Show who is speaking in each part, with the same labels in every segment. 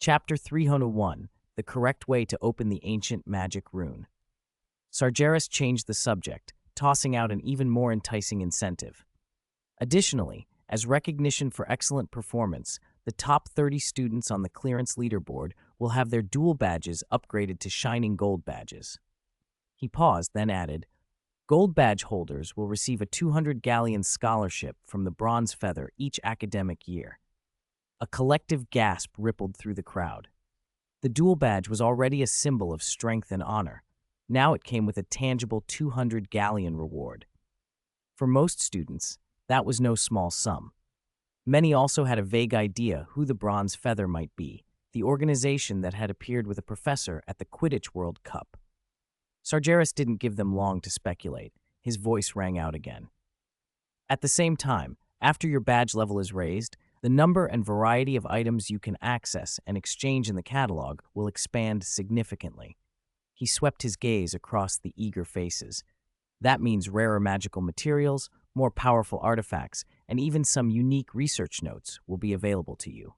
Speaker 1: Chapter 301, The Correct Way to Open the Ancient Magic Rune. Sargeras changed the subject, tossing out an even more enticing incentive. Additionally, as recognition for excellent performance, the top 30 students on the clearance leaderboard will have their dual badges upgraded to shining gold badges. He paused, then added, Gold badge holders will receive a 200 galleon scholarship from the Bronze Feather each academic year. A collective gasp rippled through the crowd. The dual badge was already a symbol of strength and honor. Now it came with a tangible 200 galleon reward. For most students, that was no small sum. Many also had a vague idea who the Bronze Feather might be, the organization that had appeared with a professor at the Quidditch World Cup. Sargeras didn't give them long to speculate. His voice rang out again. At the same time, after your badge level is raised, the number and variety of items you can access and exchange in the catalog will expand significantly. He swept his gaze across the eager faces. That means rarer magical materials, more powerful artifacts, and even some unique research notes will be available to you.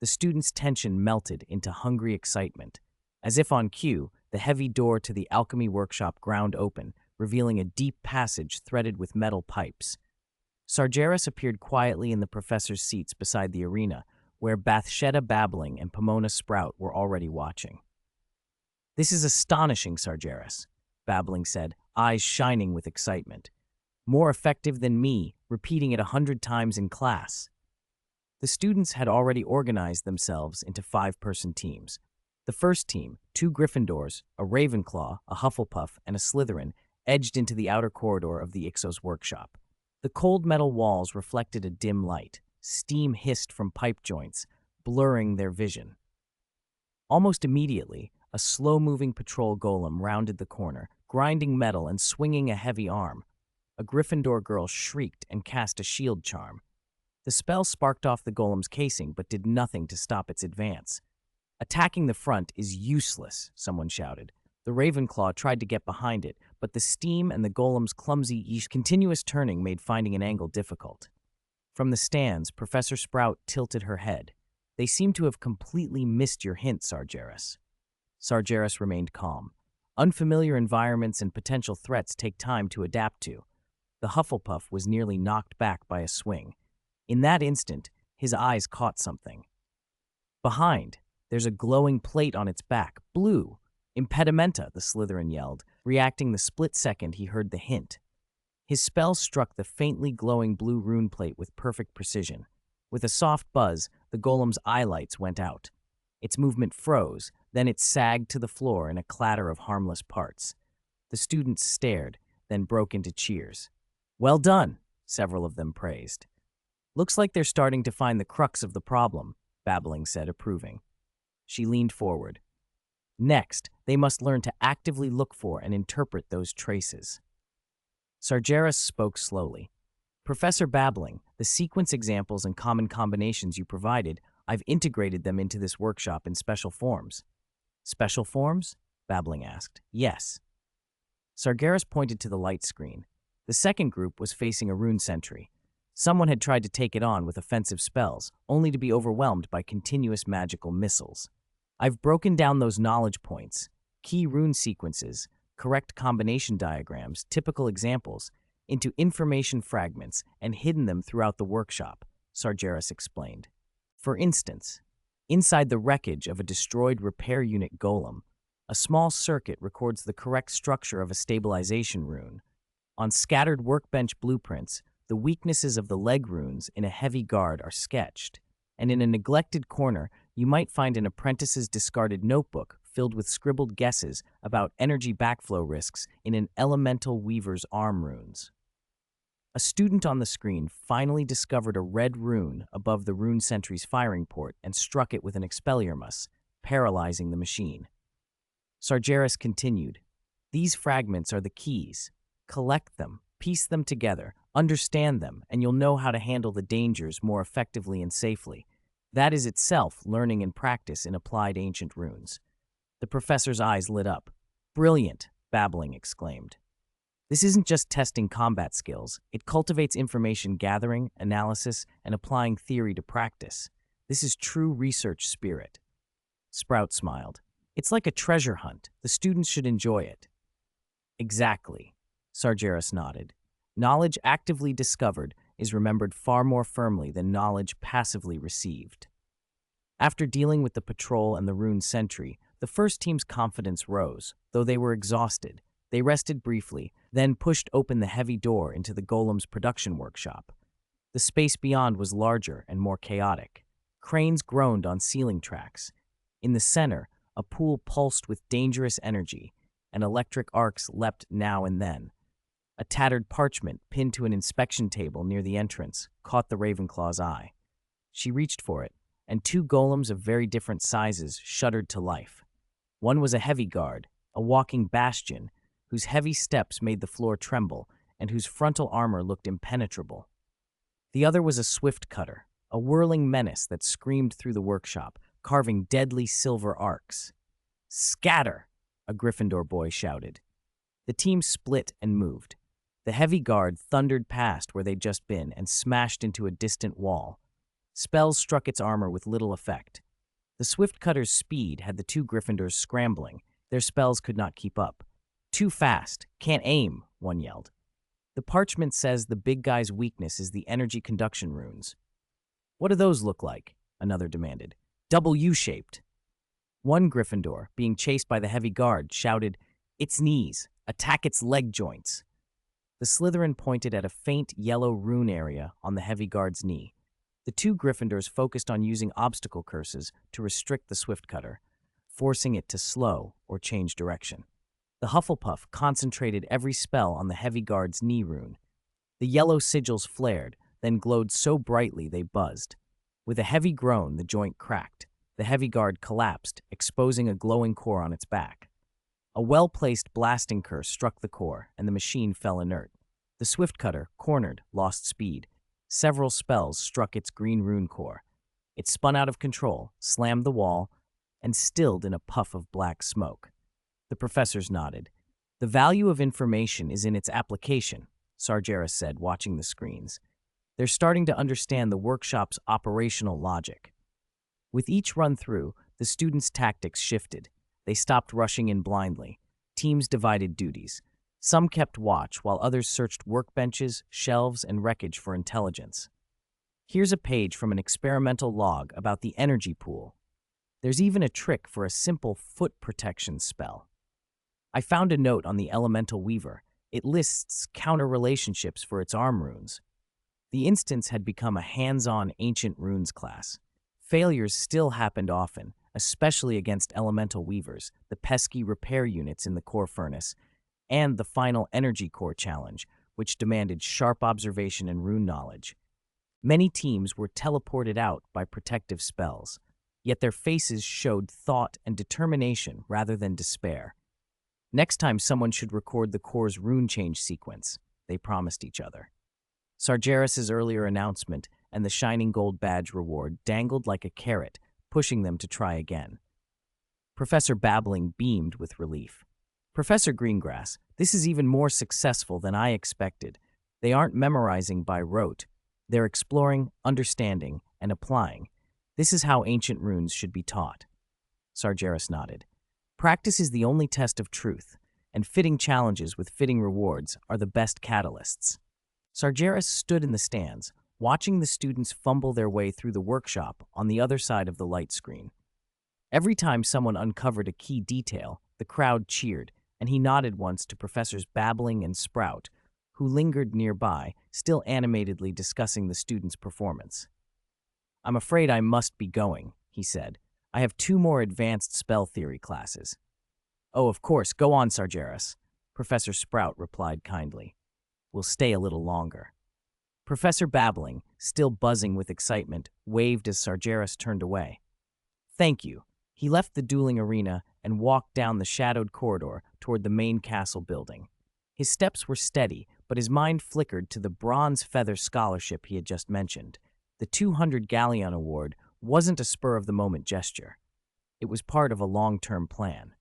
Speaker 1: The students' tension melted into hungry excitement. As if on cue, the heavy door to the alchemy workshop ground open, revealing a deep passage threaded with metal pipes. Sargeras appeared quietly in the professor's seats beside the arena, where Bathsheba Babbling and Pomona Sprout were already watching. "This is astonishing, Sargeras," Babbling said, eyes shining with excitement. "More effective than me, repeating it 100 times in class." The students had already organized themselves into 5-person teams. The first team, 2 Gryffindors, a Ravenclaw, a Hufflepuff, and a Slytherin, edged into the outer corridor of the Ixos workshop. The cold metal walls reflected a dim light. Steam hissed from pipe joints, blurring their vision. Almost immediately, a slow-moving patrol golem rounded the corner, grinding metal and swinging a heavy arm. A Gryffindor girl shrieked and cast a shield charm. The spell sparked off the golem's casing but did nothing to stop its advance. "Attacking the front is useless," someone shouted. The Ravenclaw tried to get behind it, but the steam and the golem's clumsy, continuous turning made finding an angle difficult. From the stands, Professor Sprout tilted her head. "They seem to have completely missed your hint, Sargeras." Sargeras remained calm. Unfamiliar environments and potential threats take time to adapt to. The Hufflepuff was nearly knocked back by a swing. In that instant, his eyes caught something. Behind, there's a glowing plate on its back, blue. "Impedimenta," the Slytherin yelled, reacting the split second he heard the hint. His spell struck the faintly glowing blue rune plate with perfect precision. With a soft buzz, the golem's eyelights went out. Its movement froze, then it sagged to the floor in a clatter of harmless parts. The students stared, then broke into cheers. "Well done," several of them praised. "Looks like they're starting to find the crux of the problem," Babbling said, approving. She leaned forward. "Next, they must learn to actively look for and interpret those traces." Sargeras spoke slowly. "Professor Babbling, the sequence examples and common combinations you provided, I've integrated them into this workshop in special forms." "Special forms?" Babbling asked. "Yes." Sargeras pointed to the light screen. The second group was facing a rune sentry. Someone had tried to take it on with offensive spells, only to be overwhelmed by continuous magical missiles. "I've broken down those knowledge points, key rune sequences, correct combination diagrams, typical examples, into information fragments and hidden them throughout the workshop," Sargeras explained. "For instance, inside the wreckage of a destroyed repair unit golem, a small circuit records the correct structure of a stabilization rune. On scattered workbench blueprints, the weaknesses of the leg runes in a heavy guard are sketched, and in a neglected corner, you might find an apprentice's discarded notebook filled with scribbled guesses about energy backflow risks in an elemental weaver's arm runes." A student on the screen finally discovered a red rune above the rune sentry's firing port and struck it with an Expelliarmus, paralyzing the machine. Sargeras continued, "These fragments are the keys. Collect them, piece them together, understand them, and you'll know how to handle the dangers more effectively and safely. That is itself learning and practice in applied ancient runes." The professor's eyes lit up. "Brilliant," Babbling exclaimed. "This isn't just testing combat skills. It cultivates information gathering, analysis, and applying theory to practice. This is true research spirit." Sprout smiled. It's like a treasure hunt. The students should enjoy it. Exactly, Sargeras nodded. Knowledge actively discovered is remembered far more firmly than knowledge passively received. After dealing with the patrol and the rune sentry, the first team's confidence rose. Though they were exhausted, they rested briefly, then pushed open the heavy door into the golem's production workshop. The space beyond was larger and more chaotic. Cranes groaned on ceiling tracks. In the center, a pool pulsed with dangerous energy, and electric arcs leapt now and then. A tattered parchment pinned to an inspection table near the entrance caught the Ravenclaw's eye. She reached for it, and two golems of very different sizes shuddered to life. One was a heavy guard, a walking bastion, whose heavy steps made the floor tremble and whose frontal armor looked impenetrable. The other was a swift cutter, a whirling menace that screamed through the workshop, carving deadly silver arcs. "Scatter!" a Gryffindor boy shouted. The team split and moved. The heavy guard thundered past where they'd just been and smashed into a distant wall. Spells struck its armor with little effect. The swift cutter's speed had the two Gryffindors scrambling. Their spells could not keep up. "Too fast. Can't aim," one yelled. "The parchment says the big guy's weakness is the energy conduction runes." "What do those look like?" another demanded. "Double U-shaped." One Gryffindor, being chased by the heavy guard, shouted, "Its knees. Attack its leg joints." The Slytherin pointed at a faint yellow rune area on the heavy guard's knee. The two Gryffindors focused on using obstacle curses to restrict the swift cutter, forcing it to slow or change direction. The Hufflepuff concentrated every spell on the heavy guard's knee rune. The yellow sigils flared, then glowed so brightly they buzzed. With a heavy groan, the joint cracked. The heavy guard collapsed, exposing a glowing core on its back. A well-placed blasting curse struck the core, and the machine fell inert. The swift cutter, cornered, lost speed. Several spells struck its green rune core. It spun out of control, slammed the wall, and stilled in a puff of black smoke. The professors nodded. "The value of information is in its application," Sargeras said, watching the screens. "They're starting to understand the workshop's operational logic." With each run-through, the students' tactics shifted. They stopped rushing in blindly. Teams divided duties. Some kept watch, while others searched workbenches, shelves, and wreckage for intelligence. Here's a page from an experimental log about the energy pool. There's even a trick for a simple foot protection spell. I found a note on the Elemental Weaver. It lists counter-relationships for its arm runes. The instance had become a hands-on ancient runes class. Failures still happened often, especially against elemental weavers, the pesky repair units in the core furnace, and the final energy core challenge, which demanded sharp observation and rune knowledge. Many teams were teleported out by protective spells, yet their faces showed thought and determination rather than despair. Next time someone should record the core's rune change sequence, they promised each other. Sargeras' earlier announcement and the shining gold badge reward dangled like a carrot, pushing them to try again. Professor Babbling beamed with relief. "Professor Greengrass, this is even more successful than I expected. They aren't memorizing by rote. They're exploring, understanding, and applying. This is how ancient runes should be taught." Sargeras nodded. "Practice is the only test of truth, and fitting challenges with fitting rewards are the best catalysts." Sargeras stood in the stands, watching the students fumble their way through the workshop on the other side of the light screen. Every time someone uncovered a key detail, the crowd cheered, and he nodded once to Professors Babbling and Sprout, who lingered nearby, still animatedly discussing the students' performance. "I'm afraid I must be going," he said. "I have 2 more advanced spell theory classes." "Oh, of course, go on, Sargeras," Professor Sprout replied kindly. "We'll stay a little longer." Professor Babbling, still buzzing with excitement, waved as Sargeras turned away. "Thank you." He left the dueling arena and walked down the shadowed corridor toward the main castle building. His steps were steady, but his mind flickered to the Bronze Feather Scholarship he had just mentioned. The 200 Galleon Award wasn't a spur-of-the-moment gesture. It was part of a long-term plan.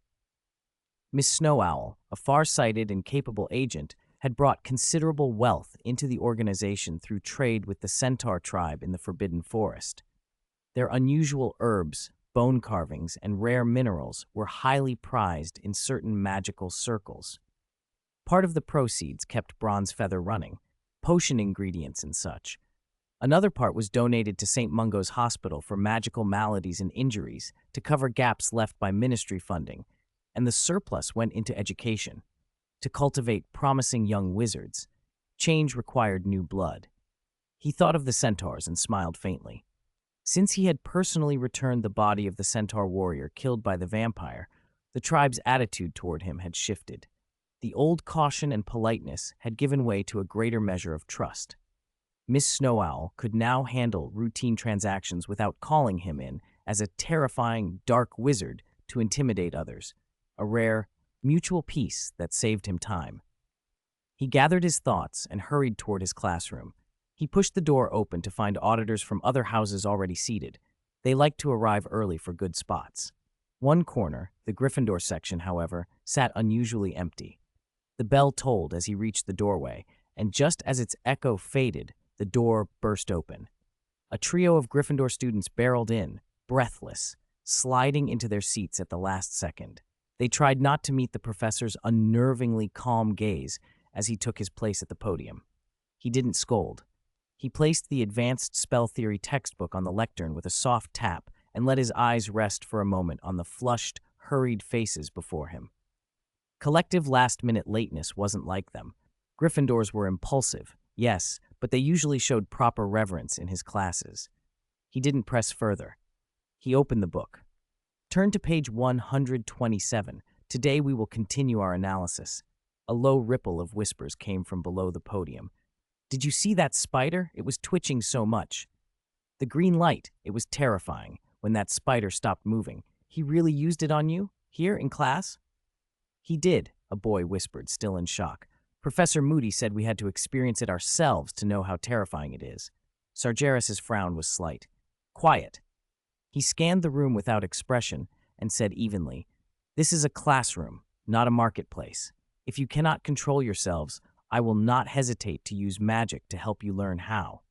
Speaker 1: Miss Snow Owl, a far-sighted and capable agent, had brought considerable wealth into the organization through trade with the Centaur tribe in the Forbidden Forest. Their unusual herbs, bone carvings, and rare minerals were highly prized in certain magical circles. Part of the proceeds kept Bronze Feather running, potion ingredients and such. Another part was donated to St. Mungo's Hospital for magical maladies and injuries to cover gaps left by ministry funding, and the surplus went into education. To cultivate promising young wizards, change required new blood. He thought of the centaurs and smiled faintly. Since he had personally returned the body of the centaur warrior killed by the vampire, the tribe's attitude toward him had shifted. The old caution and politeness had given way to a greater measure of trust. Miss Snow Owl could now handle routine transactions without calling him in as a terrifying, dark wizard to intimidate others, a rare, mutual peace that saved him time. He gathered his thoughts and hurried toward his classroom. He pushed the door open to find auditors from other houses already seated. They liked to arrive early for good spots. One corner, the Gryffindor section, however, sat unusually empty. The bell tolled as he reached the doorway, and just as its echo faded, the door burst open. A trio of Gryffindor students barreled in, breathless, sliding into their seats at the last second. They tried not to meet the professor's unnervingly calm gaze as he took his place at the podium. He didn't scold. He placed the advanced spell theory textbook on the lectern with a soft tap and let his eyes rest for a moment on the flushed, hurried faces before him. Collective last-minute lateness wasn't like them. Gryffindors were impulsive, yes, but they usually showed proper reverence in his classes. He didn't press further. He opened the book. Turn to page 127. Today we will continue our analysis. A low ripple of whispers came from below the podium. Did you see that spider? It was twitching so much. The green light, it was terrifying when that spider stopped moving. He really used it on you? Here in class? He did, a boy whispered, still in shock. Professor Moody said we had to experience it ourselves to know how terrifying it is. Sargeras's frown was slight. Quiet. He scanned the room without expression and said evenly, This is a classroom, not a marketplace. If you cannot control yourselves, I will not hesitate to use magic to help you learn how.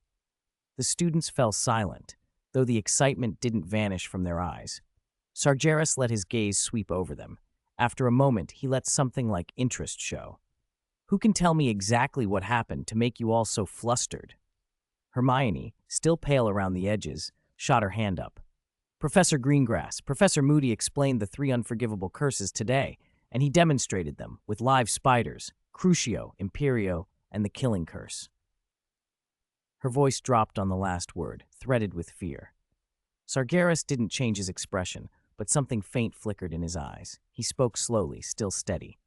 Speaker 1: The students fell silent, though the excitement didn't vanish from their eyes. Sargeras let his gaze sweep over them. After a moment, he let something like interest show. Who can tell me exactly what happened to make you all so flustered? Hermione, still pale around the edges, shot her hand up. Professor Greengrass, Professor Moody explained the 3 unforgivable curses today, and he demonstrated them with live spiders, Crucio, Imperio, and the killing curse. Her voice dropped on the last word, threaded with fear. Sargeras didn't change his expression, but something faint flickered in his eyes. He spoke slowly, still steady.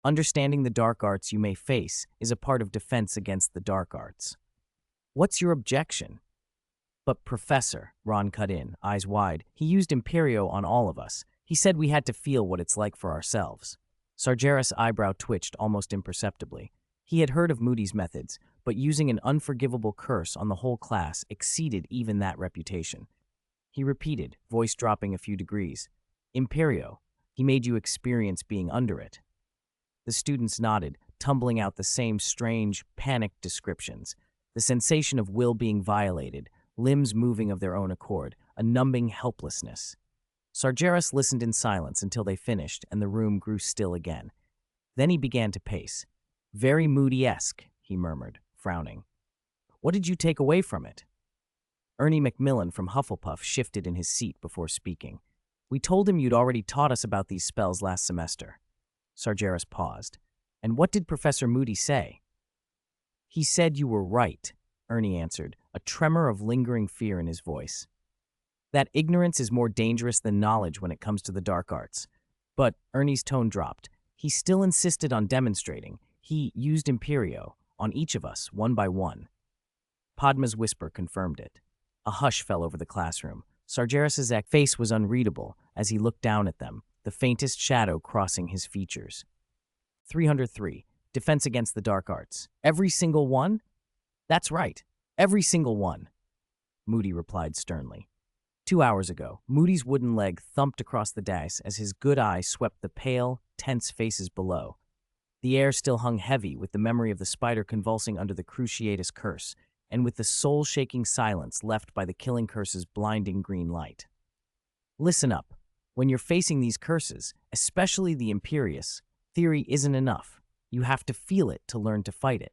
Speaker 1: Understanding the dark arts you may face is a part of defense against the dark arts. What's your objection? But Professor, Ron cut in, eyes wide, he used Imperio on all of us. He said we had to feel what it's like for ourselves. Sargeras' eyebrow twitched almost imperceptibly. He had heard of Moody's methods, but using an unforgivable curse on the whole class exceeded even that reputation. He repeated, voice dropping a few degrees. Imperio, he made you experience being under it. The students nodded, tumbling out the same strange, panicked descriptions. The sensation of will being violated, limbs moving of their own accord, a numbing helplessness. Sargeras listened in silence until they finished and the room grew still again. Then he began to pace. Very Moody-esque, he murmured, frowning. What did you take away from it? Ernie Macmillan from Hufflepuff shifted in his seat before speaking. We told him you'd already taught us about these spells last semester. Sargeras paused. And what did Professor Moody say? He said you were right, Ernie answered, a tremor of lingering fear in his voice. That ignorance is more dangerous than knowledge when it comes to the dark arts. But Ernie's tone dropped. He still insisted on demonstrating. He used Imperio on each of us, one by one. Padma's whisper confirmed it. A hush fell over the classroom. Sargeras' face was unreadable as he looked down at them, the faintest shadow crossing his features. 303. Defense against the dark arts. Every single one? That's right. Every single one. Moody replied sternly. 2 hours ago, Moody's wooden leg thumped across the dais as his good eye swept the pale, tense faces below. The air still hung heavy with the memory of the spider convulsing under the Cruciatus Curse, and with the soul-shaking silence left by the killing curse's blinding green light. Listen up. When you're facing these curses, especially the imperious, theory isn't enough. You have to feel it to learn to fight it.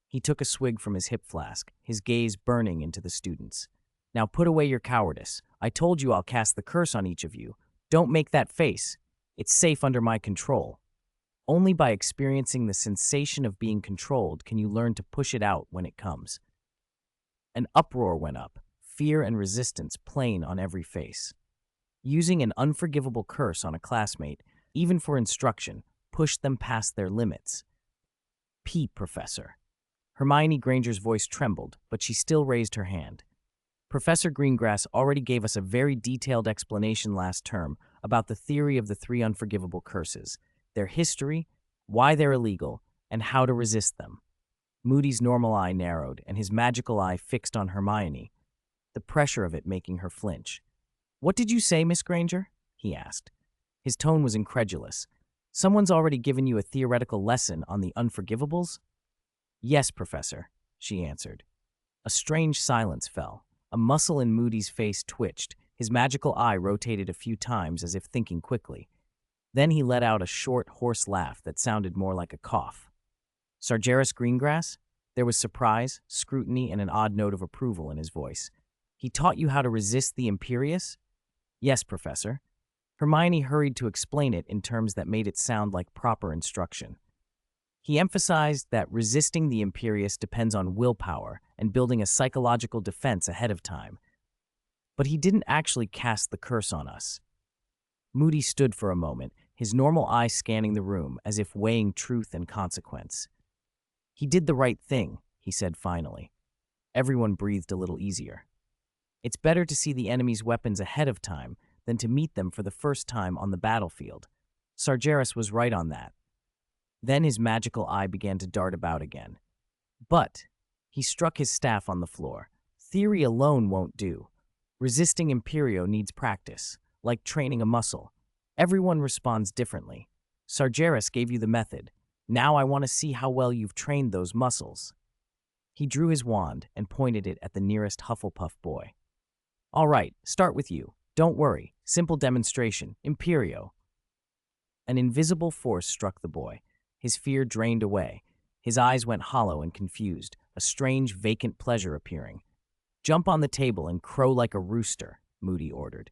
Speaker 1: He took a swig from his hip flask, his gaze burning into the students. Now put away your cowardice. I told you I'll cast the curse on each of you. Don't make that face. It's safe under my control. Only by experiencing the sensation of being controlled can you learn to push it out when it comes. An uproar went up, fear and resistance plain on every face. Using an unforgivable curse on a classmate, even for instruction, pushed them past their limits. Professor. Hermione Granger's voice trembled, but she still raised her hand. Professor Greengrass already gave us a very detailed explanation last term about the theory of the 3 unforgivable curses, their history, why they're illegal, and how to resist them. Moody's normal eye narrowed, and his magical eye fixed on Hermione, the pressure of it making her flinch. "What did you say, Miss Granger?" he asked. His tone was incredulous. "Someone's already given you a theoretical lesson on the unforgivables?" "Yes, Professor," she answered. A strange silence fell. A muscle in Moody's face twitched. His magical eye rotated a few times as if thinking quickly. Then he let out a short, hoarse laugh that sounded more like a cough. "Sagres Greengrass?" There was surprise, scrutiny, and an odd note of approval in his voice. "He taught you how to resist the imperious?" "Yes, Professor." Hermione hurried to explain it in terms that made it sound like proper instruction. He emphasized that resisting the imperious depends on willpower and building a psychological defense ahead of time. But he didn't actually cast the curse on us. Moody stood for a moment, his normal eye scanning the room as if weighing truth and consequence. "He did the right thing," he said finally. Everyone breathed a little easier. It's better to see the enemy's weapons ahead of time than to meet them for the first time on the battlefield. Sagres was right on that. Then his magical eye began to dart about again. But he struck his staff on the floor. Theory alone won't do. Resisting Imperio needs practice, like training a muscle. Everyone responds differently. Sagres gave you the method. Now I want to see how well you've trained those muscles. He drew his wand and pointed it at the nearest Hufflepuff boy. "All right, start with you. Don't worry. Simple demonstration. Imperio." An invisible force struck the boy. His fear drained away. His eyes went hollow and confused, a strange, vacant pleasure appearing. "Jump on the table and crow like a rooster," Moody ordered.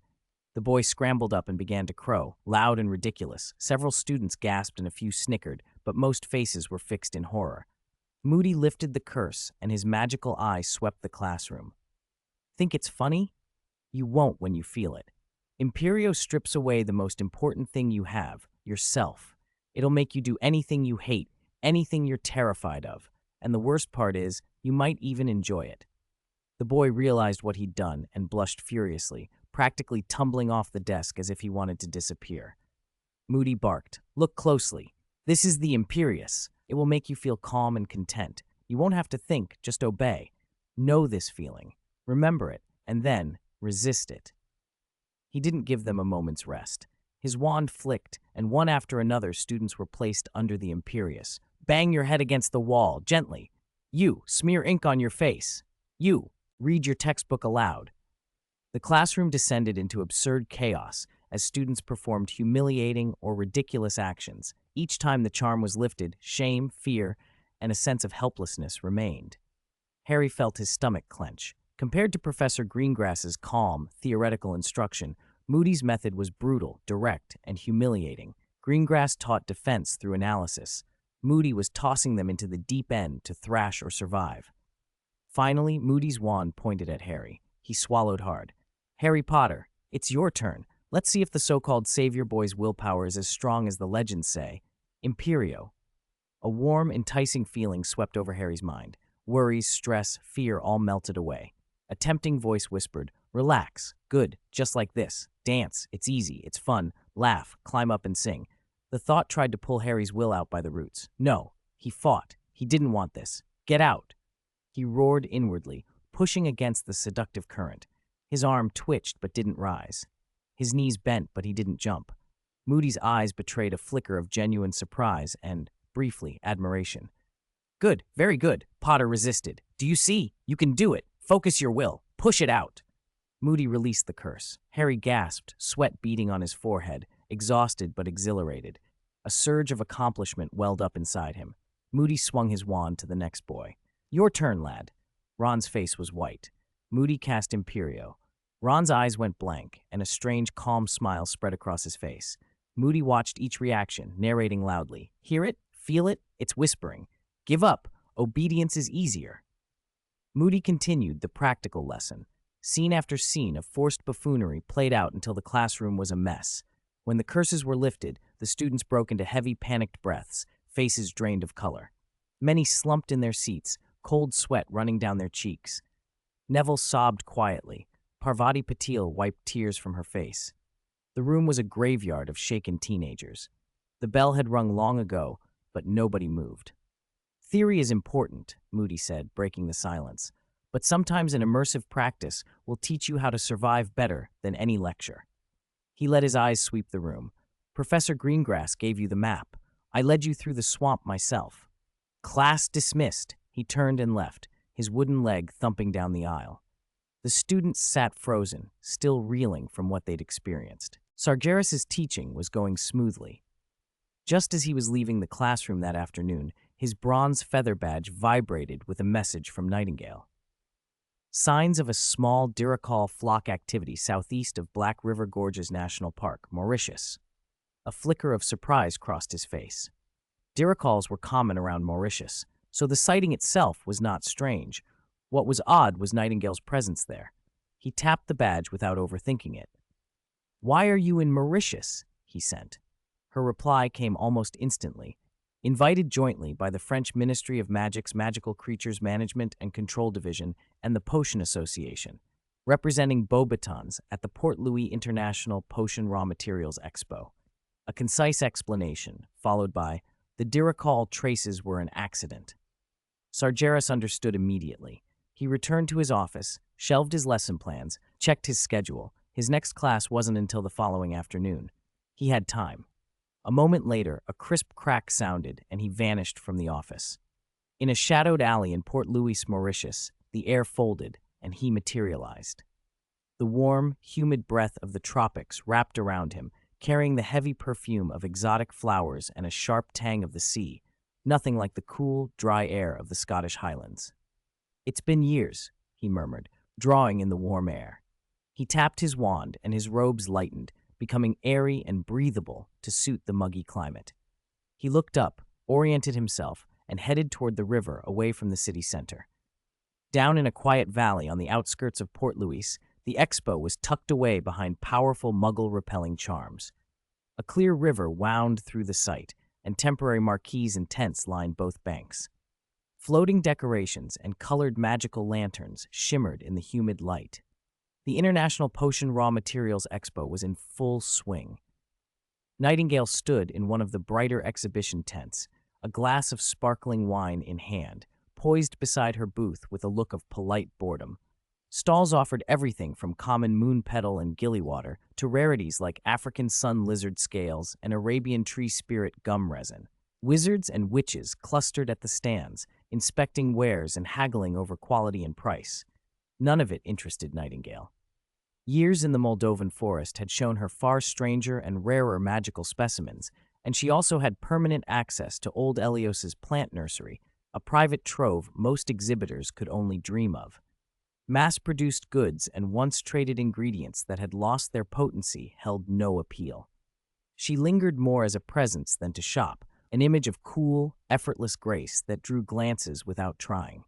Speaker 1: The boy scrambled up and began to crow, loud and ridiculous. Several students gasped and a few snickered, but most faces were fixed in horror. Moody lifted the curse, and his magical eye swept the classroom. "Think it's funny? You won't when you feel it. Imperio strips away the most important thing you have, yourself. It'll make you do anything you hate, anything you're terrified of. And the worst part is, you might even enjoy it." The boy realized what he'd done and blushed furiously, practically tumbling off the desk as if he wanted to disappear. Moody barked, "Look closely. This is the Imperious. It will make you feel calm and content. You won't have to think, just obey. Know this feeling. Remember it, and then resist it." He didn't give them a moment's rest. His wand flicked, and one after another students were placed under the Imperious. "Bang your head against the wall, gently. You, smear ink on your face. You, read your textbook aloud." The classroom descended into absurd chaos as students performed humiliating or ridiculous actions. Each time the charm was lifted, shame, fear, and a sense of helplessness remained. Harry felt his stomach clench. Compared to Professor Greengrass's calm, theoretical instruction, Moody's method was brutal, direct, and humiliating. Greengrass taught defense through analysis. Moody was tossing them into the deep end to thrash or survive. Finally, Moody's wand pointed at Harry. He swallowed hard. "Harry Potter, it's your turn. Let's see if the so-called Savior Boy's willpower is as strong as the legends say. Imperio." A warm, enticing feeling swept over Harry's mind. Worries, stress, fear all melted away. A tempting voice whispered, "Relax. Good. Just like this. Dance. It's easy. It's fun. Laugh. Climb up and sing." The thought tried to pull Harry's will out by the roots. No. He fought. He didn't want this. "Get out." He roared inwardly, pushing against the seductive current. His arm twitched but didn't rise. His knees bent but he didn't jump. Moody's eyes betrayed a flicker of genuine surprise and, briefly, admiration. "Good. Very good." Potter resisted. "Do you see? You can do it. Focus your will. Push it out." Moody released the curse. Harry gasped, sweat beading on his forehead, exhausted but exhilarated. A surge of accomplishment welled up inside him. Moody swung his wand to the next boy. "Your turn, lad." Ron's face was white. Moody cast Imperio. Ron's eyes went blank, and a strange, calm smile spread across his face. Moody watched each reaction, narrating loudly. "Hear it? Feel it? It's whispering. Give up. Obedience is easier." Moody continued the practical lesson. Scene after scene of forced buffoonery played out until the classroom was a mess. When the curses were lifted, the students broke into heavy, panicked breaths, faces drained of color. Many slumped in their seats, cold sweat running down their cheeks. Neville sobbed quietly. Parvati Patil wiped tears from her face. The room was a graveyard of shaken teenagers. The bell had rung long ago, but nobody moved. "Theory is important," Moody said, breaking the silence. "But sometimes an immersive practice will teach you how to survive better than any lecture." He let his eyes sweep the room. "Professor Greengrass gave you the map. I led you through the swamp myself." "Class dismissed." He turned and left, his wooden leg thumping down the aisle. The students sat frozen, still reeling from what they'd experienced. Sargeras's teaching was going smoothly. Just as he was leaving the classroom that afternoon, his bronze feather badge vibrated with a message from Nightingale. Signs of a small Diricol flock activity southeast of Black River Gorges National Park, Mauritius. A flicker of surprise crossed his face. Diricols were common around Mauritius, so the sighting itself was not strange. What was odd was Nightingale's presence there. He tapped the badge without overthinking it. "Why are you in Mauritius?" he sent. Her reply came almost instantly. "Invited jointly by the French Ministry of Magic's Magical Creatures Management and Control Division and the Potion Association, representing Beauxbatons at the Port Louis International Potion Raw Materials Expo." A concise explanation, followed by, "The Diricol traces were an accident." Sargeras understood immediately. He returned to his office, shelved his lesson plans, checked his schedule. His next class wasn't until the following afternoon. He had time. A moment later, a crisp crack sounded, and he vanished from the office. In a shadowed alley in Port Louis, Mauritius, the air folded, and he materialized. The warm, humid breath of the tropics wrapped around him, carrying the heavy perfume of exotic flowers and a sharp tang of the sea, nothing like the cool, dry air of the Scottish Highlands. "It's been years," he murmured, drawing in the warm air. He tapped his wand, and his robes lightened, becoming airy and breathable to suit the muggy climate. He looked up, oriented himself, and headed toward the river away from the city center. Down in a quiet valley on the outskirts of Port Louis, the expo was tucked away behind powerful Muggle-repelling charms. A clear river wound through the site, and temporary marquees and tents lined both banks. Floating decorations and colored magical lanterns shimmered in the humid light. The International Potion Raw Materials Expo was in full swing. Nightingale stood in one of the brighter exhibition tents, a glass of sparkling wine in hand, poised beside her booth with a look of polite boredom. Stalls offered everything from common moon petal and gilly water to rarities like African sun lizard scales and Arabian tree spirit gum resin. Wizards and witches clustered at the stands, inspecting wares and haggling over quality and price. None of it interested Nightingale. Years in the Moldovan forest had shown her far stranger and rarer magical specimens, and she also had permanent access to old Elios's plant nursery, a private trove most exhibitors could only dream of. Mass-produced goods and once-traded ingredients that had lost their potency held no appeal. She lingered more as a presence than to shop, an image of cool, effortless grace that drew glances without trying.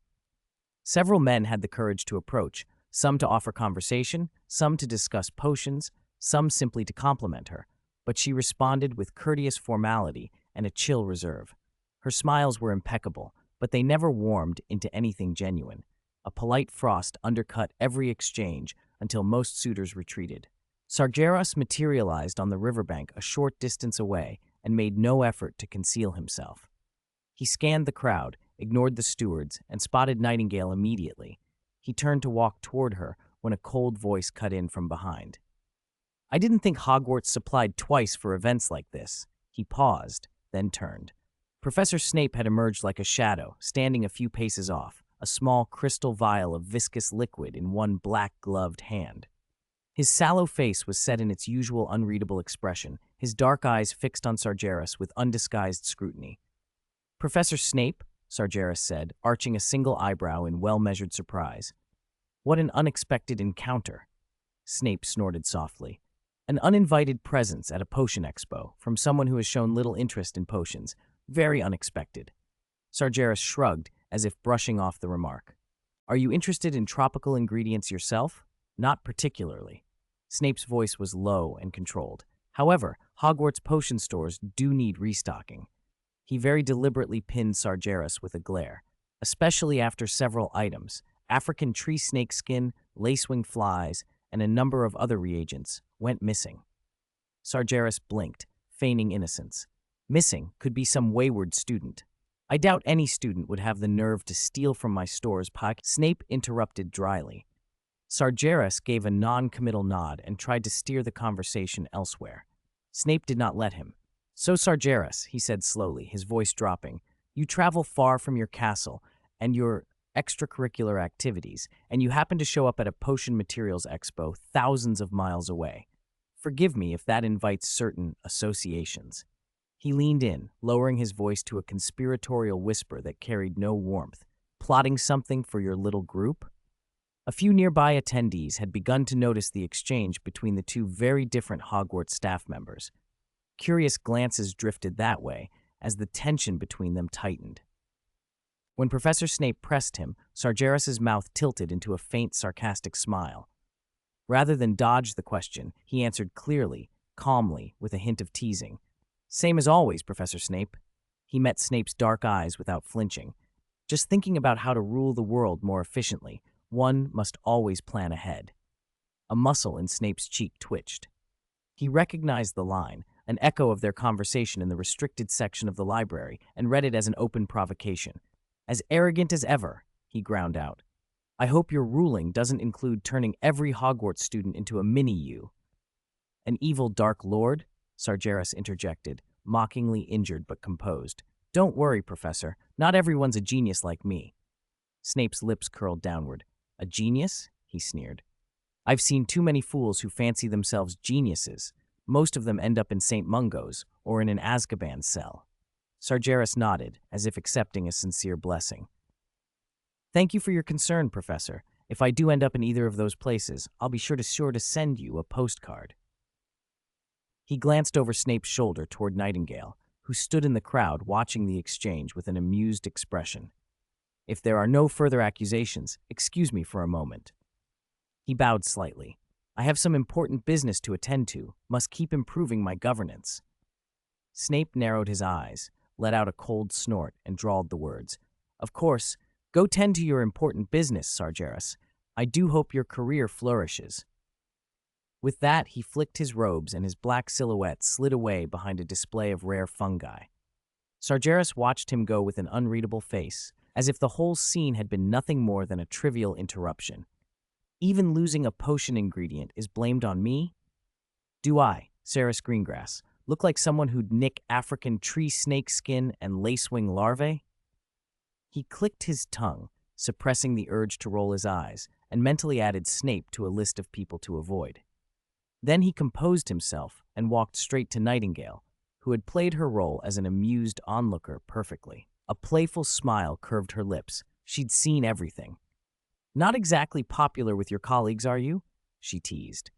Speaker 1: Several men had the courage to approach, some to offer conversation, some to discuss potions, some simply to compliment her, but she responded with courteous formality and a chill reserve. Her smiles were impeccable, but they never warmed into anything genuine. A polite frost undercut every exchange until most suitors retreated. Sargeras materialized on the riverbank a short distance away and made no effort to conceal himself. He scanned the crowd, ignored the stewards, and spotted Nightingale immediately. He turned to walk toward her when a cold voice cut in from behind. "I didn't think Hogwarts supplied twice for events like this." He paused, then turned. Professor Snape had emerged like a shadow, standing a few paces off, a small crystal vial of viscous liquid in one black-gloved hand. His sallow face was set in its usual unreadable expression, his dark eyes fixed on Sargeras with undisguised scrutiny. "Professor Snape," Sargeras said, arching a single eyebrow in well-measured surprise. "What an unexpected encounter." Snape snorted softly. "An uninvited presence at a potion expo from someone who has shown little interest in potions. Very unexpected." Sargeras shrugged, as if brushing off the remark. "Are you interested in tropical ingredients yourself?" "Not particularly." Snape's voice was low and controlled. "However, Hogwarts potion stores do need restocking." He very deliberately pinned Sargeras with a glare, especially after several items, African tree snake skin, lacewing flies, and a number of other reagents, went missing. Sargeras blinked, feigning innocence. Missing could be some wayward student. "I doubt any student would have the nerve to steal from my store's pocket." Snape interrupted dryly. Sargeras gave a non-committal nod and tried to steer the conversation elsewhere. Snape did not let him. "So Sargeras," he said slowly, his voice dropping, "you travel far from your castle and your extracurricular activities, and you happen to show up at a potion materials expo thousands of miles away. Forgive me if that invites certain associations." He leaned in, lowering his voice to a conspiratorial whisper that carried no warmth. "Plotting something for your little group?" A few nearby attendees had begun to notice the exchange between the two very different Hogwarts staff members. Curious glances drifted that way as the tension between them tightened. When Professor Snape pressed him, Sargeras's mouth tilted into a faint, sarcastic smile. Rather than dodge the question, he answered clearly, calmly, with a hint of teasing. "Same as always, Professor Snape." He met Snape's dark eyes without flinching. "Just thinking about how to rule the world more efficiently. One must always plan ahead." A muscle in Snape's cheek twitched. He recognized the line, an echo of their conversation in the restricted section of the library, and read it as an open provocation. "As arrogant as ever," he ground out. "I hope your ruling doesn't include turning every Hogwarts student into a mini-you." "An evil Dark Lord?" Sargeras interjected, mockingly injured but composed. "Don't worry, Professor. Not everyone's a genius like me." Snape's lips curled downward. "A genius?" he sneered. "I've seen too many fools who fancy themselves geniuses. Most of them end up in St. Mungo's or in an Azkaban cell." Sargeras nodded, as if accepting a sincere blessing. "Thank you for your concern, Professor. If I do end up in either of those places, I'll be sure to send you a postcard." He glanced over Snape's shoulder toward Nightingale, who stood in the crowd watching the exchange with an amused expression. "If there are no further accusations, excuse me for a moment." He bowed slightly. "I have some important business to attend to, must keep improving my governance." Snape narrowed his eyes, let out a cold snort, and drawled the words. "Of course, go tend to your important business, Sargeras. I do hope your career flourishes." With that, he flicked his robes and his black silhouette slid away behind a display of rare fungi. Sargeras watched him go with an unreadable face, as if the whole scene had been nothing more than a trivial interruption. "Even losing a potion ingredient is blamed on me? Do I, Sagres Greengrass, look like someone who'd nick African tree snake skin and lacewing larvae?" He clicked his tongue, suppressing the urge to roll his eyes, and mentally added Snape to a list of people to avoid. Then he composed himself and walked straight to Nightingale, who had played her role as an amused onlooker perfectly. A playful smile curved her lips. She'd seen everything. "Not exactly popular with your colleagues, are you?" she teased.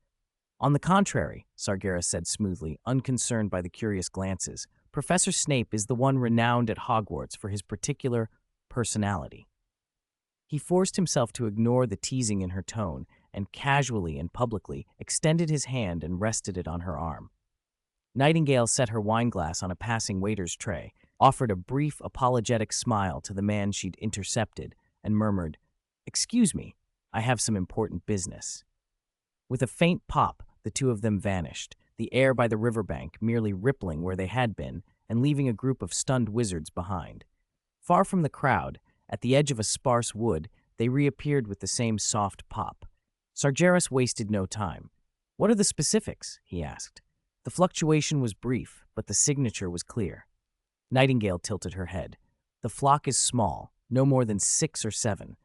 Speaker 1: "On the contrary," Sargeras said smoothly, unconcerned by the curious glances. "Professor Snape is the one renowned at Hogwarts for his particular personality." He forced himself to ignore the teasing in her tone and casually and publicly extended his hand and rested it on her arm. Nightingale set her wineglass on a passing waiter's tray, offered a brief, apologetic smile to the man she'd intercepted, and murmured, "Excuse me, I have some important business." With a faint pop, the two of them vanished, the air by the riverbank merely rippling where they had been and leaving a group of stunned wizards behind. Far from the crowd, at the edge of a sparse wood, they reappeared with the same soft pop. Sargeras wasted no time. "What are the specifics?" he asked. The fluctuation was brief, but the signature was clear. Nightingale tilted her head. "The flock is small, no more than 6 or 7.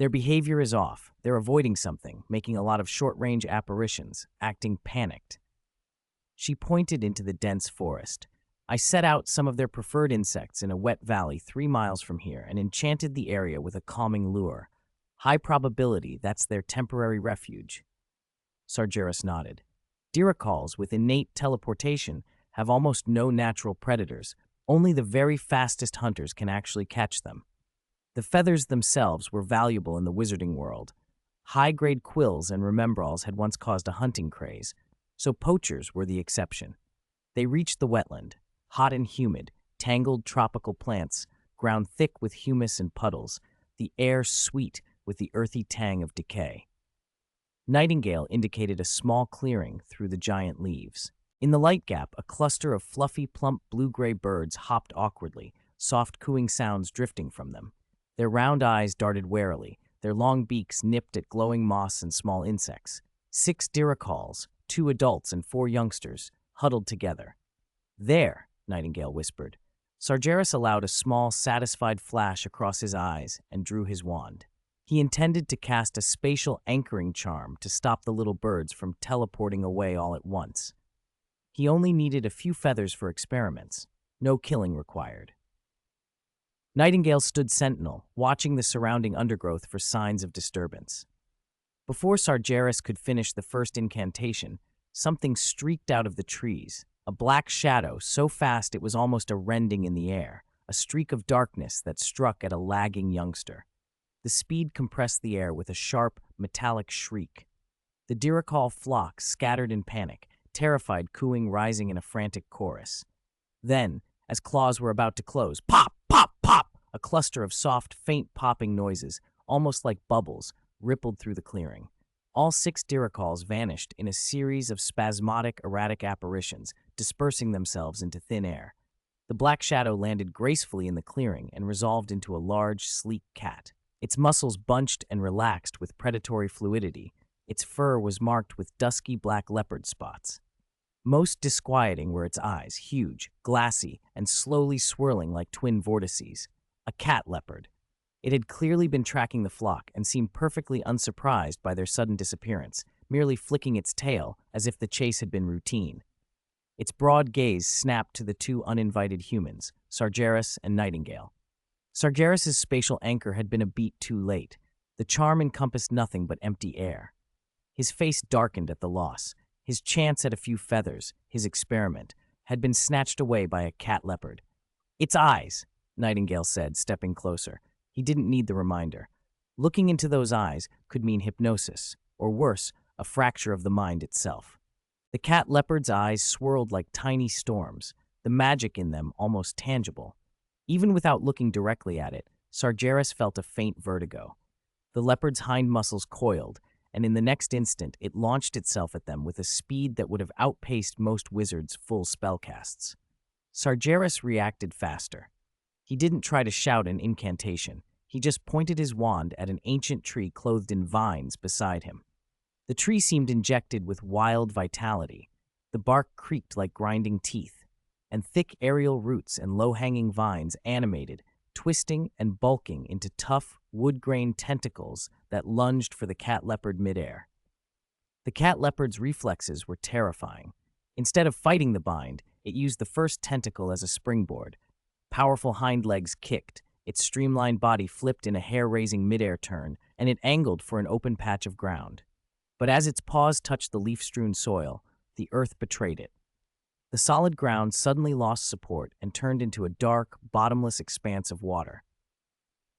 Speaker 1: Their behavior is off. They're avoiding something, making a lot of short-range apparitions, acting panicked. She pointed into the dense forest. I set out some of their preferred insects in a wet valley 3 miles from here and enchanted the area with a calming lure. High probability that's their temporary refuge. Sargeras nodded. Diracals with innate teleportation have almost no natural predators. Only the very fastest hunters can actually catch them. The feathers themselves were valuable in the wizarding world. High-grade quills and remembrals had once caused a hunting craze, so poachers were the exception. They reached the wetland, hot and humid, tangled tropical plants, ground thick with humus and puddles, the air sweet with the earthy tang of decay. Nightingale indicated a small clearing through the giant leaves. In the light gap, a cluster of fluffy, plump blue-gray birds hopped awkwardly, soft cooing sounds drifting from them. Their round eyes darted warily, their long beaks nipped at glowing moss and small insects. 6 diracals, 2 adults and 4 youngsters, huddled together. "There," Nightingale whispered. Sargeras allowed a small, satisfied flash across his eyes and drew his wand. He intended to cast a spatial anchoring charm to stop the little birds from teleporting away all at once. He only needed a few feathers for experiments, no killing required. Nightingale stood sentinel, watching the surrounding undergrowth for signs of disturbance. Before Sargeras could finish the first incantation, something streaked out of the trees, a black shadow so fast it was almost a rending in the air, a streak of darkness that struck at a lagging youngster. The speed compressed the air with a sharp, metallic shriek. The diracal flock scattered in panic, terrified cooing rising in a frantic chorus. Then, as claws were about to close, pop, pop, pop! A cluster of soft, faint popping noises, almost like bubbles, rippled through the clearing. All 6 diracals vanished in a series of spasmodic, erratic apparitions, dispersing themselves into thin air. The black shadow landed gracefully in the clearing and resolved into a large, sleek cat. Its muscles bunched and relaxed with predatory fluidity. Its fur was marked with dusky black leopard spots. Most disquieting were its eyes, huge, glassy, and slowly swirling like twin vortices. A cat leopard. It had clearly been tracking the flock and seemed perfectly unsurprised by their sudden disappearance, merely flicking its tail as if the chase had been routine. Its broad gaze snapped to the 2 uninvited humans, Sargeras and Nightingale. Sargeras's spatial anchor had been a beat too late. The charm encompassed nothing but empty air. His face darkened at the loss. His chance at a few feathers, his experiment, had been snatched away by a cat leopard. "Its eyes," Nightingale said, stepping closer. He didn't need the reminder. Looking into those eyes could mean hypnosis, or worse, a fracture of the mind itself. The cat leopard's eyes swirled like tiny storms, the magic in them almost tangible. Even without looking directly at it, Sargeras felt a faint vertigo. The leopard's hind muscles coiled, and in the next instant it launched itself at them with a speed that would have outpaced most wizards' full spellcasts. Sargeras reacted faster. He didn't try to shout an incantation. He just pointed his wand at an ancient tree clothed in vines beside him. The tree seemed injected with wild vitality. The bark creaked like grinding teeth, and thick aerial roots and low-hanging vines animated, twisting and bulking into tough, wood-grain tentacles that lunged for the cat leopard midair. The cat leopard's reflexes were terrifying. Instead of fighting the bind, it used the first tentacle as a springboard. Powerful hind legs kicked, its streamlined body flipped in a hair-raising midair turn, and it angled for an open patch of ground. But as its paws touched the leaf-strewn soil, the earth betrayed it. The solid ground suddenly lost support and turned into a dark, bottomless expanse of water.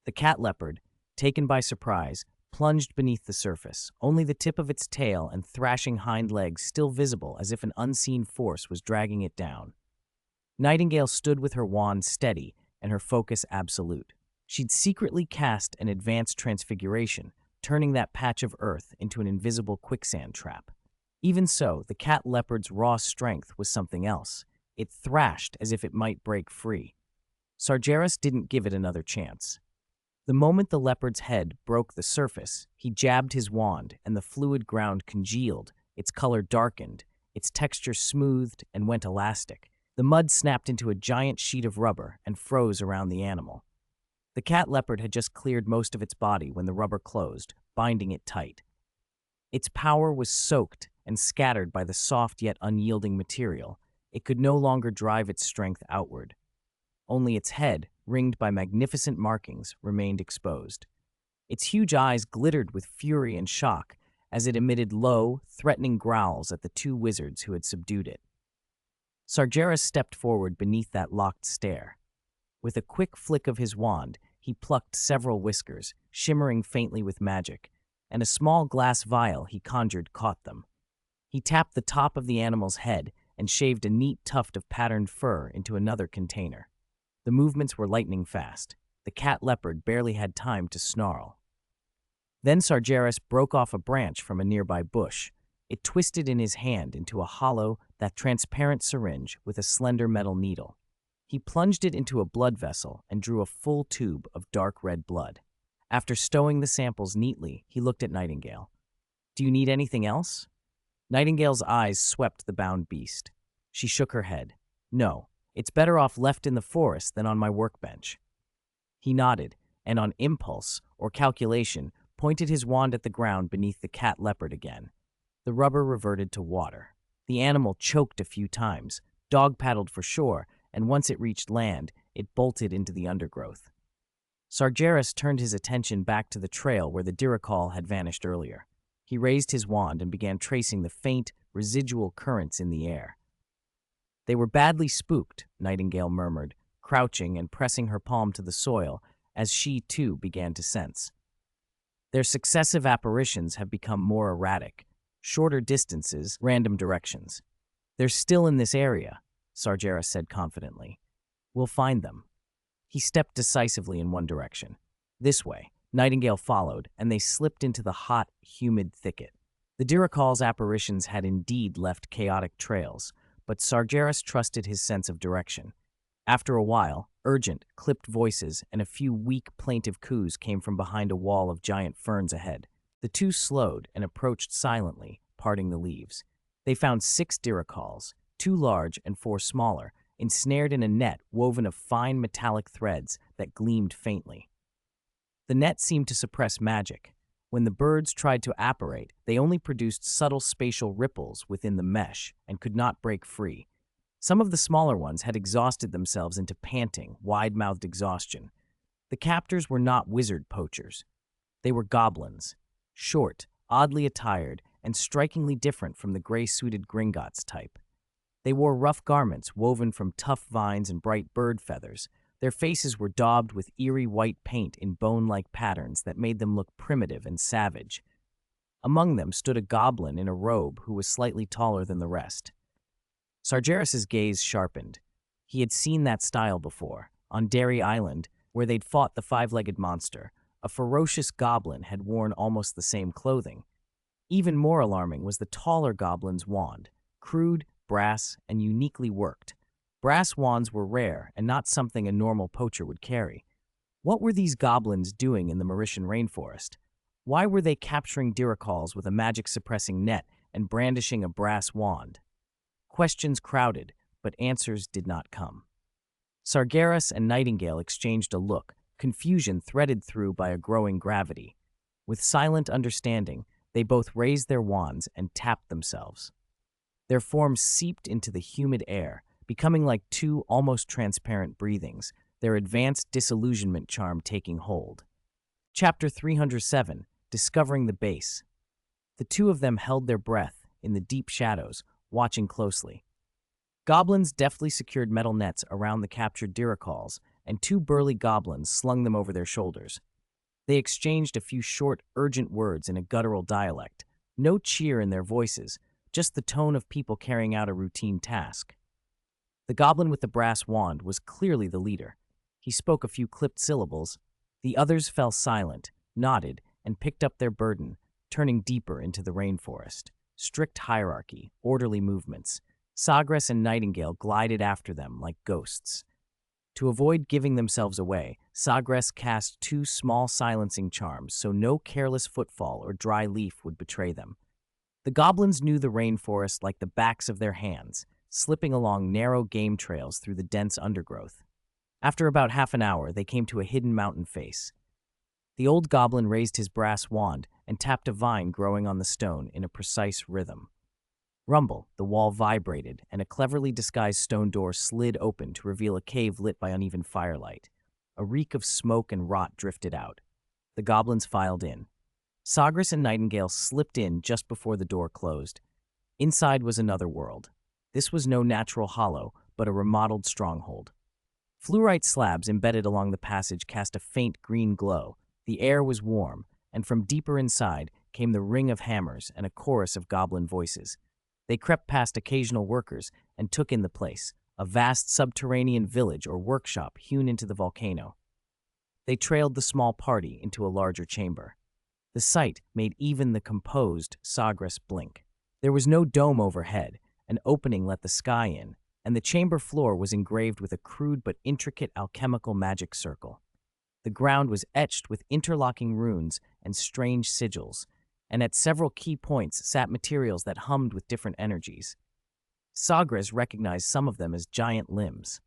Speaker 1: The cat leopard, taken by surprise, plunged beneath the surface, only the tip of its tail and thrashing hind legs still visible as if an unseen force was dragging it down. Nightingale stood with her wand steady and her focus absolute. She'd secretly cast an advanced transfiguration, turning that patch of earth into an invisible quicksand trap. Even so, the cat leopard's raw strength was something else. It thrashed as if it might break free. Sargeras didn't give it another chance. The moment the leopard's head broke the surface, he jabbed his wand and the fluid ground congealed, its color darkened, its texture smoothed and went elastic. The mud snapped into a giant sheet of rubber and froze around the animal. The cat leopard had just cleared most of its body when the rubber closed, binding it tight. Its power was soaked and scattered by the soft yet unyielding material. It could no longer drive its strength outward. Only its head, ringed by magnificent markings, remained exposed. Its huge eyes glittered with fury and shock as it emitted low, threatening growls at the two wizards who had subdued it. Sargeras stepped forward beneath that locked stare. With a quick flick of his wand, he plucked several whiskers, shimmering faintly with magic, and a small glass vial he conjured caught them. He tapped the top of the animal's head and shaved a neat tuft of patterned fur into another container. The movements were lightning fast. The cat leopard barely had time to snarl. Then Sargeras broke off a branch from a nearby bush. It twisted in his hand into a hollow, that transparent syringe with a slender metal needle. He plunged it into a blood vessel and drew a full tube of dark red blood. After stowing the samples neatly, he looked at Nightingale. "Do you need anything else?" Nightingale's eyes swept the bound beast. She shook her head. "No, it's better off left in the forest than on my workbench." He nodded, and on impulse, or calculation, pointed his wand at the ground beneath the cat leopard again. The rubber reverted to water. The animal choked a few times, dog-paddled for shore, and once it reached land, it bolted into the undergrowth. Sargeras turned his attention back to the trail where the Diricol had vanished earlier. He raised his wand and began tracing the faint, residual currents in the air. "They were badly spooked," Nightingale murmured, crouching and pressing her palm to the soil as she, too, began to sense. "Their successive apparitions have become more erratic, shorter distances, random directions. They're still in this area," Sargeras said confidently. "We'll find them." He stepped decisively in one direction. "This way." Nightingale followed, and they slipped into the hot, humid thicket. The Diricol's apparitions had indeed left chaotic trails, but Sargeras trusted his sense of direction. After a while, urgent, clipped voices and a few weak, plaintive coos came from behind a wall of giant ferns ahead. The two slowed and approached silently, parting the leaves. They found 6 Diricols, 2 large and 4 smaller, ensnared in a net woven of fine metallic threads that gleamed faintly. The net seemed to suppress magic. When the birds tried to apparate, they only produced subtle spatial ripples within the mesh and could not break free. Some of the smaller ones had exhausted themselves into panting, wide-mouthed exhaustion. The captors were not wizard poachers. They were goblins, short, oddly attired, and strikingly different from the gray-suited Gringotts type. They wore rough garments woven from tough vines and bright bird feathers. Their faces were daubed with eerie white paint in bone-like patterns that made them look primitive and savage. Among them stood a goblin in a robe who was slightly taller than the rest. Sargeras's gaze sharpened. He had seen that style before. On Derry Island, where they'd fought the 5-legged monster, a ferocious goblin had worn almost the same clothing. Even more alarming was the taller goblin's wand, crude, brass, and uniquely worked. Brass wands were rare and not something a normal poacher would carry. What were these goblins doing in the Mauritian rainforest? Why were they capturing Diricols with a magic-suppressing net and brandishing a brass wand? Questions crowded, but answers did not come. Sargeras and Nightingale exchanged a look, confusion threaded through by a growing gravity. With silent understanding, they both raised their wands and tapped themselves. Their forms seeped into the humid air, becoming like 2 almost transparent breathings, their advanced disillusionment charm taking hold. Chapter 307, Discovering the Base. The two of them held their breath in the deep shadows, watching closely. Goblins deftly secured metal nets around the captured Diricols, and 2 burly goblins slung them over their shoulders. They exchanged a few short, urgent words in a guttural dialect. No cheer in their voices, just the tone of people carrying out a routine task. The goblin with the brass wand was clearly the leader. He spoke a few clipped syllables. The others fell silent, nodded, and picked up their burden, turning deeper into the rainforest. Strict hierarchy, orderly movements. Sagres and Nightingale glided after them like ghosts. To avoid giving themselves away, Sagres cast 2 small silencing charms so no careless footfall or dry leaf would betray them. The goblins knew the rainforest like the backs of their hands, slipping along narrow game trails through the dense undergrowth. After about half an hour, they came to a hidden mountain face. The old goblin raised his brass wand and tapped a vine growing on the stone in a precise rhythm. Rumble, the wall vibrated, and a cleverly disguised stone door slid open to reveal a cave lit by uneven firelight. A reek of smoke and rot drifted out. The goblins filed in. Sagres and Nightingale slipped in just before the door closed. Inside was another world. This was no natural hollow, but a remodeled stronghold. Fluorite slabs embedded along the passage cast a faint green glow. The air was warm, and from deeper inside came the ring of hammers and a chorus of goblin voices. They crept past occasional workers and took in the place, a vast subterranean village or workshop hewn into the volcano. They trailed the small party into a larger chamber. The sight made even the composed Sagres blink. There was no dome overhead, an opening let the sky in, and the chamber floor was engraved with a crude but intricate alchemical magic circle. The ground was etched with interlocking runes and strange sigils, and at several key points sat materials that hummed with different energies. Sagres recognized some of them as giant limbs.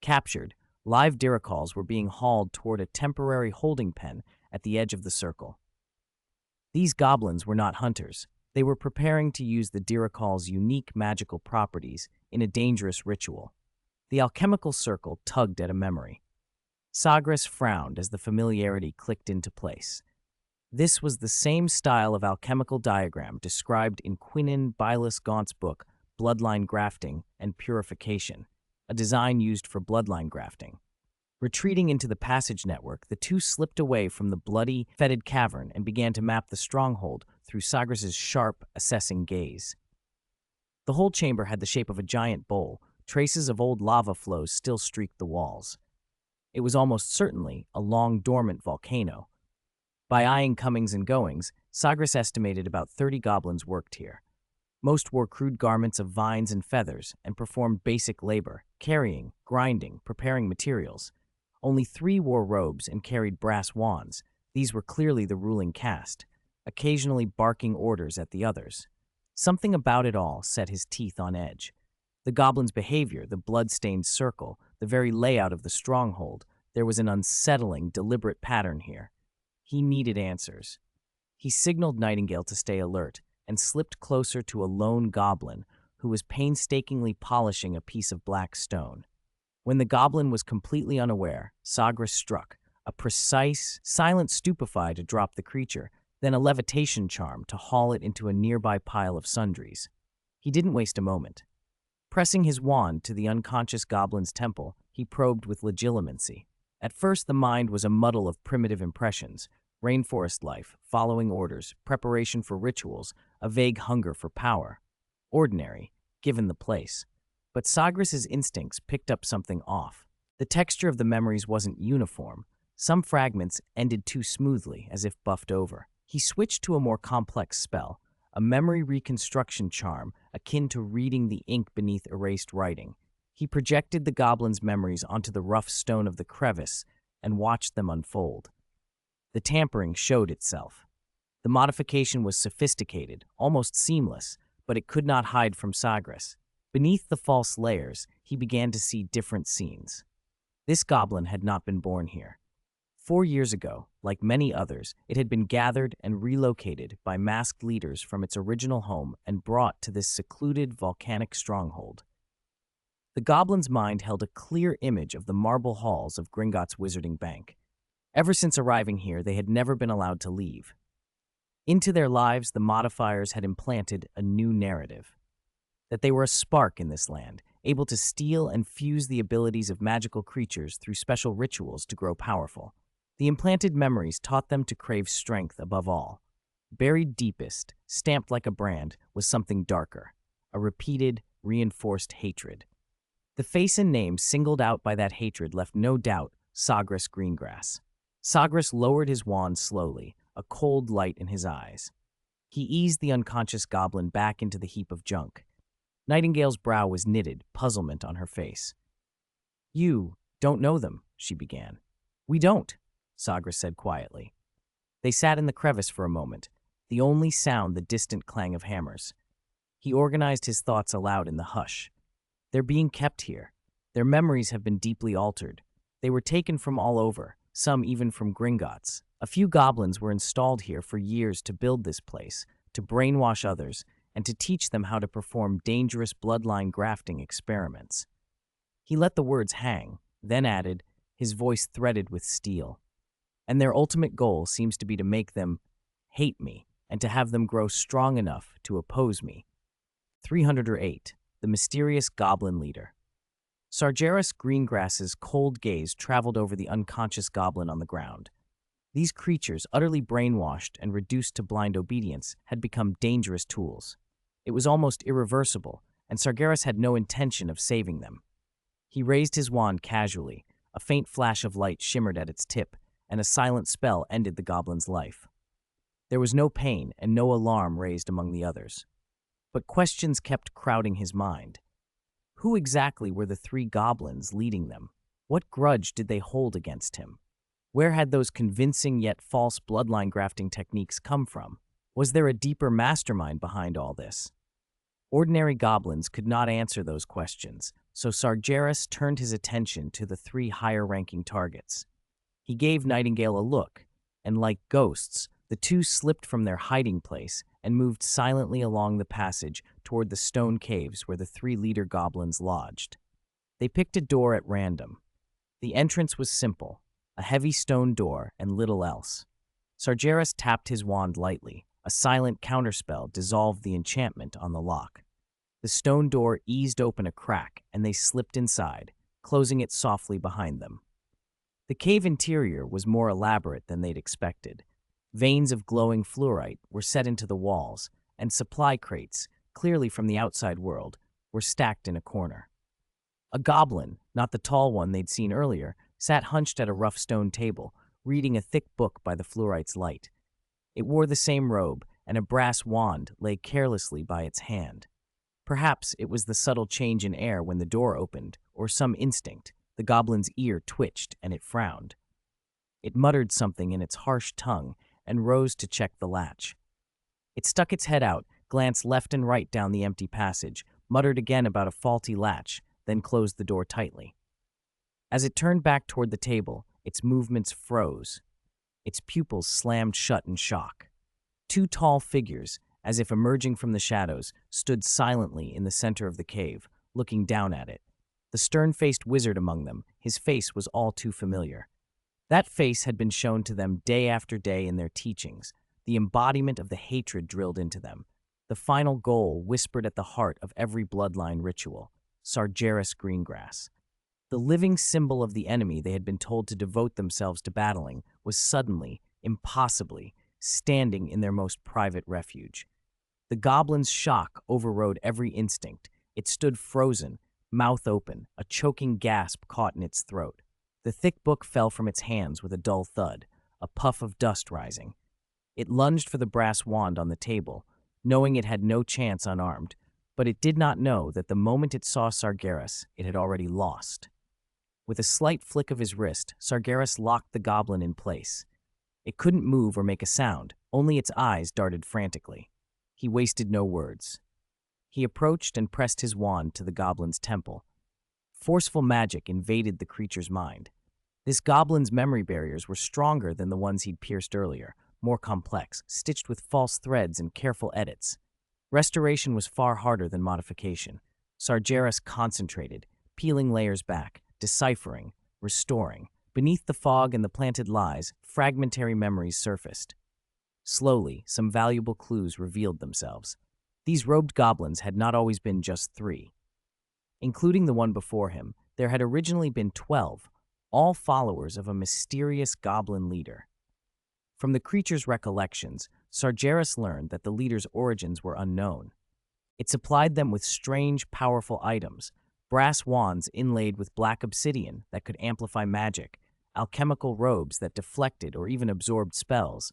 Speaker 1: Captured, live diricals were being hauled toward a temporary holding pen at the edge of the circle. These goblins were not hunters. They were preparing to use the dirical's unique magical properties in a dangerous ritual. The alchemical circle tugged at a memory. Sagres frowned as the familiarity clicked into place. This was the same style of alchemical diagram described in Quinan Bylas Gaunt's book, Bloodline Grafting and Purification, a design used for bloodline grafting. Retreating into the passage network, the two slipped away from the bloody, fetid cavern and began to map the stronghold through Sagres' sharp, assessing gaze. The whole chamber had the shape of a giant bowl. Traces of old lava flows still streaked the walls. It was almost certainly a long, dormant volcano. By eyeing comings and goings, Sagres estimated about 30 goblins worked here. Most wore crude garments of vines and feathers and performed basic labor, carrying, grinding, preparing materials. Only 3 wore robes and carried brass wands. These were clearly the ruling caste, occasionally barking orders at the others. Something about it all set his teeth on edge. The goblin's behavior, the blood-stained circle, the very layout of the stronghold, there was an unsettling, deliberate pattern here. He needed answers. He signaled Nightingale to stay alert and slipped closer to a lone goblin who was painstakingly polishing a piece of black stone. When the goblin was completely unaware, Sagres struck, a precise, silent stupefy to drop the creature, then a levitation charm to haul it into a nearby pile of sundries. He didn't waste a moment. Pressing his wand to the unconscious goblin's temple, he probed with legitimacy. At first, the mind was a muddle of primitive impressions: rainforest life, following orders, preparation for rituals, a vague hunger for power. Ordinary, given the place. But Sagres' instincts picked up something off. The texture of the memories wasn't uniform. Some fragments ended too smoothly, as if buffed over. He switched to a more complex spell, a memory reconstruction charm akin to reading the ink beneath erased writing. He projected the goblin's memories onto the rough stone of the crevice and watched them unfold. The tampering showed itself. The modification was sophisticated, almost seamless, but it could not hide from Sagres. Beneath the false layers, he began to see different scenes. This goblin had not been born here. 4 years ago, like many others, it had been gathered and relocated by masked leaders from its original home and brought to this secluded volcanic stronghold. The goblin's mind held a clear image of the marble halls of Gringotts Wizarding Bank. Ever since arriving here, they had never been allowed to leave. Into their lives, the modifiers had implanted a new narrative. That they were a spark in this land, able to steal and fuse the abilities of magical creatures through special rituals to grow powerful. The implanted memories taught them to crave strength above all. Buried deepest, stamped like a brand, was something darker, a repeated, reinforced hatred. The face and name singled out by that hatred left no doubt: Sagres Greengrass. Sagres lowered his wand slowly, a cold light in his eyes. He eased the unconscious goblin back into the heap of junk. Nightingale's brow was knitted, puzzlement on her face. "You don't know them," she began. "We don't," Sagres said quietly. They sat in the crevice for a moment, the only sound the distant clang of hammers. He organized his thoughts aloud in the hush. "They're being kept here. Their memories have been deeply altered. They were taken from all over, some even from Gringotts. A few goblins were installed here for years to build this place, to brainwash others, and to teach them how to perform dangerous bloodline grafting experiments. He let the words hang, then added, his voice threaded with steel. And their ultimate goal seems to be to make them hate me and to have them grow strong enough to oppose me. 308. The Mysterious Goblin Leader. Sagres Greengrass's cold gaze traveled over the unconscious goblin on the ground. These creatures, utterly brainwashed and reduced to blind obedience, had become dangerous tools. It was almost irreversible, and Sagres had no intention of saving them. He raised his wand casually. A faint flash of light shimmered at its tip, and a silent spell ended the goblin's life. There was no pain and no alarm raised among the others. But questions kept crowding his mind. Who exactly were the three goblins leading them? What grudge did they hold against him? Where had those convincing yet false bloodline grafting techniques come from? Was there a deeper mastermind behind all this? Ordinary goblins could not answer those questions, so Sagres turned his attention to the three higher-ranking targets. He gave Nightingale a look, and like ghosts, the two slipped from their hiding place and moved silently along the passage toward the stone caves where the three leader goblins lodged. They picked a door at random. The entrance was simple, a heavy stone door and little else. Sagres tapped his wand lightly. A silent counterspell dissolved the enchantment on the lock. The stone door eased open a crack, and they slipped inside, closing it softly behind them. The cave interior was more elaborate than they'd expected. Veins of glowing fluorite were set into the walls, and supply crates, clearly from the outside world, were stacked in a corner. A goblin, not the tall one they'd seen earlier, sat hunched at a rough stone table, reading a thick book by the fluorite's light. It wore the same robe, and a brass wand lay carelessly by its hand. Perhaps it was the subtle change in air when the door opened, or some instinct. The goblin's ear twitched, and it frowned. It muttered something in its harsh tongue and rose to check the latch. It stuck its head out, glanced left and right down the empty passage, muttered again about a faulty latch, then closed the door tightly. As it turned back toward the table, its movements froze. Its pupils slammed shut in shock. Two tall figures, as if emerging from the shadows, stood silently in the center of the cave, looking down at it. The stern-faced wizard among them, his face was all too familiar. That face had been shown to them day after day in their teachings, the embodiment of the hatred drilled into them, the final goal whispered at the heart of every bloodline ritual, Sagres Greengrass. The living symbol of the enemy they had been told to devote themselves to battling was suddenly, impossibly, standing in their most private refuge. The goblin's shock overrode every instinct. It stood frozen, mouth open, a choking gasp caught in its throat. The thick book fell from its hands with a dull thud, a puff of dust rising. It lunged for the brass wand on the table, knowing it had no chance unarmed, but it did not know that the moment it saw Sagres, it had already lost. With a slight flick of his wrist, Sagres locked the goblin in place. It couldn't move or make a sound, only its eyes darted frantically. He wasted no words. He approached and pressed his wand to the goblin's temple. Forceful magic invaded the creature's mind. This goblin's memory barriers were stronger than the ones he'd pierced earlier, more complex, stitched with false threads and careful edits. Restoration was far harder than modification. Sagres concentrated, peeling layers back, deciphering, restoring. Beneath the fog and the planted lies, fragmentary memories surfaced. Slowly, some valuable clues revealed themselves. These robed goblins had not always been just 3. Including the one before him, there had originally been 12, all followers of a mysterious goblin leader. From the creature's recollections, Sagres learned that the leader's origins were unknown. It supplied them with strange, powerful items, brass wands inlaid with black obsidian that could amplify magic, alchemical robes that deflected or even absorbed spells,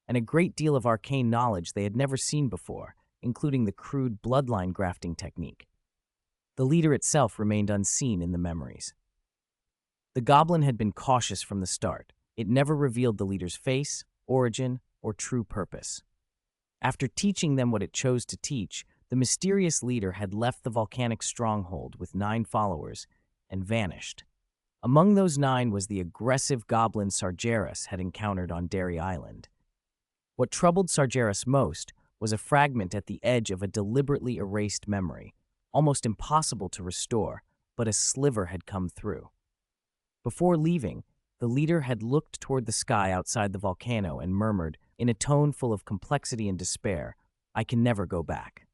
Speaker 1: and a great deal of arcane knowledge they had never seen before, including the crude bloodline grafting technique. The leader itself remained unseen in the memories. The goblin had been cautious from the start. It never revealed the leader's face, origin, or true purpose. After teaching them what it chose to teach, the mysterious leader had left the volcanic stronghold with 9 followers and vanished. Among those 9 was the aggressive goblin Sargeras had encountered on Derry Island. What troubled Sargeras most was a fragment at the edge of a deliberately erased memory, almost impossible to restore, but a sliver had come through. Before leaving, the leader had looked toward the sky outside the volcano and murmured, in a tone full of complexity and despair, "I can never go back."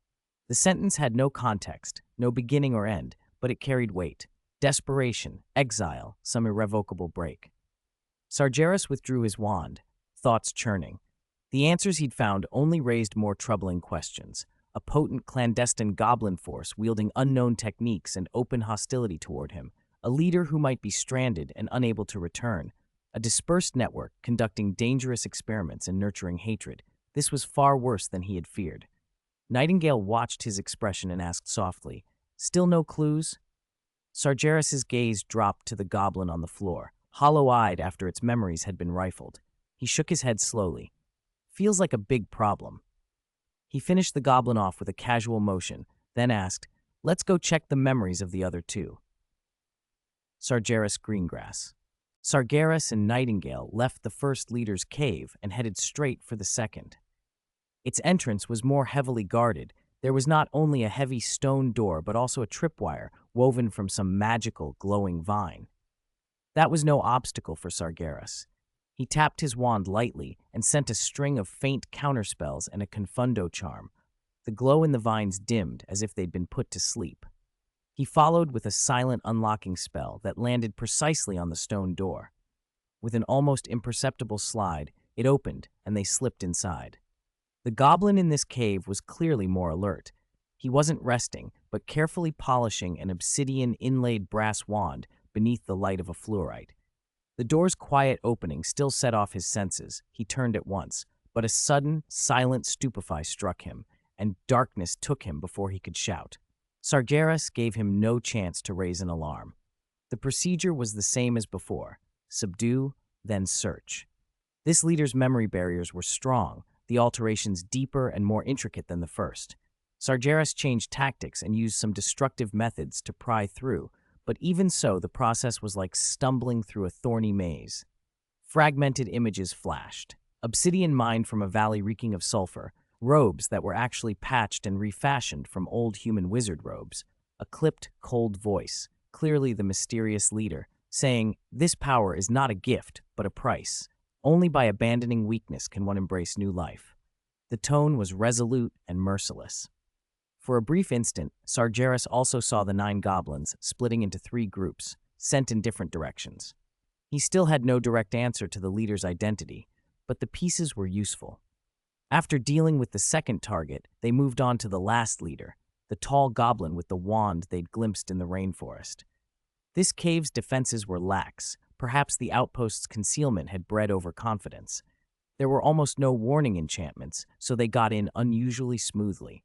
Speaker 1: The sentence had no context, no beginning or end, but it carried weight. Desperation, exile, some irrevocable break. Sargeras withdrew his wand, thoughts churning. The answers he'd found only raised more troubling questions. A potent clandestine goblin force wielding unknown techniques and open hostility toward him. A leader who might be stranded and unable to return. A dispersed network conducting dangerous experiments and nurturing hatred. This was far worse than he had feared. Nightingale watched his expression and asked softly, "Still no clues?" Sargeras's gaze dropped to the goblin on the floor, hollow-eyed after its memories had been rifled. He shook his head slowly. "Feels like a big problem." He finished the goblin off with a casual motion, then asked, "Let's go check the memories of the other 2. Sagres Greengrass. Sargeras and Nightingale left the first leader's cave and headed straight for the second. Its entrance was more heavily guarded. There was not only a heavy stone door, but also a tripwire woven from some magical, glowing vine. That was no obstacle for Sargeras. He tapped his wand lightly and sent a string of faint counterspells and a confundo charm. The glow in the vines dimmed as if they'd been put to sleep. He followed with a silent unlocking spell that landed precisely on the stone door. With an almost imperceptible slide, it opened and they slipped inside. The goblin in this cave was clearly more alert. He wasn't resting, but carefully polishing an obsidian inlaid brass wand beneath the light of a fluorite. The door's quiet opening still set off his senses. He turned at once, but a sudden, silent stupefy struck him, and darkness took him before he could shout. Sargeras gave him no chance to raise an alarm. The procedure was the same as before: subdue, then search. This leader's memory barriers were strong, the alterations deeper and more intricate than the first. Sargeras changed tactics and used some destructive methods to pry through, but even so, the process was like stumbling through a thorny maze. Fragmented images flashed. Obsidian mined from a valley reeking of sulfur, robes that were actually patched and refashioned from old human wizard robes, a clipped, cold voice, clearly the mysterious leader, saying, "This power is not a gift, but a price. Only by abandoning weakness can one embrace new life." The tone was resolute and merciless. For a brief instant, Sargeras also saw the 9 goblins splitting into 3 groups, sent in different directions. He still had no direct answer to the leader's identity, but the pieces were useful. After dealing with the second target, they moved on to the last leader, the tall goblin with the wand they'd glimpsed in the rainforest. This cave's defenses were lax. Perhaps the outpost's concealment had bred overconfidence. There were almost no warning enchantments, so they got in unusually smoothly.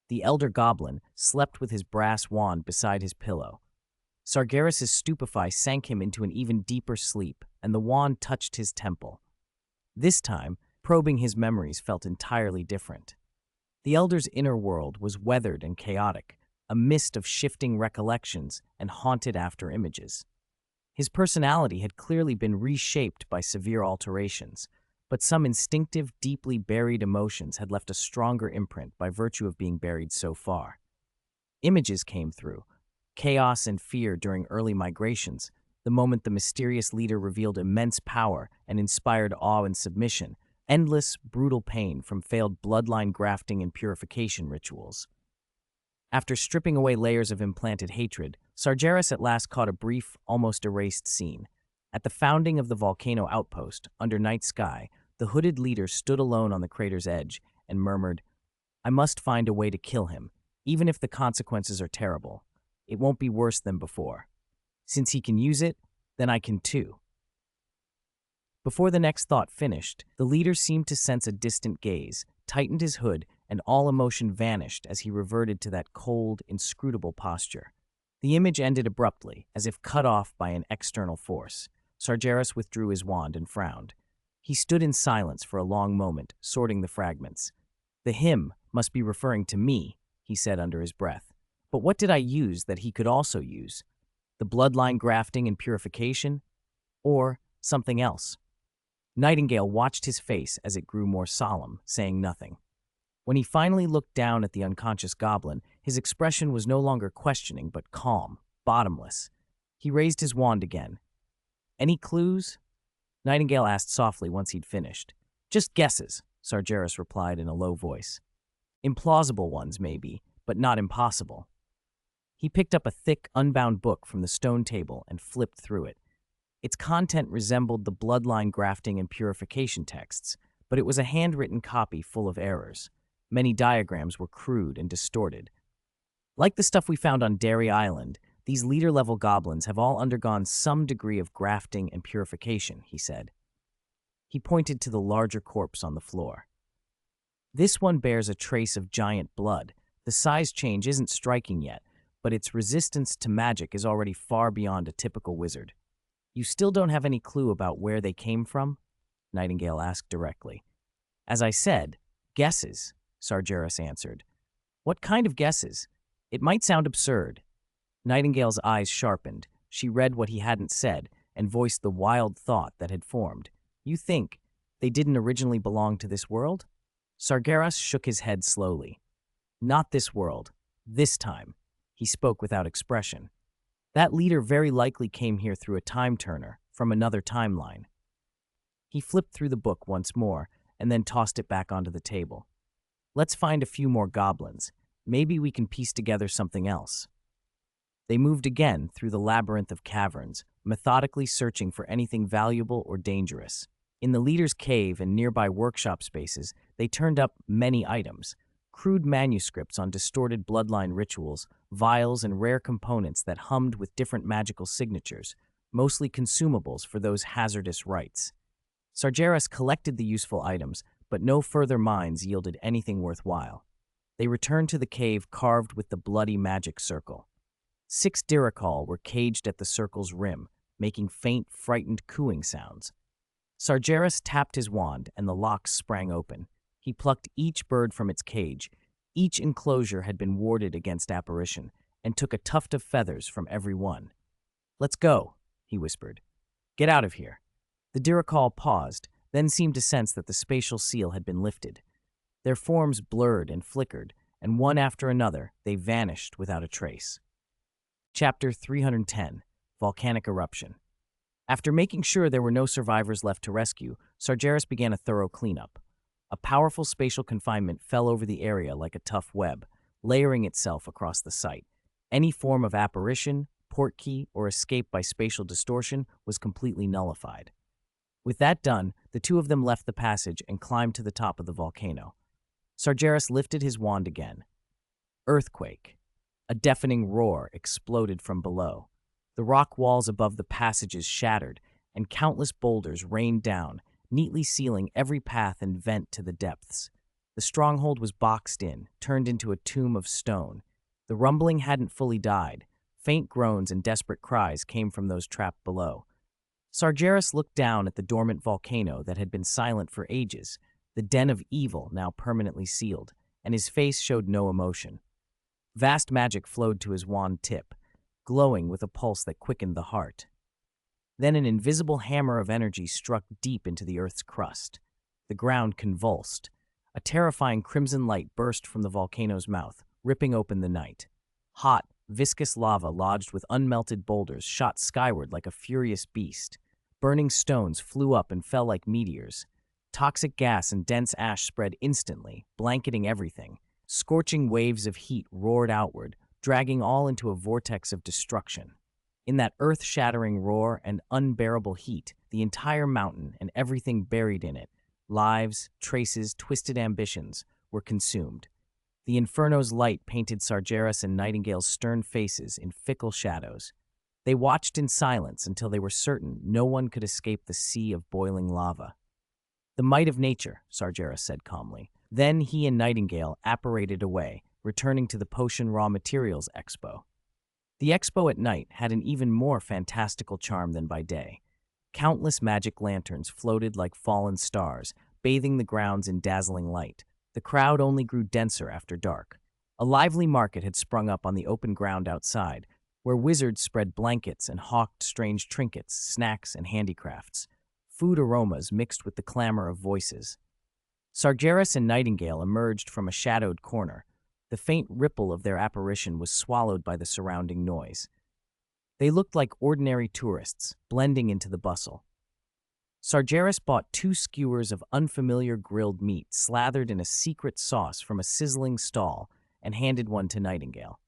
Speaker 1: The elder goblin slept with his brass wand beside his pillow. Sargeras's stupefy sank him into an even deeper sleep, and the wand touched his temple. This time, probing his memories felt entirely different. The elder's inner world was weathered and chaotic, a mist of shifting recollections and haunted after images. His personality had clearly been reshaped by severe alterations, but some instinctive, deeply buried emotions had left a stronger imprint by virtue of being buried so far. Images came through, chaos and fear during early migrations, the moment the mysterious leader revealed immense power and inspired awe and submission, endless, brutal pain from failed bloodline grafting and purification rituals. After stripping away layers of implanted hatred, Sargeras at last caught a brief, almost erased scene. At the founding of the volcano outpost, under night sky, the hooded leader stood alone on the crater's edge and murmured, "I must find a way to kill him, even if the consequences are terrible. It won't be worse than before. Since he can use it, then I can too." Before the next thought finished, the leader seemed to sense a distant gaze, tightened his hood, and all emotion vanished as he reverted to that cold, inscrutable posture. The image ended abruptly, as if cut off by an external force. Sargeras withdrew his wand and frowned. He stood in silence for a long moment, sorting the fragments. "The him must be referring to me," he said under his breath. "But what did I use that he could also use?" The bloodline grafting and purification? Or something else? Nightingale watched his face as it grew more solemn, saying nothing. When he finally looked down at the unconscious goblin, his expression was no longer questioning, but calm, bottomless. He raised his wand again. "Any clues?" Nightingale asked softly once he'd finished. "Just guesses," Sargeras replied in a low voice. "Implausible ones, maybe, but not impossible." He picked up a thick, unbound book from the stone table and flipped through it. Its content resembled the bloodline grafting and purification texts, but it was a handwritten copy full of errors. Many diagrams were crude and distorted. "Like the stuff we found on Derry Island, these leader-level goblins have all undergone some degree of grafting and purification," he said. He pointed to the larger corpse on the floor. "This one bears a trace of giant blood. The size change isn't striking yet, but its resistance to magic is already far beyond a typical wizard." "You still don't have any clue about where they came from?" Nightingale asked directly. "As I said, guesses," Sargeras answered. "What kind of guesses? It might sound absurd." Nightingale's eyes sharpened. She read what he hadn't said and voiced the wild thought that had formed. "You think they didn't originally belong to this world?" Sargeras shook his head slowly. "Not this world. This time." He spoke without expression. "That leader very likely came here through a time-turner from another timeline." He flipped through the book once more and then tossed it back onto the table. "Let's find a few more goblins. Maybe we can piece together something else." They moved again through the labyrinth of caverns, methodically searching for anything valuable or dangerous. In the leader's cave and nearby workshop spaces, they turned up many items: crude manuscripts on distorted bloodline rituals, vials and rare components that hummed with different magical signatures, mostly consumables for those hazardous rites. Sargeras collected the useful items, but no further mines yielded anything worthwhile. They returned to the cave carved with the bloody magic circle. 6 Diricol were caged at the circle's rim, making faint, frightened cooing sounds. Sargeras tapped his wand, and the locks sprang open. He plucked each bird from its cage. Each enclosure had been warded against apparition, and took a tuft of feathers from every one. "Let's go," he whispered. "Get out of here." The Diricol paused, then seemed to sense that the spatial seal had been lifted. Their forms blurred and flickered, and one after another, they vanished without a trace. Chapter 310, Volcanic Eruption. After making sure there were no survivors left to rescue, Sargeras began a thorough cleanup. A powerful spatial confinement fell over the area like a tough web, layering itself across the site. Any form of apparition, portkey, or escape by spatial distortion was completely nullified. With that done, the two of them left the passage and climbed to the top of the volcano. Sargeras lifted his wand again. Earthquake. A deafening roar exploded from below. The rock walls above the passages shattered, and countless boulders rained down, neatly sealing every path and vent to the depths. The stronghold was boxed in, turned into a tomb of stone. The rumbling hadn't fully died. Faint groans and desperate cries came from those trapped below. Sargeras looked down at the dormant volcano that had been silent for ages, the den of evil now permanently sealed, and his face showed no emotion. Vast magic flowed to his wand tip, glowing with a pulse that quickened the heart. Then an invisible hammer of energy struck deep into the earth's crust. The ground convulsed. A terrifying crimson light burst from the volcano's mouth, ripping open the night. Hot, viscous lava lodged with unmelted boulders shot skyward like a furious beast. Burning stones flew up and fell like meteors. Toxic gas and dense ash spread instantly, blanketing everything. Scorching waves of heat roared outward, dragging all into a vortex of destruction. In that earth-shattering roar and unbearable heat, the entire mountain and everything buried in it, lives, traces, twisted ambitions, were consumed. The inferno's light painted Sargeras and Nightingale's stern faces in fickle shadows. They watched in silence until they were certain no one could escape the sea of boiling lava. "The might of nature," Sargeras said calmly. Then he and Nightingale apparated away, returning to the Potion Raw Materials Expo. The expo at night had an even more fantastical charm than by day. Countless magic lanterns floated like fallen stars, bathing the grounds in dazzling light. The crowd only grew denser after dark. A lively market had sprung up on the open ground outside, where wizards spread blankets and hawked strange trinkets, snacks, and handicrafts. Food aromas mixed with the clamor of voices. Sargeras and Nightingale emerged from a shadowed corner. The faint ripple of their apparition was swallowed by the surrounding noise. They looked like ordinary tourists, blending into the bustle. Sargeras bought 2 skewers of unfamiliar grilled meat slathered in a secret sauce from a sizzling stall and handed one to Nightingale.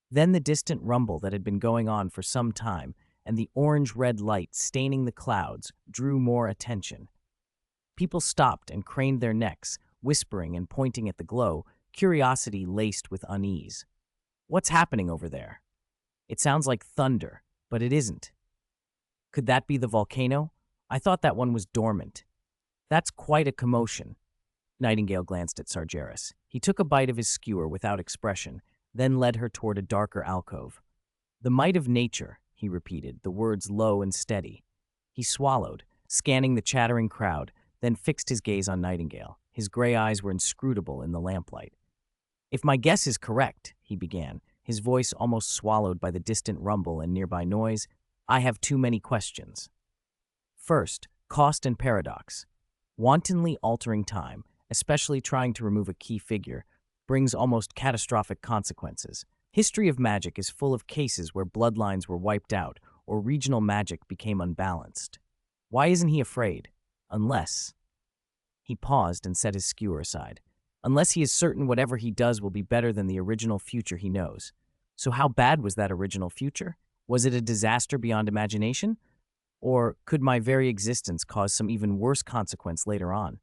Speaker 1: Then the distant rumble that had been going on for some time and the orange-red light staining the clouds drew more attention. People stopped and craned their necks, whispering and pointing at the glow, curiosity laced with unease. "What's happening over there? It sounds like thunder, but it isn't. Could that be the volcano? I thought that one was dormant. That's quite a commotion." Nightingale glanced at Sargeras. He took a bite of his skewer without expression, then led her toward a darker alcove. "The might of nature," he repeated, the words low and steady. He swallowed, scanning the chattering crowd, then fixed his gaze on Nightingale. His gray eyes were inscrutable in the lamplight. "If my guess is correct," he began, his voice almost swallowed by the distant rumble and nearby noise, "I have too many questions. First, cost and paradox. Wantonly altering time, especially trying to remove a key figure, brings almost catastrophic consequences. History of magic is full of cases where bloodlines were wiped out or regional magic became unbalanced. Why isn't he afraid? Unless..." He paused and set his skewer aside. "Unless he is certain whatever he does will be better than the original future he knows. So how bad was that original future? Was it a disaster beyond imagination? Or could my very existence cause some even worse consequence later on?"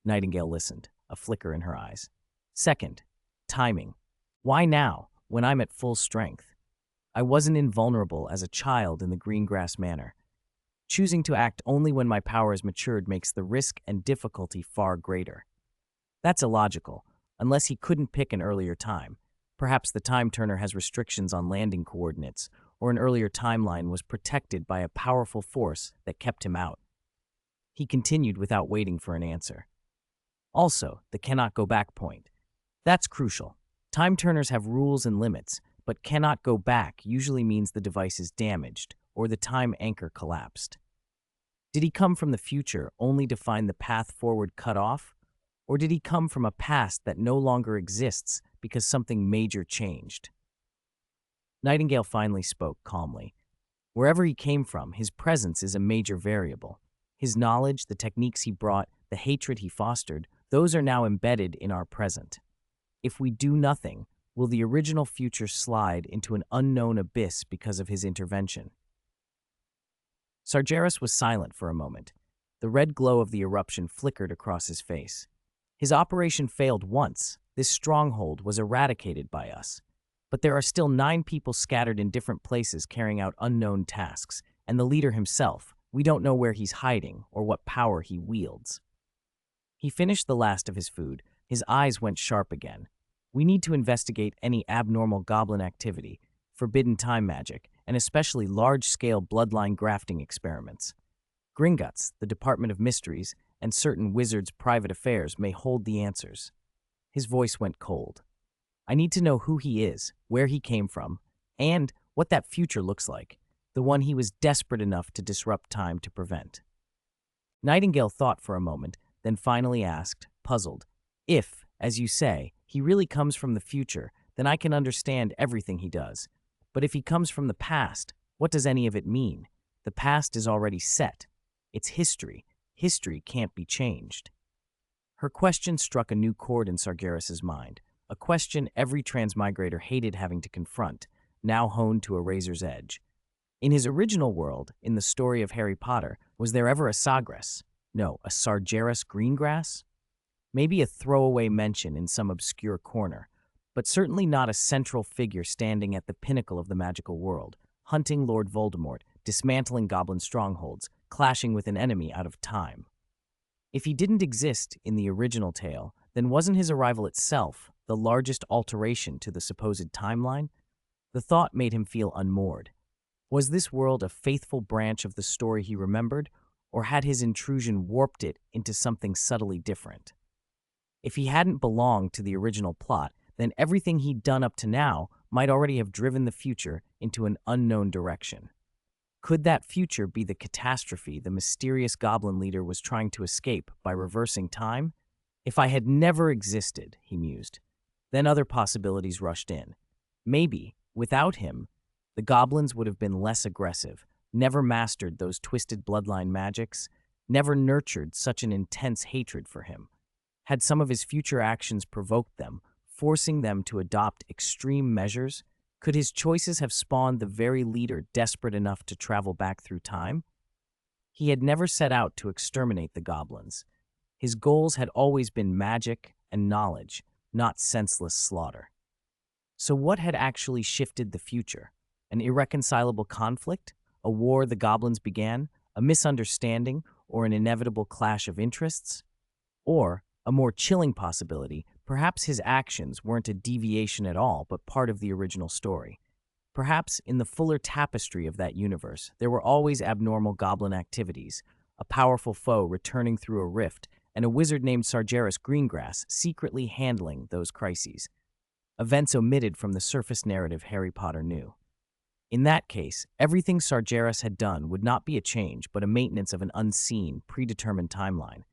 Speaker 1: Nightingale listened, a flicker in her eyes. "Second, timing. Why now, when I'm at full strength? I wasn't invulnerable as a child in the Greengrass Manor. Choosing to act only when my power has matured makes the risk and difficulty far greater. That's illogical, unless he couldn't pick an earlier time. Perhaps the time turner has restrictions on landing coordinates, or an earlier timeline was protected by a powerful force that kept him out." He continued without waiting for an answer. "Also, the cannot go back point. That's crucial. Time turners have rules and limits, but cannot go back usually means the device is damaged or the time anchor collapsed. Did he come from the future only to find the path forward cut off? Or did he come from a past that no longer exists because something major changed?" Nightingale finally spoke calmly. "Wherever he came from, his presence is a major variable. His knowledge, the techniques he brought, the hatred he fostered, those are now embedded in our present. If we do nothing, will the original future slide into an unknown abyss because of his intervention?" Sargeras was silent for a moment. The red glow of the eruption flickered across his face. "His operation failed once. This stronghold was eradicated by us. But there are still 9 people scattered in different places carrying out unknown tasks, and the leader himself, we don't know where he's hiding or what power he wields." He finished the last of his food. His eyes went sharp again. "We need to investigate any abnormal goblin activity, forbidden time magic, and especially large-scale bloodline grafting experiments. Gringotts, the Department of Mysteries, and certain wizards' private affairs may hold the answers." His voice went cold. "I need to know who he is, where he came from, and what that future looks like, the one he was desperate enough to disrupt time to prevent." Nightingale thought for a moment, then finally asked, puzzled, "If, as you say, he really comes from the future, then I can understand everything he does. But if he comes from the past, what does any of it mean? The past is already set. It's history. History can't be changed." Her question struck a new chord in Sargeras's mind, a question every transmigrator hated having to confront, now honed to a razor's edge. In his original world, in the story of Harry Potter, was there ever a Sagres? No, a Sagres Greengrass? Maybe a throwaway mention in some obscure corner, but certainly not a central figure standing at the pinnacle of the magical world, hunting Lord Voldemort, dismantling goblin strongholds, clashing with an enemy out of time. If he didn't exist in the original tale, then wasn't his arrival itself the largest alteration to the supposed timeline? The thought made him feel unmoored. Was this world a faithful branch of the story he remembered, or had his intrusion warped it into something subtly different? If he hadn't belonged to the original plot, then everything he'd done up to now might already have driven the future into an unknown direction. Could that future be the catastrophe the mysterious goblin leader was trying to escape by reversing time? If I had never existed, he mused. Then other possibilities rushed in. Maybe, without him, the goblins would have been less aggressive, never mastered those twisted bloodline magics, never nurtured such an intense hatred for him. Had some of his future actions provoked them, forcing them to adopt extreme measures? Could his choices have spawned the very leader desperate enough to travel back through time? He had never set out to exterminate the goblins. His goals had always been magic and knowledge, not senseless slaughter. So what had actually shifted the future? An irreconcilable conflict? A war the goblins began? A misunderstanding? Or an inevitable clash of interests? Or, a more chilling possibility, perhaps his actions weren't a deviation at all, but part of the original story. Perhaps in the fuller tapestry of that universe, there were always abnormal goblin activities, a powerful foe returning through a rift, and a wizard named Sagres Greengrass secretly handling those crises. Events omitted from the surface narrative Harry Potter knew. In that case, everything Sagres had done would not be a change, but a maintenance of an unseen, predetermined timeline.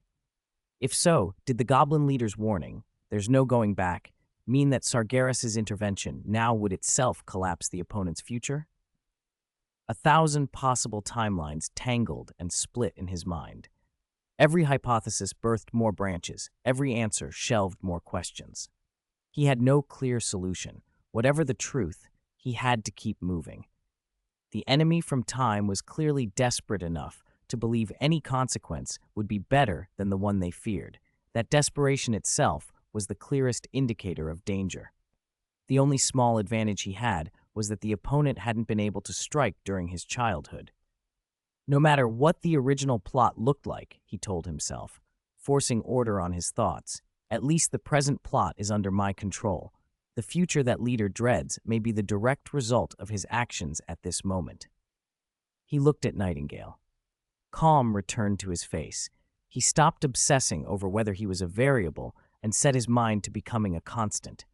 Speaker 1: If so, did the goblin leader's warning, "There's no going back," mean that Sagres' intervention now would itself collapse the opponent's future? 1,000 possible timelines tangled and split in his mind. Every hypothesis birthed more branches, every answer shelved more questions. He had no clear solution. Whatever the truth, he had to keep moving. The enemy from time was clearly desperate enough to believe any consequence would be better than the one they feared. That desperation itself was the clearest indicator of danger. The only small advantage he had was that the opponent hadn't been able to strike during his childhood. No matter what the original plot looked like, he told himself, forcing order on his thoughts, at least the present plot is under my control. The future that leader dreads may be the direct result of his actions at this moment. He looked at Nightingale. Calm returned to his face. He stopped obsessing over whether he was a variable and set his mind to becoming a constant.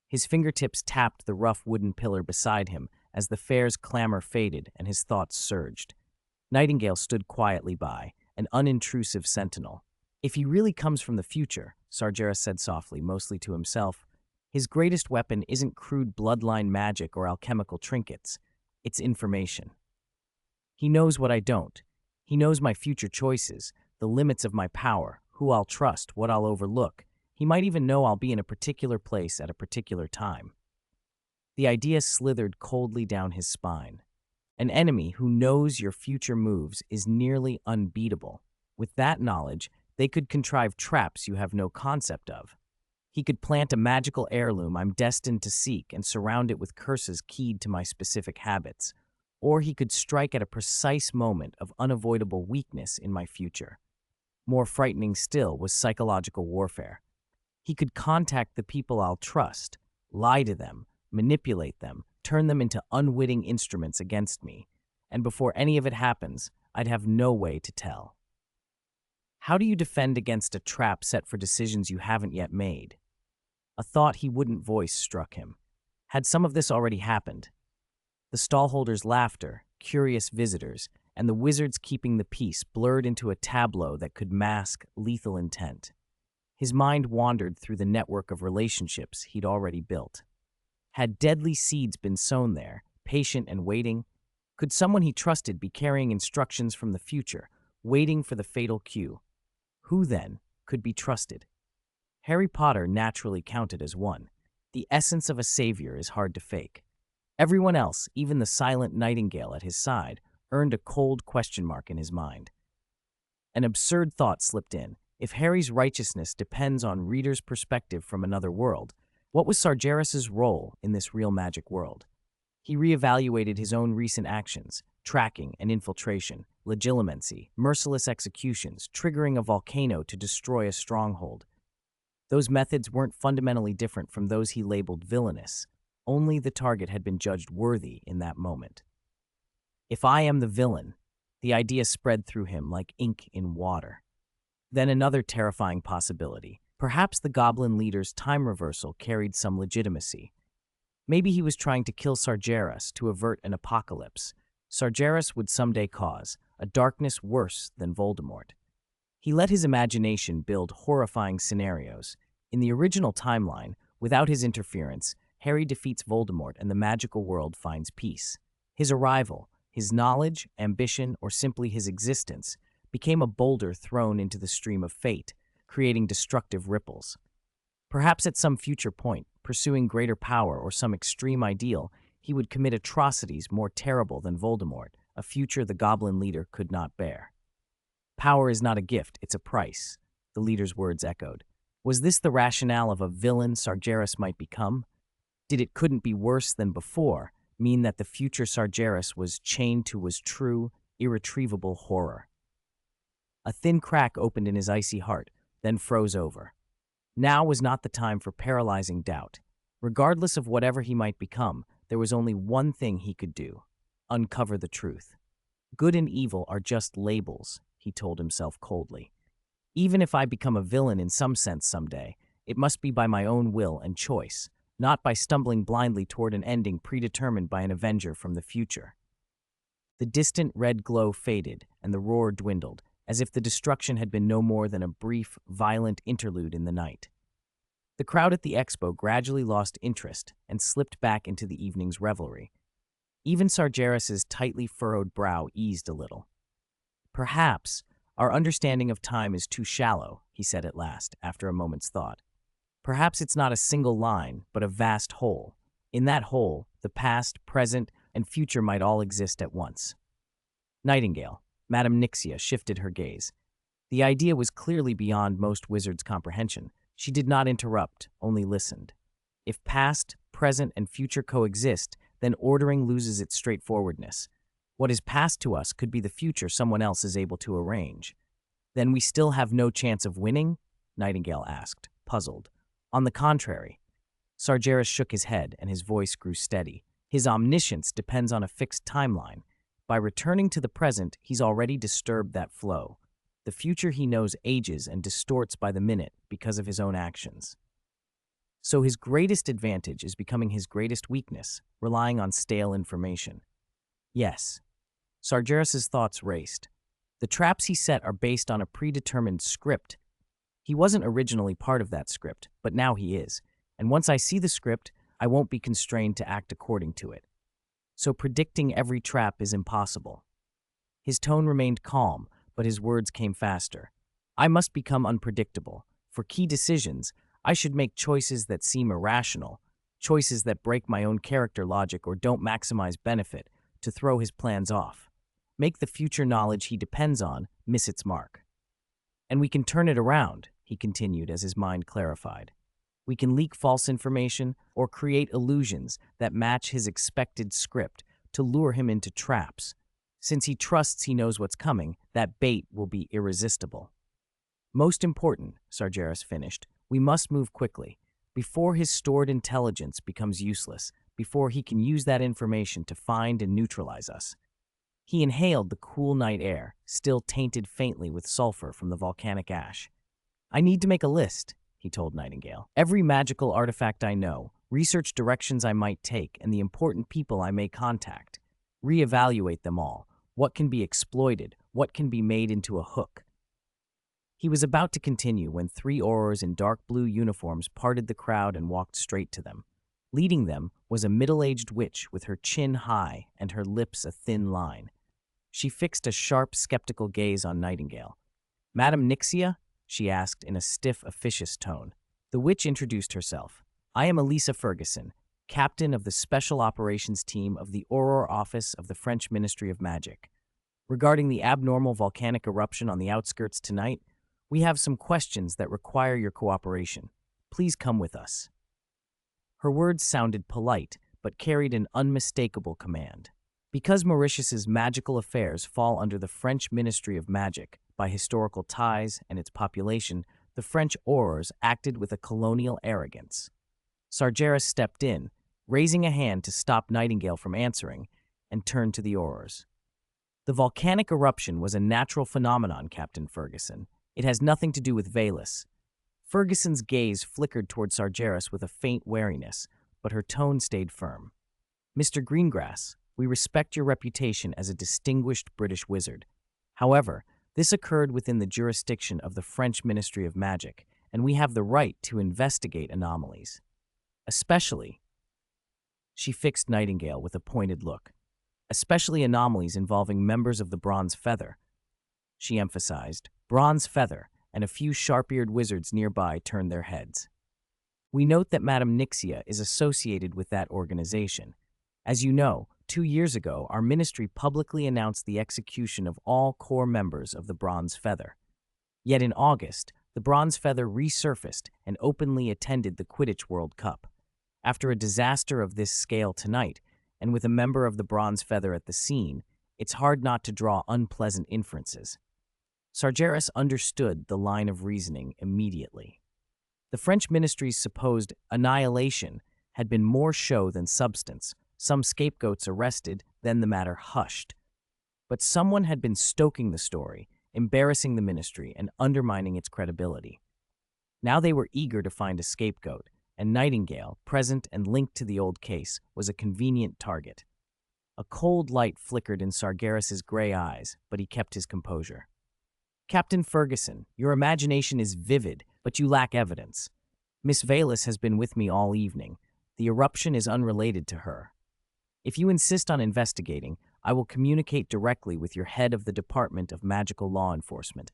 Speaker 1: His fingertips tapped the rough wooden pillar beside him as the fair's clamor faded and his thoughts surged. Nightingale stood quietly by, an unintrusive sentinel. If he really comes from the future, Sagres said softly, mostly to himself, his greatest weapon isn't crude bloodline magic or alchemical trinkets. It's information. He knows what I don't. He knows my future choices, the limits of my power, who I'll trust, what I'll overlook. He might even know I'll be in a particular place at a particular time. The idea slithered coldly down his spine. An enemy who knows your future moves is nearly unbeatable. With that knowledge, they could contrive traps you have no concept of. He could plant a magical heirloom I'm destined to seek and surround it with curses keyed to my specific habits. Or he could strike at a precise moment of unavoidable weakness in my future. More frightening still was psychological warfare. He could contact the people I'll trust, lie to them, manipulate them, turn them into unwitting instruments against me, and before any of it happens, I'd have no way to tell. How do you defend against a trap set for decisions you haven't yet made? A thought he wouldn't voice struck him. Had some of this already happened? The stallholders' laughter, curious visitors, and the wizards keeping the peace blurred into a tableau that could mask lethal intent. His mind wandered through the network of relationships he'd already built. Had deadly seeds been sown there, patient and waiting? Could someone he trusted be carrying instructions from the future, waiting for the fatal cue? Who, then, could be trusted? Harry Potter naturally counted as one. The essence of a savior is hard to fake. Everyone else, even the silent Nightingale at his side, earned a cold question mark in his mind. An absurd thought slipped in. If Harry's righteousness depends on readers' perspective from another world, what was Sagres' role in this real magic world? He reevaluated his own recent actions, tracking and infiltration, legilimency, merciless executions, triggering a volcano to destroy a stronghold. Those methods weren't fundamentally different from those he labeled villainous. Only the target had been judged worthy in that moment. If I am the villain, the idea spread through him like ink in water. Then another terrifying possibility. Perhaps the goblin leader's time reversal carried some legitimacy. Maybe he was trying to kill Sargeras to avert an apocalypse. Sargeras would someday cause a darkness worse than Voldemort. He let his imagination build horrifying scenarios. In the original timeline, without his interference, Harry defeats Voldemort and the magical world finds peace. His arrival, his knowledge, ambition, or simply his existence, became a boulder thrown into the stream of fate, creating destructive ripples. Perhaps at some future point, pursuing greater power or some extreme ideal, he would commit atrocities more terrible than Voldemort, a future the goblin leader could not bear. Power is not a gift, it's a price, the leader's words echoed. Was this the rationale of a villain Sargeras might become? Did it couldn't be worse than before mean that the future Sargeras was chained to was true, irretrievable horror? A thin crack opened in his icy heart, then froze over. Now was not the time for paralyzing doubt. Regardless of whatever he might become, there was only one thing he could do: uncover the truth. Good and evil are just labels, he told himself coldly. Even if I become a villain in some sense someday, it must be by my own will and choice, not by stumbling blindly toward an ending predetermined by an avenger from the future. The distant red glow faded, and the roar dwindled, as if the destruction had been no more than a brief, violent interlude in the night. The crowd at the expo gradually lost interest and slipped back into the evening's revelry. Even Sargeras's tightly furrowed brow eased a little. Perhaps our understanding of time is too shallow, he said at last, after a moment's thought. Perhaps it's not a single line, but a vast whole. In that whole, the past, present, and future might all exist at once. Nightingale, Madame Nixia shifted her gaze. The idea was clearly beyond most wizards' comprehension. She did not interrupt, only listened. If past, present, and future coexist, then ordering loses its straightforwardness. What is past to us could be the future someone else is able to arrange. Then we still have no chance of winning? Nightingale asked, puzzled. On the contrary. Sargeras shook his head, and his voice grew steady. His omniscience depends on a fixed timeline. By returning to the present, he's already disturbed that flow. The future he knows ages and distorts by the minute because of his own actions. So his greatest advantage is becoming his greatest weakness, relying on stale information. Yes. Sargeras's thoughts raced. The traps he set are based on a predetermined script. He wasn't originally part of that script, but now he is. And once I see the script, I won't be constrained to act according to it. So predicting every trap is impossible. His tone remained calm, but his words came faster. I must become unpredictable. For key decisions, I should make choices that seem irrational, choices that break my own character logic or don't maximize benefit, to throw his plans off. Make the future knowledge he depends on miss its mark. And we can turn it around, he continued as his mind clarified. We can leak false information or create illusions that match his expected script to lure him into traps. Since he trusts he knows what's coming, that bait will be irresistible. Most important, Sargeras finished, we must move quickly, before his stored intelligence becomes useless, before he can use that information to find and neutralize us. He inhaled the cool night air, still tainted faintly with sulfur from the volcanic ash. I need to make a list, he told Nightingale. Every magical artifact I know, research directions I might take, and the important people I may contact. Reevaluate them all. What can be exploited? What can be made into a hook? He was about to continue when 3 aurors in dark blue uniforms parted the crowd and walked straight to them. Leading them was a middle-aged witch with her chin high and her lips a thin line. She fixed a sharp, skeptical gaze on Nightingale. Madame Nixia? She asked in a stiff, officious tone. The witch introduced herself. I am Elisa Ferguson, captain of the Special Operations Team of the Auror Office of the French Ministry of Magic. Regarding the abnormal volcanic eruption on the outskirts tonight, we have some questions that require your cooperation. Please come with us. Her words sounded polite, but carried an unmistakable command. Because Mauritius's magical affairs fall under the French Ministry of Magic, by historical ties and its population, the French aurors acted with a colonial arrogance. Sargeras stepped in, raising a hand to stop Nightingale from answering, and turned to the aurors. The volcanic eruption was a natural phenomenon, Captain Ferguson. It has nothing to do with Valus. Ferguson's gaze flickered toward Sargeras with a faint wariness, but her tone stayed firm. Mr. Greengrass, we respect your reputation as a distinguished British wizard. However, this occurred within the jurisdiction of the French Ministry of Magic, and we have the right to investigate anomalies. Especially, she fixed Nightingale with a pointed look, especially anomalies involving members of the Bronze Feather. She emphasized, Bronze Feather, and a few sharp-eared wizards nearby turned their heads. We note that Madame Nixia is associated with that organization. As you know, 2 years ago, our ministry publicly announced the execution of all core members of the Bronze Feather. Yet in August, the Bronze Feather resurfaced and openly attended the Quidditch World Cup. After a disaster of this scale tonight, and with a member of the Bronze Feather at the scene, it's hard not to draw unpleasant inferences. Sargeras understood the line of reasoning immediately. The French ministry's supposed annihilation had been more show than substance, some scapegoats arrested, then the matter hushed. But someone had been stoking the story, embarrassing the ministry and undermining its credibility. Now they were eager to find a scapegoat, and Nightingale, present and linked to the old case, was a convenient target. A cold light flickered in Sargeras's gray eyes, but he kept his composure. Captain Ferguson, your imagination is vivid, but you lack evidence. Miss Veilis has been with me all evening. The eruption is unrelated to her. If you insist on investigating, I will communicate directly with your head of the Department of Magical Law Enforcement.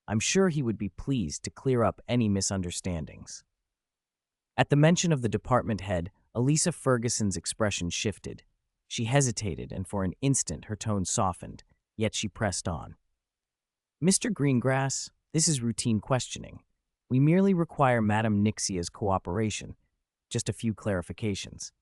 Speaker 1: I'm sure he would be pleased to clear up any misunderstandings. At the mention of the department head, Elisa Ferguson's expression shifted. She hesitated, and for an instant her tone softened, yet she pressed on. Mr. Greengrass, this is routine questioning. We merely require Madame Nixia's cooperation. Just a few clarifications.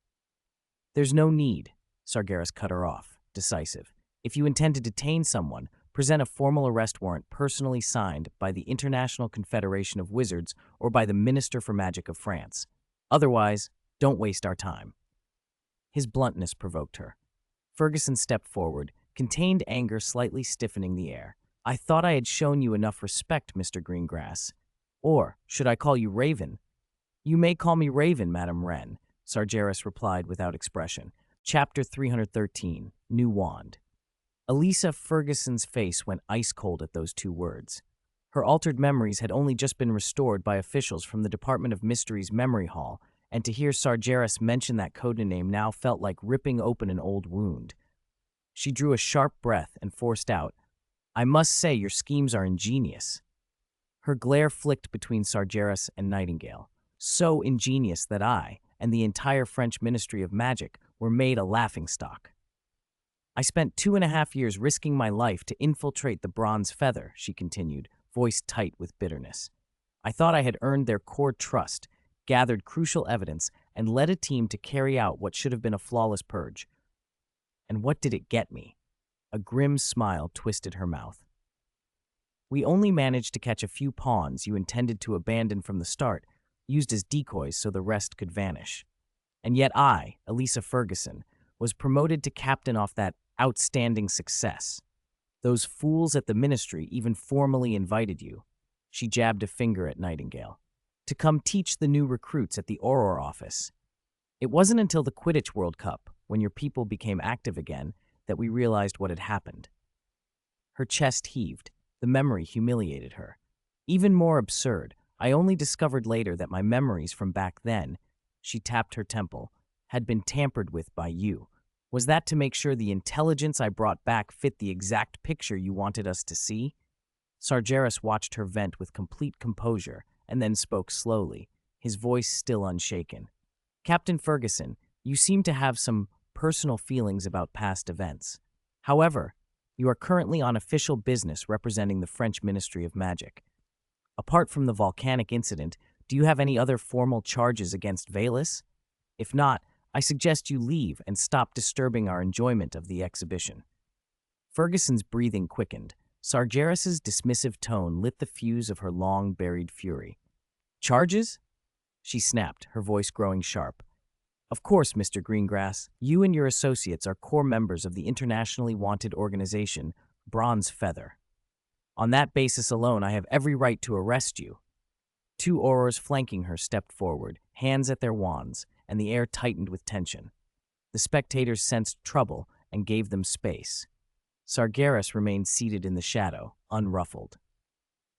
Speaker 1: There's no need, Sargeras cut her off, decisive. If you intend to detain someone, present a formal arrest warrant personally signed by the International Confederation of Wizards or by the Minister for Magic of France. Otherwise, don't waste our time. His bluntness provoked her. Ferguson stepped forward, contained anger slightly stiffening the air. I thought I had shown you enough respect, Mr. Greengrass. Or, should I call you Raven? You may call me Raven, Madame Wren, Sargeras replied without expression. Chapter 313, New Wand. Elisa Ferguson's face went ice-cold at those 2 words. Her altered memories had only just been restored by officials from the Department of Mystery's Memory Hall, and to hear Sargeras mention that codename now felt like ripping open an old wound. She drew a sharp breath and forced out, I must say your schemes are ingenious. Her glare flicked between Sargeras and Nightingale, so ingenious that I and the entire French Ministry of Magic were made a laughingstock. I spent 2.5 years risking my life to infiltrate the Bronze Feather, she continued, voice tight with bitterness. I thought I had earned their core trust, gathered crucial evidence, and led a team to carry out what should have been a flawless purge. And what did it get me? A grim smile twisted her mouth. We only managed to catch a few pawns you intended to abandon from the start, used as decoys so the rest could vanish. And yet I, Elisa Ferguson, was promoted to captain off that outstanding success. Those fools at the ministry even formally invited you. She jabbed a finger at Nightingale. To come teach the new recruits at the Auror office. It wasn't until the Quidditch World Cup, when your people became active again, that we realized what had happened. Her chest heaved. The memory humiliated her. Even more absurd, I only discovered later that my memories from back then, she tapped her temple, had been tampered with by you. Was that to make sure the intelligence I brought back fit the exact picture you wanted us to see? Sargeras watched her vent with complete composure and then spoke slowly, his voice still unshaken. Captain Ferguson, you seem to have some personal feelings about past events. However, you are currently on official business representing the French Ministry of Magic. Apart from the volcanic incident, do you have any other formal charges against Veilis? If not, I suggest you leave and stop disturbing our enjoyment of the exhibition. Ferguson's breathing quickened. Sargeras's dismissive tone lit the fuse of her long-buried fury. Charges? She snapped, her voice growing sharp. Of course, Mr. Greengrass, you and your associates are core members of the internationally wanted organization, Bronze Feather. On that basis alone, I have every right to arrest you. Two aurors flanking her stepped forward, hands at their wands, and the air tightened with tension. The spectators sensed trouble and gave them space. Sagres remained seated in the shadow, unruffled.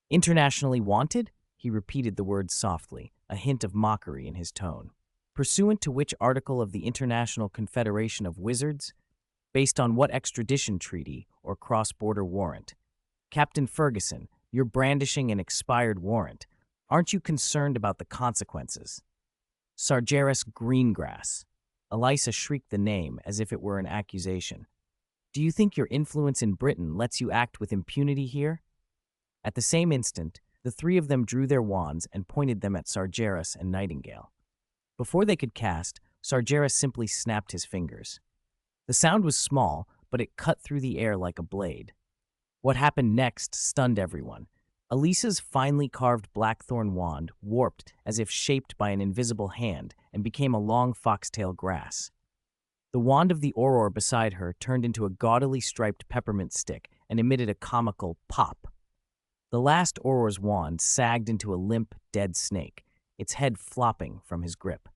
Speaker 1: Internationally wanted? He repeated the words softly, a hint of mockery in his tone. Pursuant to which article of the International Confederation of Wizards? Based on what extradition treaty or cross-border warrant? Captain Ferguson, you're brandishing an expired warrant. Aren't you concerned about the consequences? Sagres Greengrass. Elisa shrieked the name as if it were an accusation. Do you think your influence in Britain lets you act with impunity here? At the same instant, the three of them drew their wands and pointed them at Sagres and Nightingale. Before they could cast, Sagres simply snapped his fingers. The sound was small, but it cut through the air like a blade. What happened next stunned everyone. Elisa's finely carved blackthorn wand warped as if shaped by an invisible hand and became a long foxtail grass. The wand of the auror beside her turned into a gaudily striped peppermint stick and emitted a comical pop. The last auror's wand sagged into a limp, dead snake, its head flopping from his grip.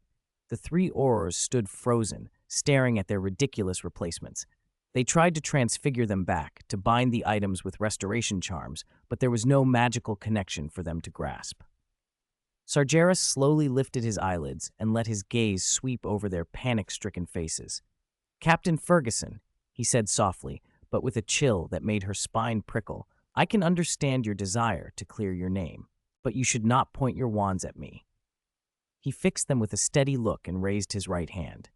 Speaker 1: The three aurors stood frozen, staring at their ridiculous replacements. They tried to transfigure them back, to bind the items with restoration charms, but there was no magical connection for them to grasp. Sagres slowly lifted his eyelids and let his gaze sweep over their panic-stricken faces. Captain Ferguson, he said softly, but with a chill that made her spine prickle, I can understand your desire to clear your name, but you should not point your wands at me. He fixed them with a steady look and raised his right hand.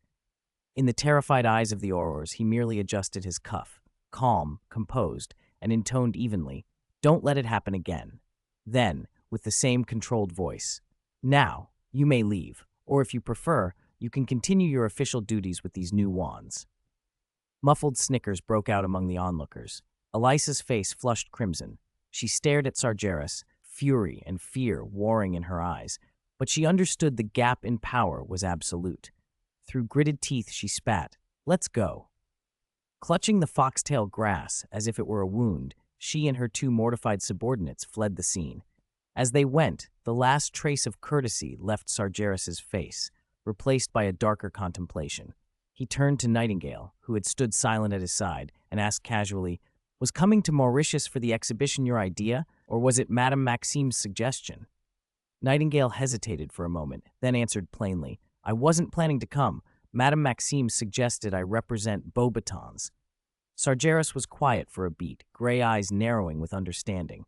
Speaker 1: In the terrified eyes of the aurors, he merely adjusted his cuff, calm, composed, and intoned evenly, "Don't let it happen again." Then, with the same controlled voice, "Now, you may leave, or if you prefer, you can continue your official duties with these new wands." Muffled snickers broke out among the onlookers. Elisa's face flushed crimson. She stared at Sagres, fury and fear warring in her eyes, but she understood the gap in power was absolute. Through gritted teeth, she spat, "Let's go." Clutching the foxtail grass as if it were a wound, she and her two mortified subordinates fled the scene. As they went, the last trace of courtesy left Sagres' face, replaced by a darker contemplation. He turned to Nightingale, who had stood silent at his side, and asked casually, "Was coming to Mauritius for the exhibition your idea, or was it Madame Maxime's suggestion?" Nightingale hesitated for a moment, then answered plainly, "I wasn't planning to come. Madame Maxime suggested I represent Beauxbatons." Sagres was quiet for a beat, gray eyes narrowing with understanding.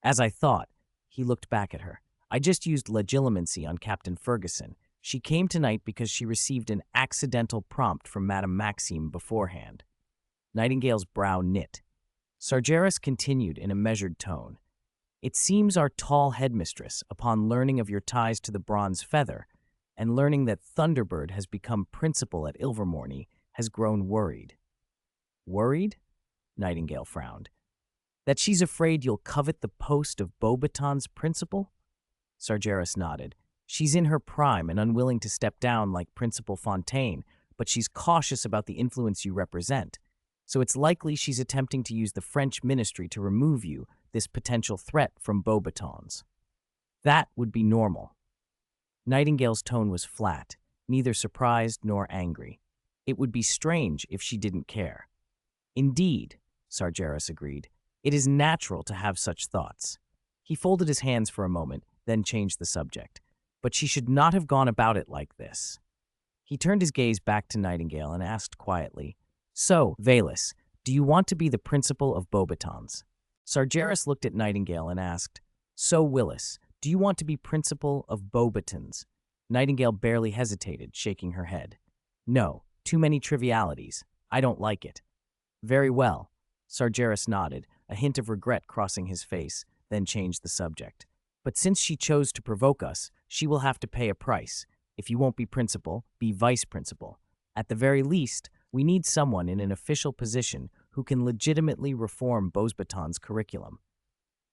Speaker 1: "As I thought," he looked back at her. "I just used legilimency on Captain Ferguson. She came tonight because she received an accidental prompt from Madame Maxime beforehand." Nightingale's brow knit. Sagres continued in a measured tone. "It seems our tall headmistress, upon learning of your ties to the bronze feather, and learning that Thunderbird has become principal at Ilvermorny, has grown worried." "Worried?" Nightingale frowned. "That she's afraid you'll covet the post of Beauxbatons' principal?" Sagres nodded. "She's in her prime and unwilling to step down like Principal Fontaine, but she's cautious about the influence you represent. So it's likely she's attempting to use the French ministry to remove you, this potential threat, from Beauxbatons. That would be normal." Nightingale's tone was flat, neither surprised nor angry. "It would be strange if she didn't care." "Indeed," Sagres agreed. "It is natural to have such thoughts." He folded his hands for a moment, then changed the subject. "But she should not have gone about it like this." He turned his gaze back to Nightingale and asked quietly, "So, Valus, do you want to be the principal of Beauxbatons?" Sagres looked at Nightingale and asked, "So, Willis, do you want to be principal of Beauxbatons?" Nightingale barely hesitated, shaking her head. "No, too many trivialities. I don't like it." "Very well." Sagres nodded, a hint of regret crossing his face, then changed the subject. "But since she chose to provoke us, she will have to pay a price. If you won't be principal, be vice principal. At the very least, we need someone in an official position who can legitimately reform Beauxbatons' curriculum."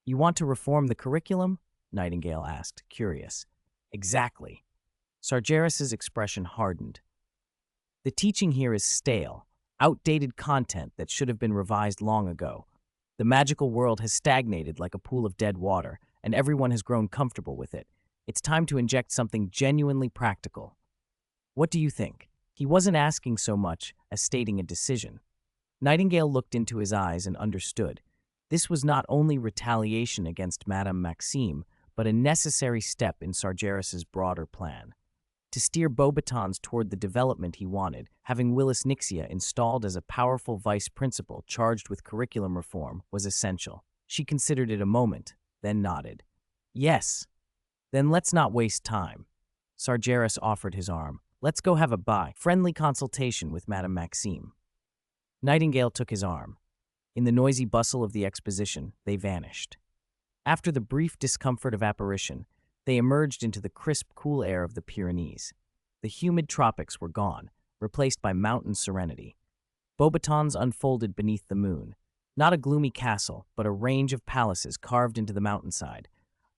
Speaker 1: "You want to reform the curriculum?" Nightingale asked, curious. "Exactly." Sagres' expression hardened. "The teaching here is stale, outdated content that should have been revised long ago. The magical world has stagnated like a pool of dead water, and everyone has grown comfortable with it. It's time to inject something genuinely practical. What do you think? He wasn't asking so much as stating a decision. Nightingale looked into his eyes and understood. This was not only retaliation against Madame Maxime, but a necessary step in Sargeras's broader plan. To steer Beauxbatons toward the development he wanted, having Willis Nixia installed as a powerful vice principal charged with curriculum reform was essential. She considered it a moment, then nodded. Yes. Then let's not waste time. Sargeras offered his arm. Let's go have a friendly consultation with Madame Maxime. Nightingale took his arm. In the noisy bustle of the exposition, they vanished. After the brief discomfort of apparition, they emerged into the crisp, cool air of the Pyrenees. The humid tropics were gone, replaced by mountain serenity. Beauxbatons unfolded beneath the moon. Not a gloomy castle, but a range of palaces carved into the mountainside,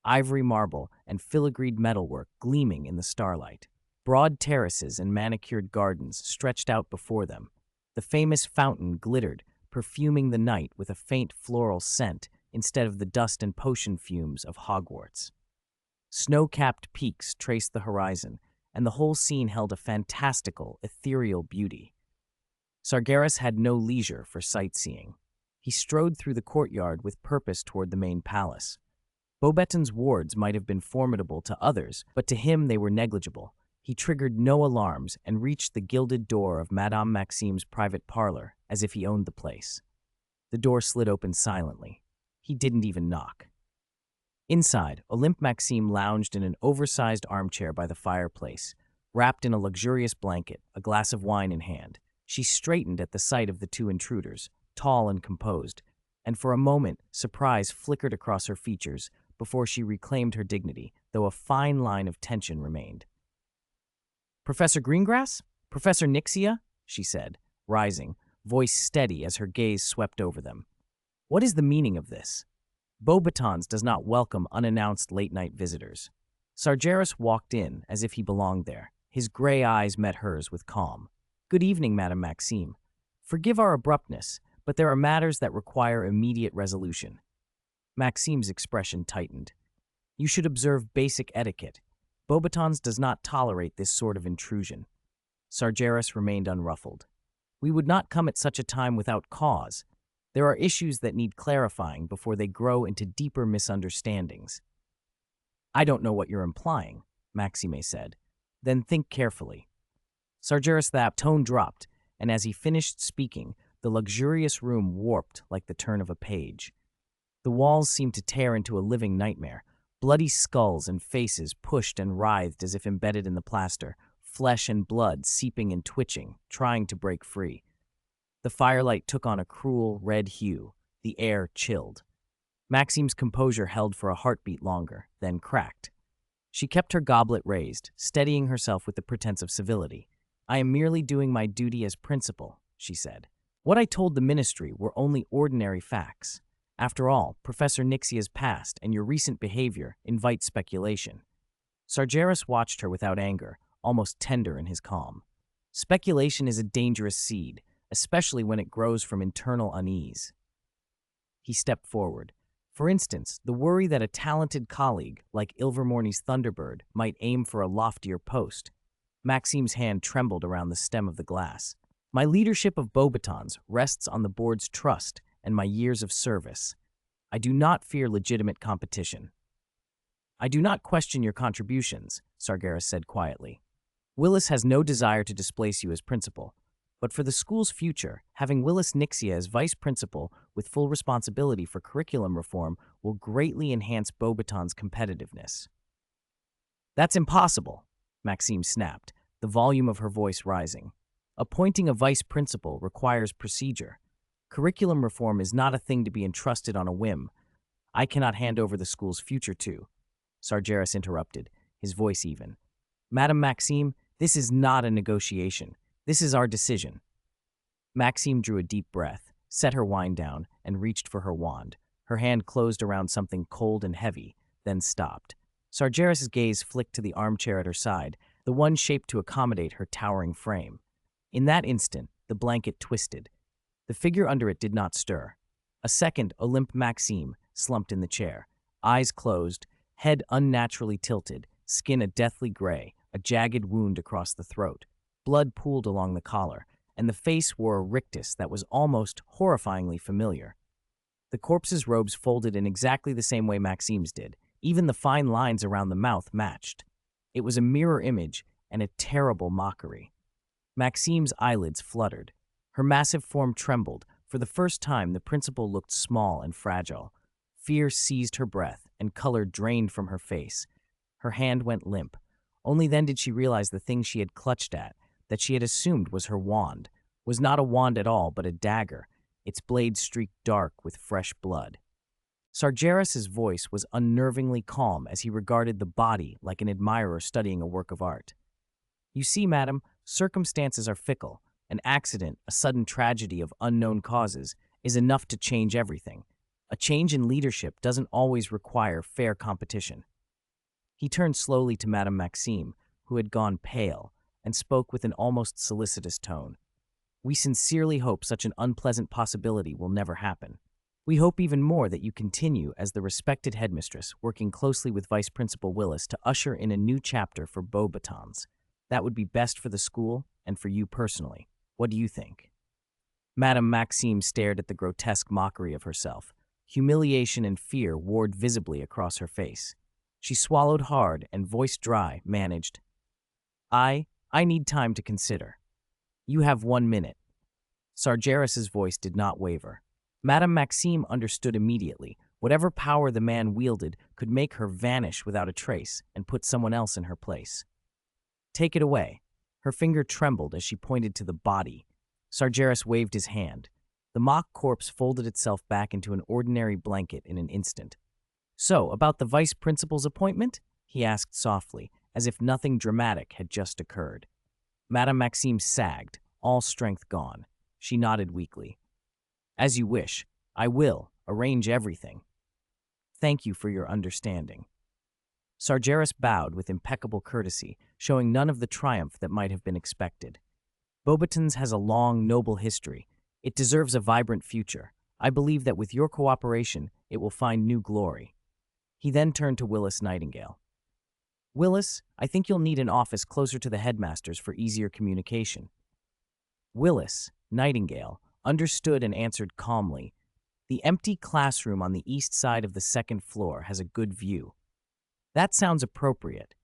Speaker 1: ivory marble and filigreed metalwork gleaming in the starlight. Broad terraces and manicured gardens stretched out before them. The famous fountain glittered, perfuming the night with a faint floral scent instead of the dust and potion fumes of Hogwarts. Snow-capped peaks traced the horizon, and the whole scene held a fantastical, ethereal beauty. Sargeras had no leisure for sightseeing. He strode through the courtyard with purpose toward the main palace. Beauxbatons' wards might have been formidable to others, but to him they were negligible. He triggered no alarms and reached the gilded door of Madame Maxime's private parlor as if he owned the place. The door slid open silently. He didn't even knock. Inside, Olympe Maxime lounged in an oversized armchair by the fireplace, wrapped in a luxurious blanket, a glass of wine in hand. She straightened at the sight of the two intruders, tall and composed, and for a moment surprise flickered across her features before she reclaimed her dignity, though a fine line of tension remained. "Professor Greengrass? Professor Nixia?" she said, rising, voice steady as her gaze swept over them. "What is the meaning of this? Beauxbatons does not welcome unannounced late-night visitors." Sargeras walked in as if he belonged there. His gray eyes met hers with calm. "Good evening, Madame Maxime. Forgive our abruptness, but there are matters that require immediate resolution." Maxime's expression tightened. "You should observe basic etiquette. Beauxbatons does not tolerate this sort of intrusion." Sargeras remained unruffled. "We would not come at such a time without cause. There are issues that need clarifying before they grow into deeper misunderstandings." "I don't know what you're implying," Maxime said. "Then think carefully." Sargeras' tone dropped, and as he finished speaking, the luxurious room warped like the turn of a page. The walls seemed to tear into a living nightmare. Bloody skulls and faces pushed and writhed as if embedded in the plaster, flesh and blood seeping and twitching, trying to break free. The firelight took on a cruel red hue. The air chilled. Maxime's composure held for a heartbeat longer, then cracked. She kept her goblet raised, steadying herself with the pretense of civility. "I am merely doing my duty as principal," she said. "What I told the ministry were only ordinary facts. After all, Professor Nixia's past and your recent behavior invite speculation." Sargeras watched her without anger, almost tender in his calm. "Speculation is a dangerous seed, especially when it grows from internal unease." He stepped forward. "For instance, the worry that a talented colleague, like Ilvermorny's Thunderbird, might aim for a loftier post." Maxime's hand trembled around the stem of the glass. "My leadership of Beauxbatons rests on the board's trust and my years of service. I do not fear legitimate competition." "I do not question your contributions," Sargeras said quietly. "Willis has no desire to displace you as principal. But for the school's future, having Willis Nixia as vice principal with full responsibility for curriculum reform will greatly enhance Beauxbatons' competitiveness." "That's impossible," Maxime snapped, the volume of her voice rising. "Appointing a vice principal requires procedure. Curriculum reform is not a thing to be entrusted on a whim. I cannot hand over the school's future to." Sargeras interrupted, his voice even. "Madame Maxime, this is not a negotiation. This is our decision." Maxime drew a deep breath, set her wine down, and reached for her wand. Her hand closed around something cold and heavy, then stopped. Sargeras' gaze flicked to the armchair at her side, the one shaped to accommodate her towering frame. In that instant, the blanket twisted. The figure under it did not stir. A second, Olympe Maxime slumped in the chair, eyes closed, head unnaturally tilted, skin a deathly gray, a jagged wound across the throat. Blood pooled along the collar, and the face wore a rictus that was almost horrifyingly familiar. The corpse's robes folded in exactly the same way Maxime's did. Even the fine lines around the mouth matched. It was a mirror image and a terrible mockery. Maxime's eyelids fluttered. Her massive form trembled. For the first time, the principal looked small and fragile. Fear seized her breath, and color drained from her face. Her hand went limp. Only then did she realize the thing she had clutched at, that she had assumed was her wand, was not a wand at all, but a dagger, its blade streaked dark with fresh blood. Sargeras's voice was unnervingly calm as he regarded the body like an admirer studying a work of art. "You see, madam, circumstances are fickle. An accident, a sudden tragedy of unknown causes, is enough to change everything. A change in leadership doesn't always require fair competition." He turned slowly to Madame Maxime, who had gone pale, and spoke with an almost solicitous tone. "We sincerely hope such an unpleasant possibility will never happen. We hope even more that you continue as the respected headmistress, working closely with Vice Principal Willis to usher in a new chapter for Beauxbatons. That would be best for the school and for you personally. What do you think?" Madame Maxime stared at the grotesque mockery of herself. Humiliation and fear warred visibly across her face. She swallowed hard and, voice dry, managed, I need time to consider. You have 1 minute." Sargeras's voice did not waver. Madame Maxime understood immediately. Whatever power the man wielded could make her vanish without a trace and put someone else in her place. "Take it away." Her finger trembled as she pointed to the body. Sargeras waved his hand. The mock corpse folded itself back into an ordinary blanket in an instant. "So, about the vice principal's appointment?" he asked softly, as if nothing dramatic had just occurred. Madame Maxime sagged, all strength gone. She nodded weakly. "As you wish. I will arrange everything. Thank you for your understanding." Sargeras bowed with impeccable courtesy, showing none of the triumph that might have been expected. "Beauxbatons has a long, noble history. It deserves a vibrant future. I believe that with your cooperation, it will find new glory." He then turned to Willis Nightingale. "Willis, I think you'll need an office closer to the headmasters for easier communication." Willis, Nightingale, understood and answered calmly, "The empty classroom on the east side of the second floor has a good view." "That sounds appropriate,"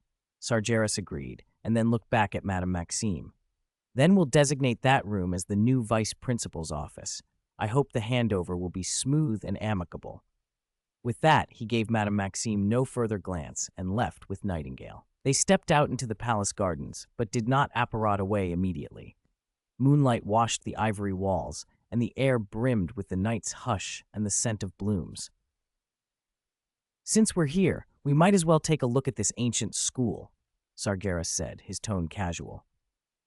Speaker 1: Sargeras agreed, and then looked back at Madame Maxime. "Then we'll designate that room as the new vice principal's office. I hope the handover will be smooth and amicable." With that, he gave Madame Maxime no further glance and left with Nightingale. They stepped out into the palace gardens, but did not apparat away immediately. Moonlight washed the ivory walls, and the air brimmed with the night's hush and the scent of blooms. "Since we're here, we might as well take a look at this ancient school," Sargeras said, his tone casual.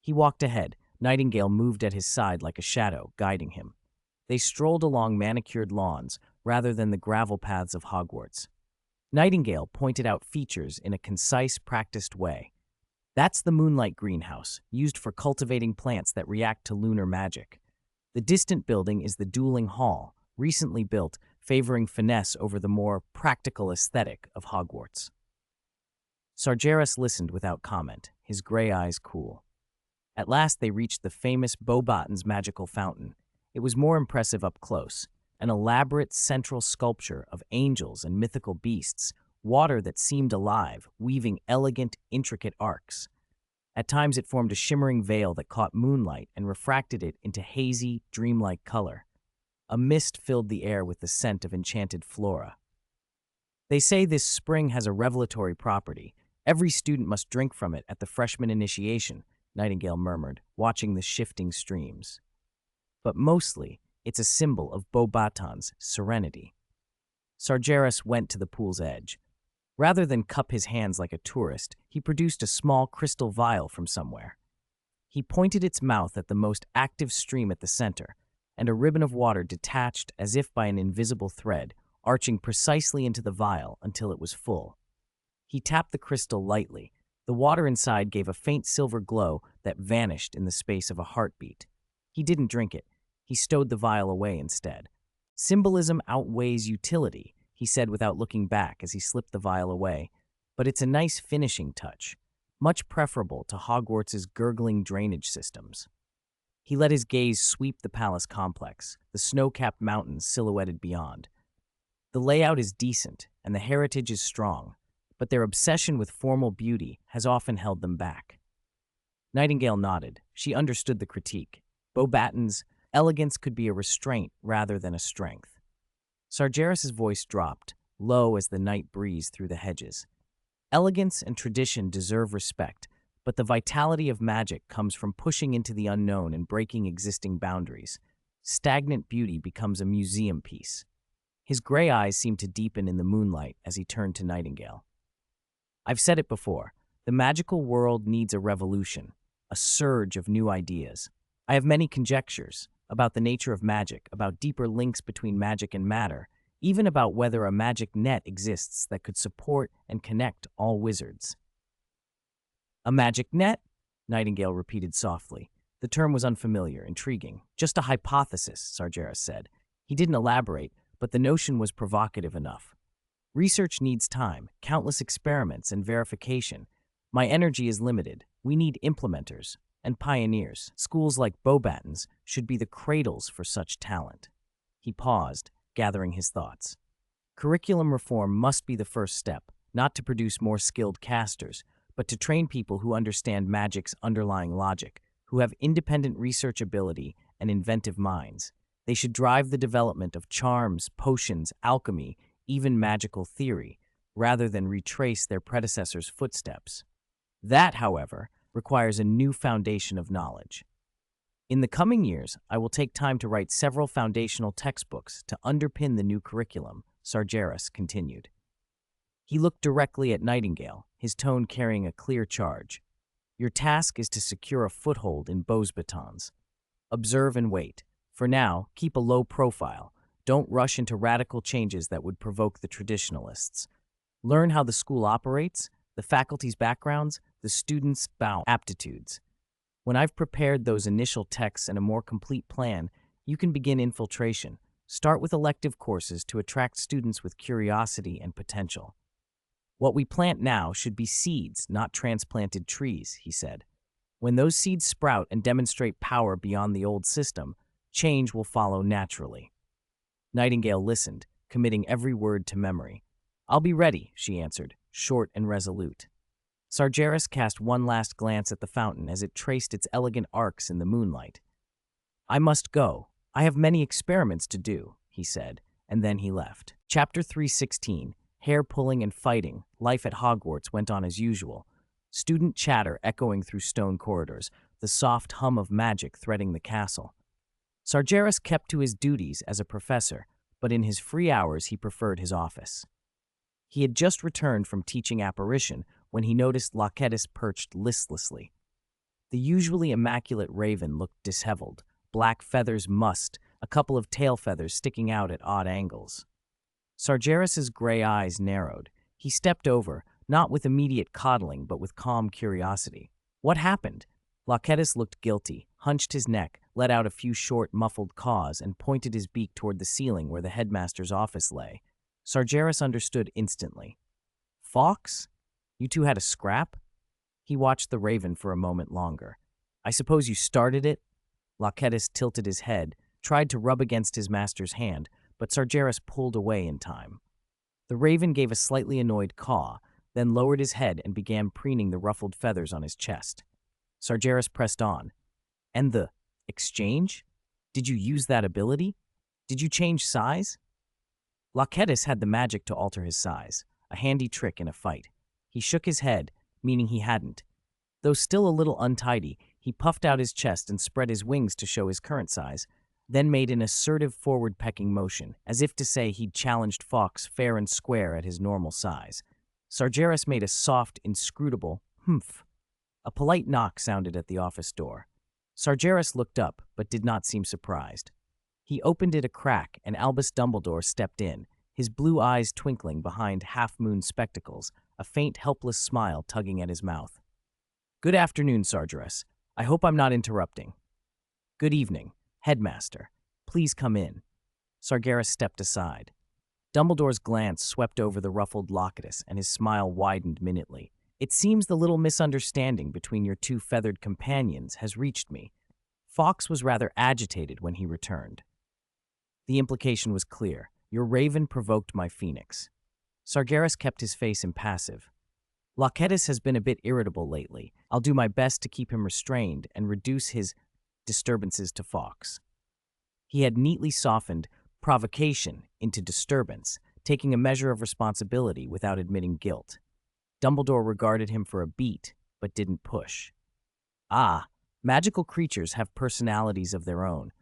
Speaker 1: He walked ahead. Nightingale moved at his side like a shadow, guiding him. They strolled along manicured lawns rather than the gravel paths of Hogwarts. Nightingale pointed out features in a concise, practiced way. "That's the moonlight greenhouse, used for cultivating plants that react to lunar magic. The distant building is the dueling hall, recently built, favoring finesse over the more practical aesthetic of Hogwarts." Sargeras listened without comment, his gray eyes cool. At last they reached the famous Beauxbatons magical fountain. It was more impressive up close, an elaborate central sculpture of angels and mythical beasts, water that seemed alive, weaving elegant, intricate arcs. At times it formed a shimmering veil that caught moonlight and refracted it into hazy, dreamlike color. A mist filled the air with the scent of enchanted flora. "They say this spring has a revelatory property. Every student must drink from it at the freshman initiation," Nightingale murmured, watching the shifting streams. "But mostly, it's a symbol of Beauxbatons' serenity." Sargeras went to the pool's edge. Rather than cup his hands like a tourist, he produced a small crystal vial from somewhere. He pointed its mouth at the most active stream at the center, and a ribbon of water detached as if by an invisible thread, arching precisely into the vial until it was full. He tapped the crystal lightly. The water inside gave a faint silver glow that vanished in the space of a heartbeat. He didn't drink it. He stowed the vial away instead. "Symbolism outweighs utility," he said without looking back as he slipped the vial away. but it's a nice finishing touch, much preferable to Hogwarts's gurgling drainage systems. He let his gaze sweep the palace complex, the snow-capped mountains silhouetted beyond. The layout is decent, and the heritage is strong, but their obsession with formal beauty has often held them back. Nightingale nodded. She understood the critique. Beauxbaton's elegance could be a restraint rather than a strength. Sargeras's voice dropped, low as the night breeze through the hedges. Elegance and tradition deserve respect, but the vitality of magic comes from pushing into the unknown and breaking existing boundaries. Stagnant beauty becomes a museum piece. His gray eyes seemed to deepen in the moonlight as he turned to Nightingale. I've said it before, the magical world needs a revolution, a surge of new ideas. I have many conjectures about the nature of magic, about deeper links between magic and matter, even about whether a magic net exists that could support and connect all wizards. A magic net? Nightingale repeated softly. The term was unfamiliar, intriguing. Just a hypothesis, Sargeras said. He didn't elaborate, but the notion was provocative enough. Research needs time, countless experiments, and verification. My energy is limited. We need implementers and pioneers. Schools like Beauxbaton's should be the cradles for such talent. He paused, gathering his thoughts. Curriculum reform must be the first step, not to produce more skilled casters, but to train people who understand magic's underlying logic, who have independent research ability and inventive minds. They should drive the development of charms, potions, alchemy, even magical theory, rather than retrace their predecessors' footsteps. That, however, requires a new foundation of knowledge. In the coming years, I will take time to write several foundational textbooks to underpin the new curriculum, Sargeras continued. He looked directly at Nightingale, his tone carrying a clear charge. Your task is to secure a foothold in Beauxbaton's. Observe and wait. For now, keep a low profile. Don't rush into radical changes that would provoke the traditionalists. Learn how the school operates, the faculty's backgrounds, the students' aptitudes. When I've prepared those initial texts and a more complete plan, you can begin infiltration. Start with elective courses to attract students with curiosity and potential. What we plant now should be seeds, not transplanted trees, he said. When those seeds sprout and demonstrate power beyond the old system, change will follow naturally. Nightingale listened, committing every word to memory. I'll be ready, she answered, short and resolute. Sargeras cast one last glance at the fountain as it traced its elegant arcs in the moonlight. I must go. I have many experiments to do, he said, and then he left. Chapter 316, Hair-pulling and fighting, life at Hogwarts went on as usual. Student chatter echoing through stone corridors, the soft hum of magic threading the castle. Sargeras kept to his duties as a professor, but in his free hours he preferred his office. He had just returned from teaching apparition when he noticed Loquetus perched listlessly. The usually immaculate raven looked disheveled, black feathers mussed, a couple of tail feathers sticking out at odd angles. Sargeras's gray eyes narrowed. He stepped over, not with immediate coddling, but with calm curiosity. What happened? Loquetus looked guilty, hunched his neck, let out a few short, muffled caws, and pointed his beak toward the ceiling where the headmaster's office lay. Sargeras understood instantly. Fawkes? You two had a scrap? He watched the raven for a moment longer. I suppose you started it? Loquetus tilted his head, tried to rub against his master's hand, but Sargeras pulled away in time. The raven gave a slightly annoyed caw, then lowered his head and began preening the ruffled feathers on his chest. Sargeras pressed on. And the exchange? Did you use that ability? Did you change size? Loquetus had the magic to alter his size, a handy trick in a fight. He shook his head, meaning he hadn't. Though still a little untidy, he puffed out his chest and spread his wings to show his current size, then made an assertive forward-pecking motion, as if to say he'd challenged Fawkes fair and square at his normal size. Sargeras made a soft, inscrutable humph. A polite knock sounded at the office door. Sargeras looked up, but did not seem surprised. He opened it a crack, and Albus Dumbledore stepped in, his blue eyes twinkling behind half-moon spectacles, a faint, helpless smile tugging at his mouth. Good afternoon, Sargeras. I hope I'm not interrupting. Good evening. Headmaster, please come in. Sargeras stepped aside. Dumbledore's glance swept over the ruffled Locatus, and his smile widened minutely. It seems the little misunderstanding between your two feathered companions has reached me. Fawkes was rather agitated when he returned. The implication was clear. Your raven provoked my phoenix. Sargeras kept his face impassive. Locatus has been a bit irritable lately. I'll do my best to keep him restrained and reduce his disturbances to Fawkes. He had neatly softened provocation into disturbance, taking a measure of responsibility without admitting guilt. Dumbledore regarded him for a beat, but didn't push. Ah, magical creatures have personalities of their own.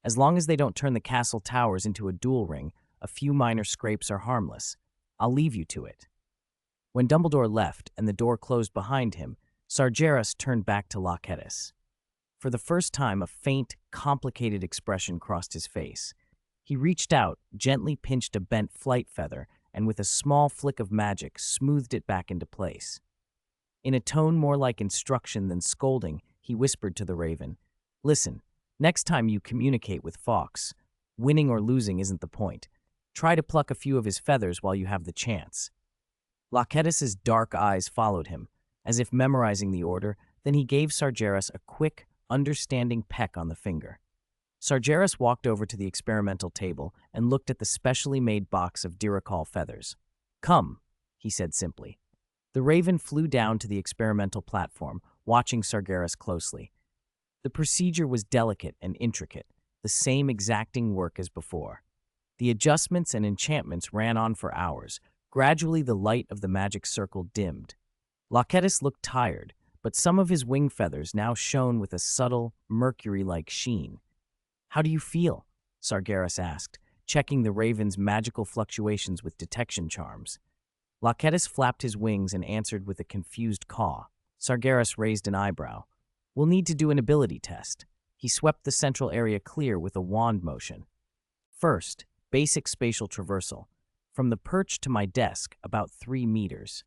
Speaker 1: As long as they don't turn the castle towers into a duel ring, a few minor scrapes are harmless. I'll leave you to it. When Dumbledore left and the door closed behind him, Sargeras turned back to Locatus. For the first time, a faint, complicated expression crossed his face. He reached out, gently pinched a bent flight feather, and with a small flick of magic, smoothed it back into place. In a tone more like instruction than scolding, he whispered to the raven, "Listen, next time you communicate with Fawkes, winning or losing isn't the point. Try to pluck a few of his feathers while you have the chance." Locatus's dark eyes followed him, as if memorizing the order, then he gave Sargeras a quick, understanding peck on the finger. Sargeras walked over to the experimental table and looked at the specially made box of Diracol feathers. "Come," he said simply. The raven flew down to the experimental platform, watching Sargeras closely. The procedure was delicate and intricate, the same exacting work as before. The adjustments and enchantments ran on for hours. Gradually, the light of the magic circle dimmed. Locatus looked tired, but some of his wing feathers now shone with a subtle, mercury-like sheen. "How do you feel?" Sargeras asked, checking the raven's magical fluctuations with detection charms. Locatus flapped his wings and answered with a confused caw. Sargeras raised an eyebrow. "We'll need to do an ability test." He swept the central area clear with a wand motion. "First, basic spatial traversal. From the perch to my desk, about 3 meters.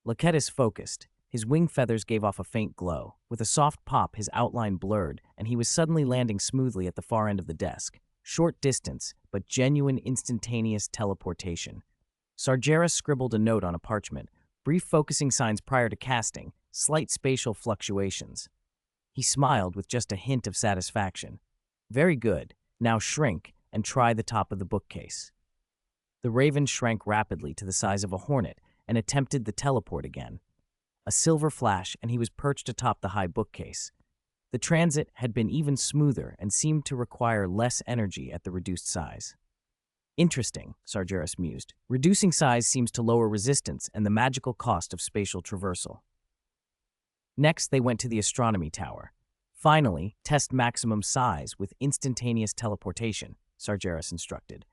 Speaker 1: Locatus focused. His wing feathers gave off a faint glow. With a soft pop, his outline blurred, and he was suddenly landing smoothly at the far end of the desk. Short distance, but genuine instantaneous teleportation. Sargeras scribbled a note on a parchment. Brief focusing signs prior to casting. Slight spatial fluctuations. He smiled with just a hint of satisfaction. "Very good. Now shrink and try the top of the bookcase." The raven shrank rapidly to the size of a hornet and attempted the teleport again. A silver flash, and he was perched atop the high bookcase. The transit had been even smoother and seemed to require less energy at the reduced size. "Interesting," Sargeras mused. "Reducing size seems to lower resistance and the magical cost of spatial traversal." Next, they went to the astronomy tower. "Finally, test maximum size with instantaneous teleportation," Sargeras instructed.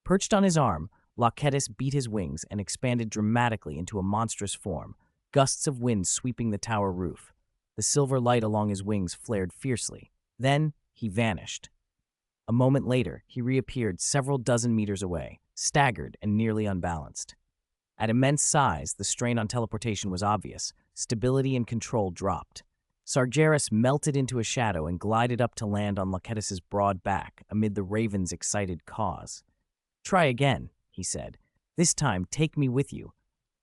Speaker 1: Perched on his arm, Locatus beat his wings and expanded dramatically into a monstrous form, gusts of wind sweeping the tower roof. The silver light along his wings flared fiercely. Then, he vanished. A moment later, he reappeared several dozen meters away, staggered and nearly unbalanced. At immense size, the strain on teleportation was obvious. Stability and control dropped. Sargeras melted into a shadow and glided up to land on Locatus's broad back amid the raven's excited caws. "Try again," he said. "This time, take me with you."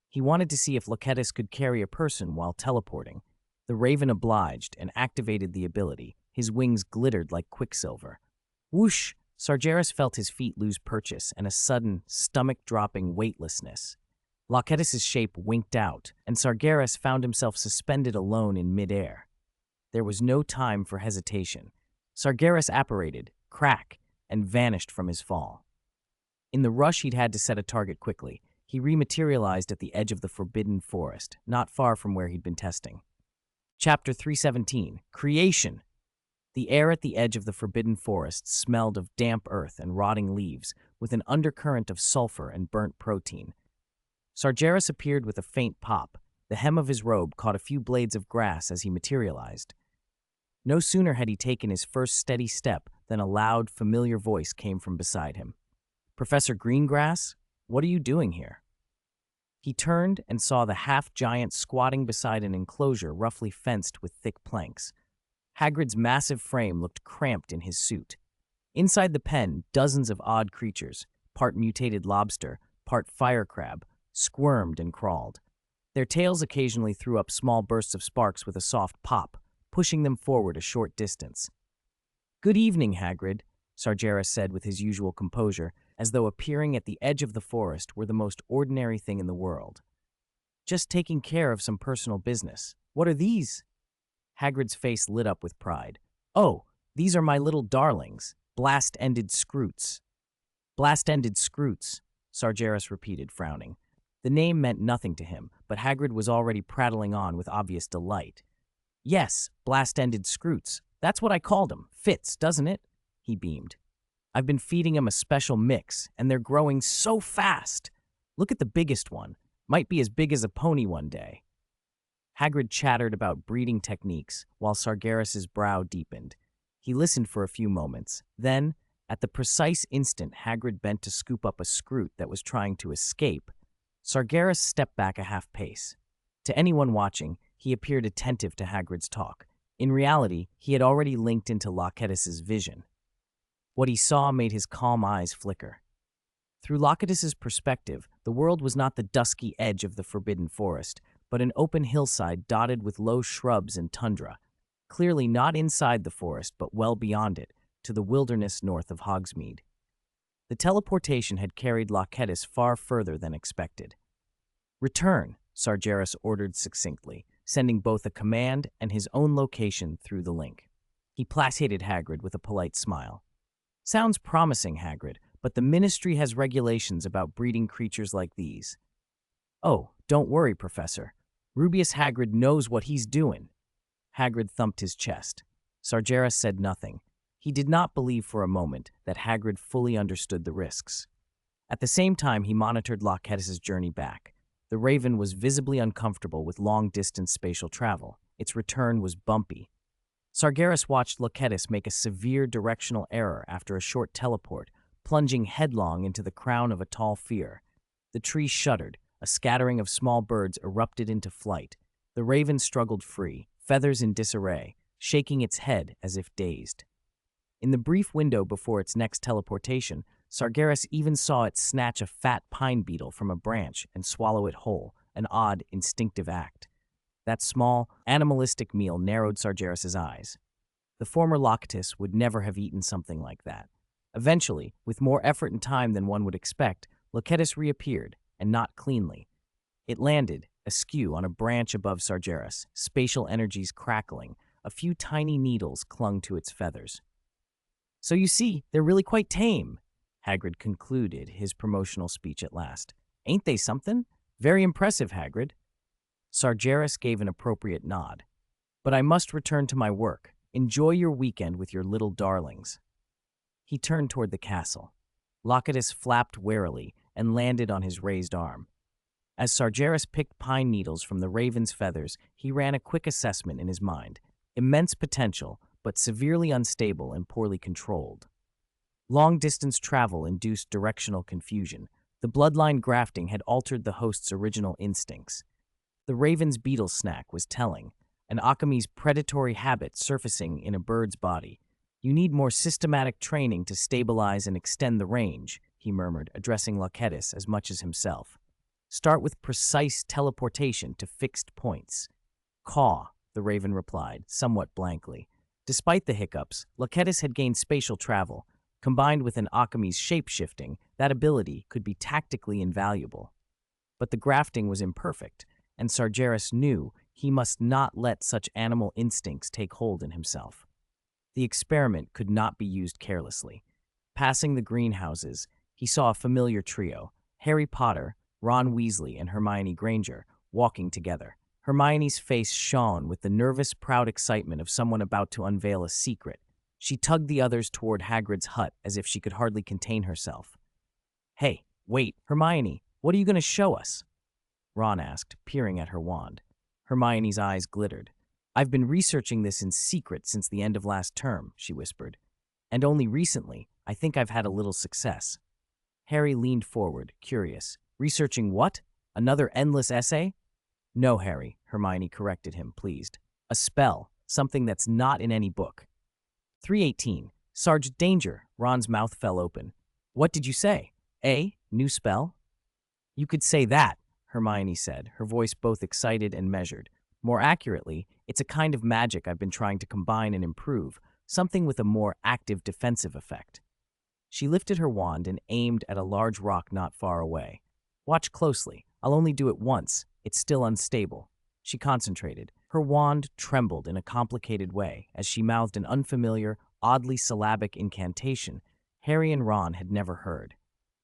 Speaker 1: He wanted to see if Locatus could carry a person while teleporting. The raven obliged and activated the ability. His wings glittered like quicksilver. Whoosh! Sargeras felt his feet lose purchase and a sudden, stomach-dropping weightlessness. Locatus's shape winked out, and Sargeras found himself suspended alone in midair. There was no time for hesitation. Sargeras apparated, crack, and vanished from his fall. In the rush, he'd had to set a target quickly. He rematerialized at the edge of the forbidden forest, not far from where he'd been testing. Chapter 317, Creation. The air at the edge of the forbidden forest smelled of damp earth and rotting leaves, with an undercurrent of sulfur and burnt protein. Sargeras appeared with a faint pop. The hem of his robe caught a few blades of grass as he materialized. No sooner had he taken his first steady step than a loud, familiar voice came from beside him. "Professor Greengrass, what are you doing here?" He turned and saw the half-giant squatting beside an enclosure roughly fenced with thick planks. Hagrid's massive frame looked cramped in his suit. Inside the pen, dozens of odd creatures, part mutated lobster, part fire crab, squirmed and crawled. Their tails occasionally threw up small bursts of sparks with a soft pop, pushing them forward a short distance. "Good evening, Hagrid," Sargeras said with his usual composure, as though appearing at the edge of the forest were the most ordinary thing in the world. "Just taking care of some personal business. What are these?" Hagrid's face lit up with pride. "Oh, these are my little darlings, blast-ended scroots." "Blast-ended scroots," Sargeras repeated, frowning. The name meant nothing to him, but Hagrid was already prattling on with obvious delight. "Yes, blast-ended scroots. That's what I called 'em. Fits, doesn't it?" He beamed. "I've been feeding 'em a special mix, and they're growing so fast. Look at the biggest one. Might be as big as a pony one day." Hagrid chattered about breeding techniques, while Sargeras's brow deepened. He listened for a few moments. Then, at the precise instant Hagrid bent to scoop up a scroot that was trying to escape, Sargeras stepped back a half pace. To anyone watching, he appeared attentive to Hagrid's talk. In reality, he had already linked into Locetus's vision. What he saw made his calm eyes flicker. Through Locetus's perspective, the world was not the dusky edge of the Forbidden Forest, but an open hillside dotted with low shrubs and tundra, clearly not inside the forest but well beyond it, to the wilderness north of Hogsmeade. The teleportation had carried Locetus far further than expected. "Return," Sargeras ordered succinctly, sending both a command and his own location through the link. He placated Hagrid with a polite smile. "Sounds promising, Hagrid, but the Ministry has regulations about breeding creatures like these." "Oh, don't worry, Professor. Rubeus Hagrid knows what he's doing." Hagrid thumped his chest. Sargeras said nothing. He did not believe for a moment that Hagrid fully understood the risks. At the same time, he monitored Locetus's journey back. The Raven was visibly uncomfortable with long-distance spatial travel. Its return was bumpy. Sargeras watched Locetus make a severe directional error after a short teleport, plunging headlong into the crown of a tall fir. The tree shuddered. A scattering of small birds erupted into flight. The Raven struggled free, feathers in disarray, shaking its head as if dazed. In the brief window before its next teleportation, Sargeras even saw it snatch a fat pine beetle from a branch and swallow it whole, an odd, instinctive act. That small, animalistic meal narrowed Sargeras's eyes. The former Locetus would never have eaten something like that. Eventually, with more effort and time than one would expect, Locetus reappeared, and not cleanly. It landed, askew on a branch above Sargeras, spatial energies crackling. A few tiny needles clung to its feathers. "So you see, they're really quite tame," Hagrid concluded his promotional speech at last. "Ain't they something? Very impressive, Hagrid." Sargeras gave an appropriate nod. "But I must return to my work. Enjoy your weekend with your little darlings." He turned toward the castle. Locetus flapped warily and landed on his raised arm. As Sargeras picked pine needles from the raven's feathers, he ran a quick assessment in his mind. Immense potential, but severely unstable and poorly controlled. Long-distance travel induced directional confusion. The bloodline grafting had altered the host's original instincts. The raven's beetle snack was telling, an Occamy's predatory habit surfacing in a bird's body. "You need more systematic training to stabilize and extend the range," he murmured, addressing Locetus as much as himself. "Start with precise teleportation to fixed points." "Caw," the raven replied, somewhat blankly. Despite the hiccups, Locetus had gained spatial travel. Combined with an Occamy's shape-shifting, that ability could be tactically invaluable. But the grafting was imperfect, and Sargeras knew he must not let such animal instincts take hold in himself. The experiment could not be used carelessly. Passing the greenhouses, he saw a familiar trio, Harry Potter, Ron Weasley, and Hermione Granger, walking together. Hermione's face shone with the nervous, proud excitement of someone about to unveil a secret. She tugged the others toward Hagrid's hut as if she could hardly contain herself. "Hey, wait, Hermione, what are you going to show us?" Ron asked, peering at her wand. Hermione's eyes glittered. "I've been researching this in secret since the end of last term," she whispered. "And only recently, I think I've had a little success." Harry leaned forward, curious. "Researching what? Another endless essay?" "No, Harry," Hermione corrected him, pleased. "A spell, something that's not in any book." 318. Sarge, danger! Ron's mouth fell open. "What did you say?" New spell? You could say that, Hermione said, her voice both excited and measured. More accurately, it's a kind of magic I've been trying to combine and improve, something with a more active defensive effect. She lifted her wand and aimed at a large rock not far away. Watch closely. I'll only do it once. It's still unstable. She concentrated. Her wand trembled in a complicated way as she mouthed an unfamiliar, oddly syllabic incantation Harry and Ron had never heard.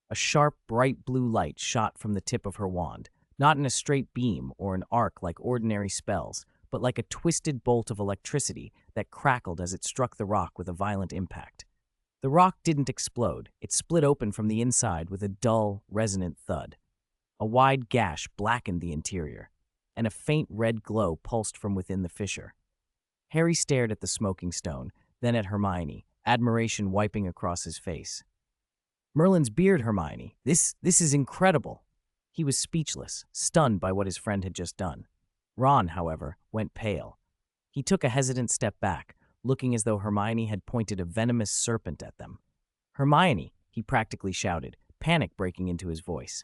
Speaker 1: A sharp, bright blue light shot from the tip of her wand, not in a straight beam or an arc like ordinary spells, but like a twisted bolt of electricity that crackled as it struck the rock with a violent impact. The rock didn't explode. It split open from the inside with a dull, resonant thud. A wide gash blackened the interior, and a faint red glow pulsed from within the fissure. Harry stared at the smoking stone, then at Hermione, admiration wiping across his face. Merlin's beard, Hermione. This is incredible. He was speechless, stunned by what his friend had just done. Ron, however, went pale. He took a hesitant step back, looking as though Hermione had pointed a venomous serpent at them. Hermione, he practically shouted, panic breaking into his voice.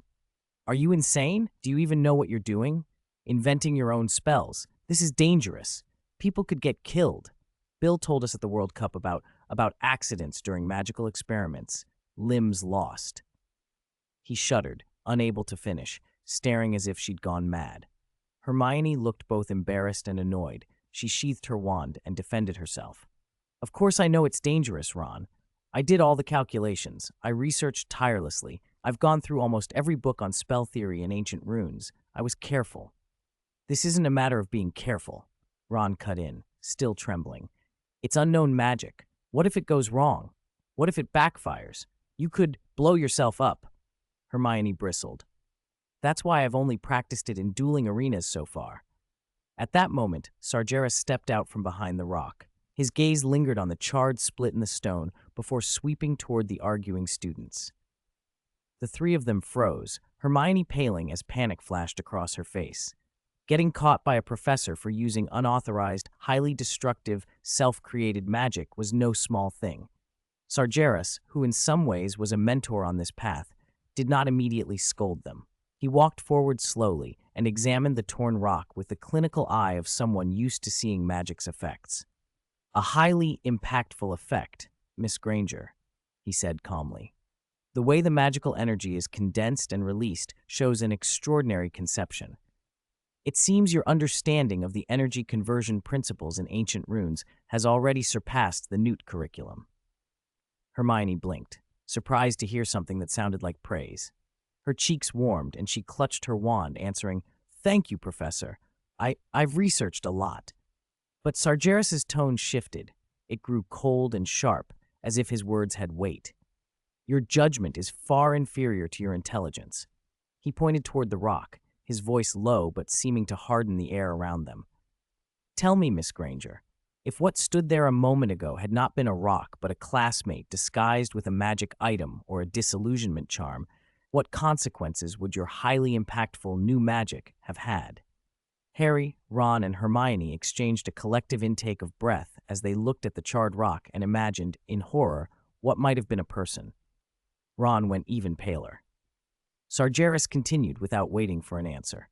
Speaker 1: Are you insane? Do you even know what you're doing? Inventing your own spells. This is dangerous. People could get killed. Bill told us at the World Cup about accidents during magical experiments. Limbs lost. He shuddered, unable to finish, staring as if she'd gone mad. Hermione looked both embarrassed and annoyed. She sheathed her wand and defended herself. Of course I know it's dangerous, Ron. I did all the calculations. I researched tirelessly. I've gone through almost every book on spell theory and ancient runes. I was careful. This isn't a matter of being careful, Ron cut in, still trembling. It's unknown magic. What if it goes wrong? What if it backfires? You could blow yourself up. Hermione bristled. That's why I've only practiced it in dueling arenas so far. At that moment, Sagres stepped out from behind the rock. His gaze lingered on the charred split in the stone before sweeping toward the arguing students. The three of them froze, Hermione paling as panic flashed across her face. Getting caught by a professor for using unauthorized, highly destructive, self-created magic was no small thing. Sagres, who in some ways was a mentor on this path, did not immediately scold them. He walked forward slowly and examined the torn rock with the clinical eye of someone used to seeing magic's effects. A highly impactful effect, Miss Granger, he said calmly. The way the magical energy is condensed and released shows an extraordinary conception. It seems your understanding of the energy conversion principles in ancient runes has already surpassed the Newt curriculum. Hermione blinked, surprised to hear something that sounded like praise. Her cheeks warmed and she clutched her wand, answering, "Thank you, Professor. I've researched a lot." But Sagres' tone shifted. It grew cold and sharp, as if his words had weight. Your judgment is far inferior to your intelligence. He pointed toward the rock, his voice low but seeming to harden the air around them. Tell me, Miss Granger, if what stood there a moment ago had not been a rock but a classmate disguised with a magic item or a disillusionment charm, what consequences would your highly impactful new magic have had? Harry, Ron, and Hermione exchanged a collective intake of breath as they looked at the charred rock and imagined, in horror, what might have been a person. Ron went even paler. Sagres continued without waiting for an answer.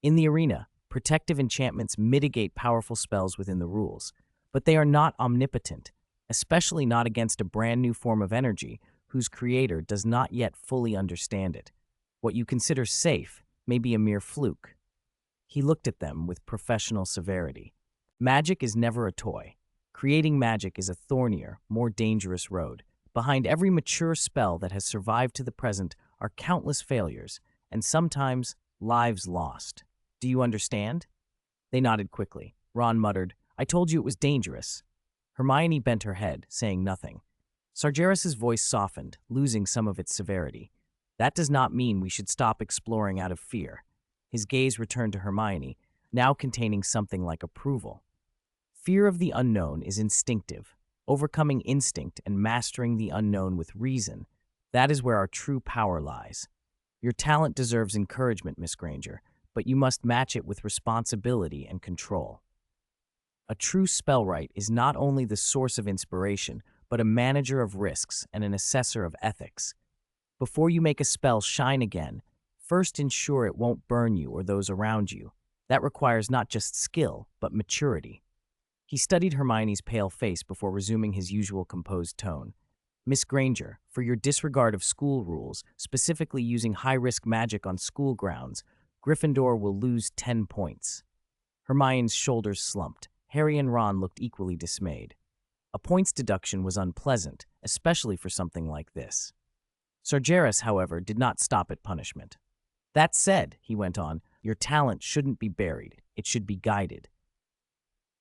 Speaker 1: In the arena, protective enchantments mitigate powerful spells within the rules, but they are not omnipotent, especially not against a brand new form of energy whose creator does not yet fully understand it. What you consider safe may be a mere fluke. He looked at them with professional severity. Magic is never a toy. Creating magic is a thornier, more dangerous road. Behind every mature spell that has survived to the present are countless failures, and sometimes lives lost. Do you understand? They nodded quickly. Ron muttered, I told you it was dangerous. Hermione bent her head, saying nothing. Sagres' voice softened, losing some of its severity. That does not mean we should stop exploring out of fear. His gaze returned to Hermione, now containing something like approval. Fear of the unknown is instinctive. Overcoming instinct and mastering the unknown with reason, that is where our true power lies. Your talent deserves encouragement, Miss Granger, but you must match it with responsibility and control. A true spellwright is not only the source of inspiration, but a manager of risks and an assessor of ethics. Before you make a spell shine again, first ensure it won't burn you or those around you. That requires not just skill, but maturity. He studied Hermione's pale face before resuming his usual composed tone. Miss Granger, for your disregard of school rules, specifically using high-risk magic on school grounds, Gryffindor will lose 10 points. Hermione's shoulders slumped. Harry and Ron looked equally dismayed. A points deduction was unpleasant, especially for something like this. Sargeras, however, did not stop at punishment. That said, he went on, your talent shouldn't be buried. It should be guided.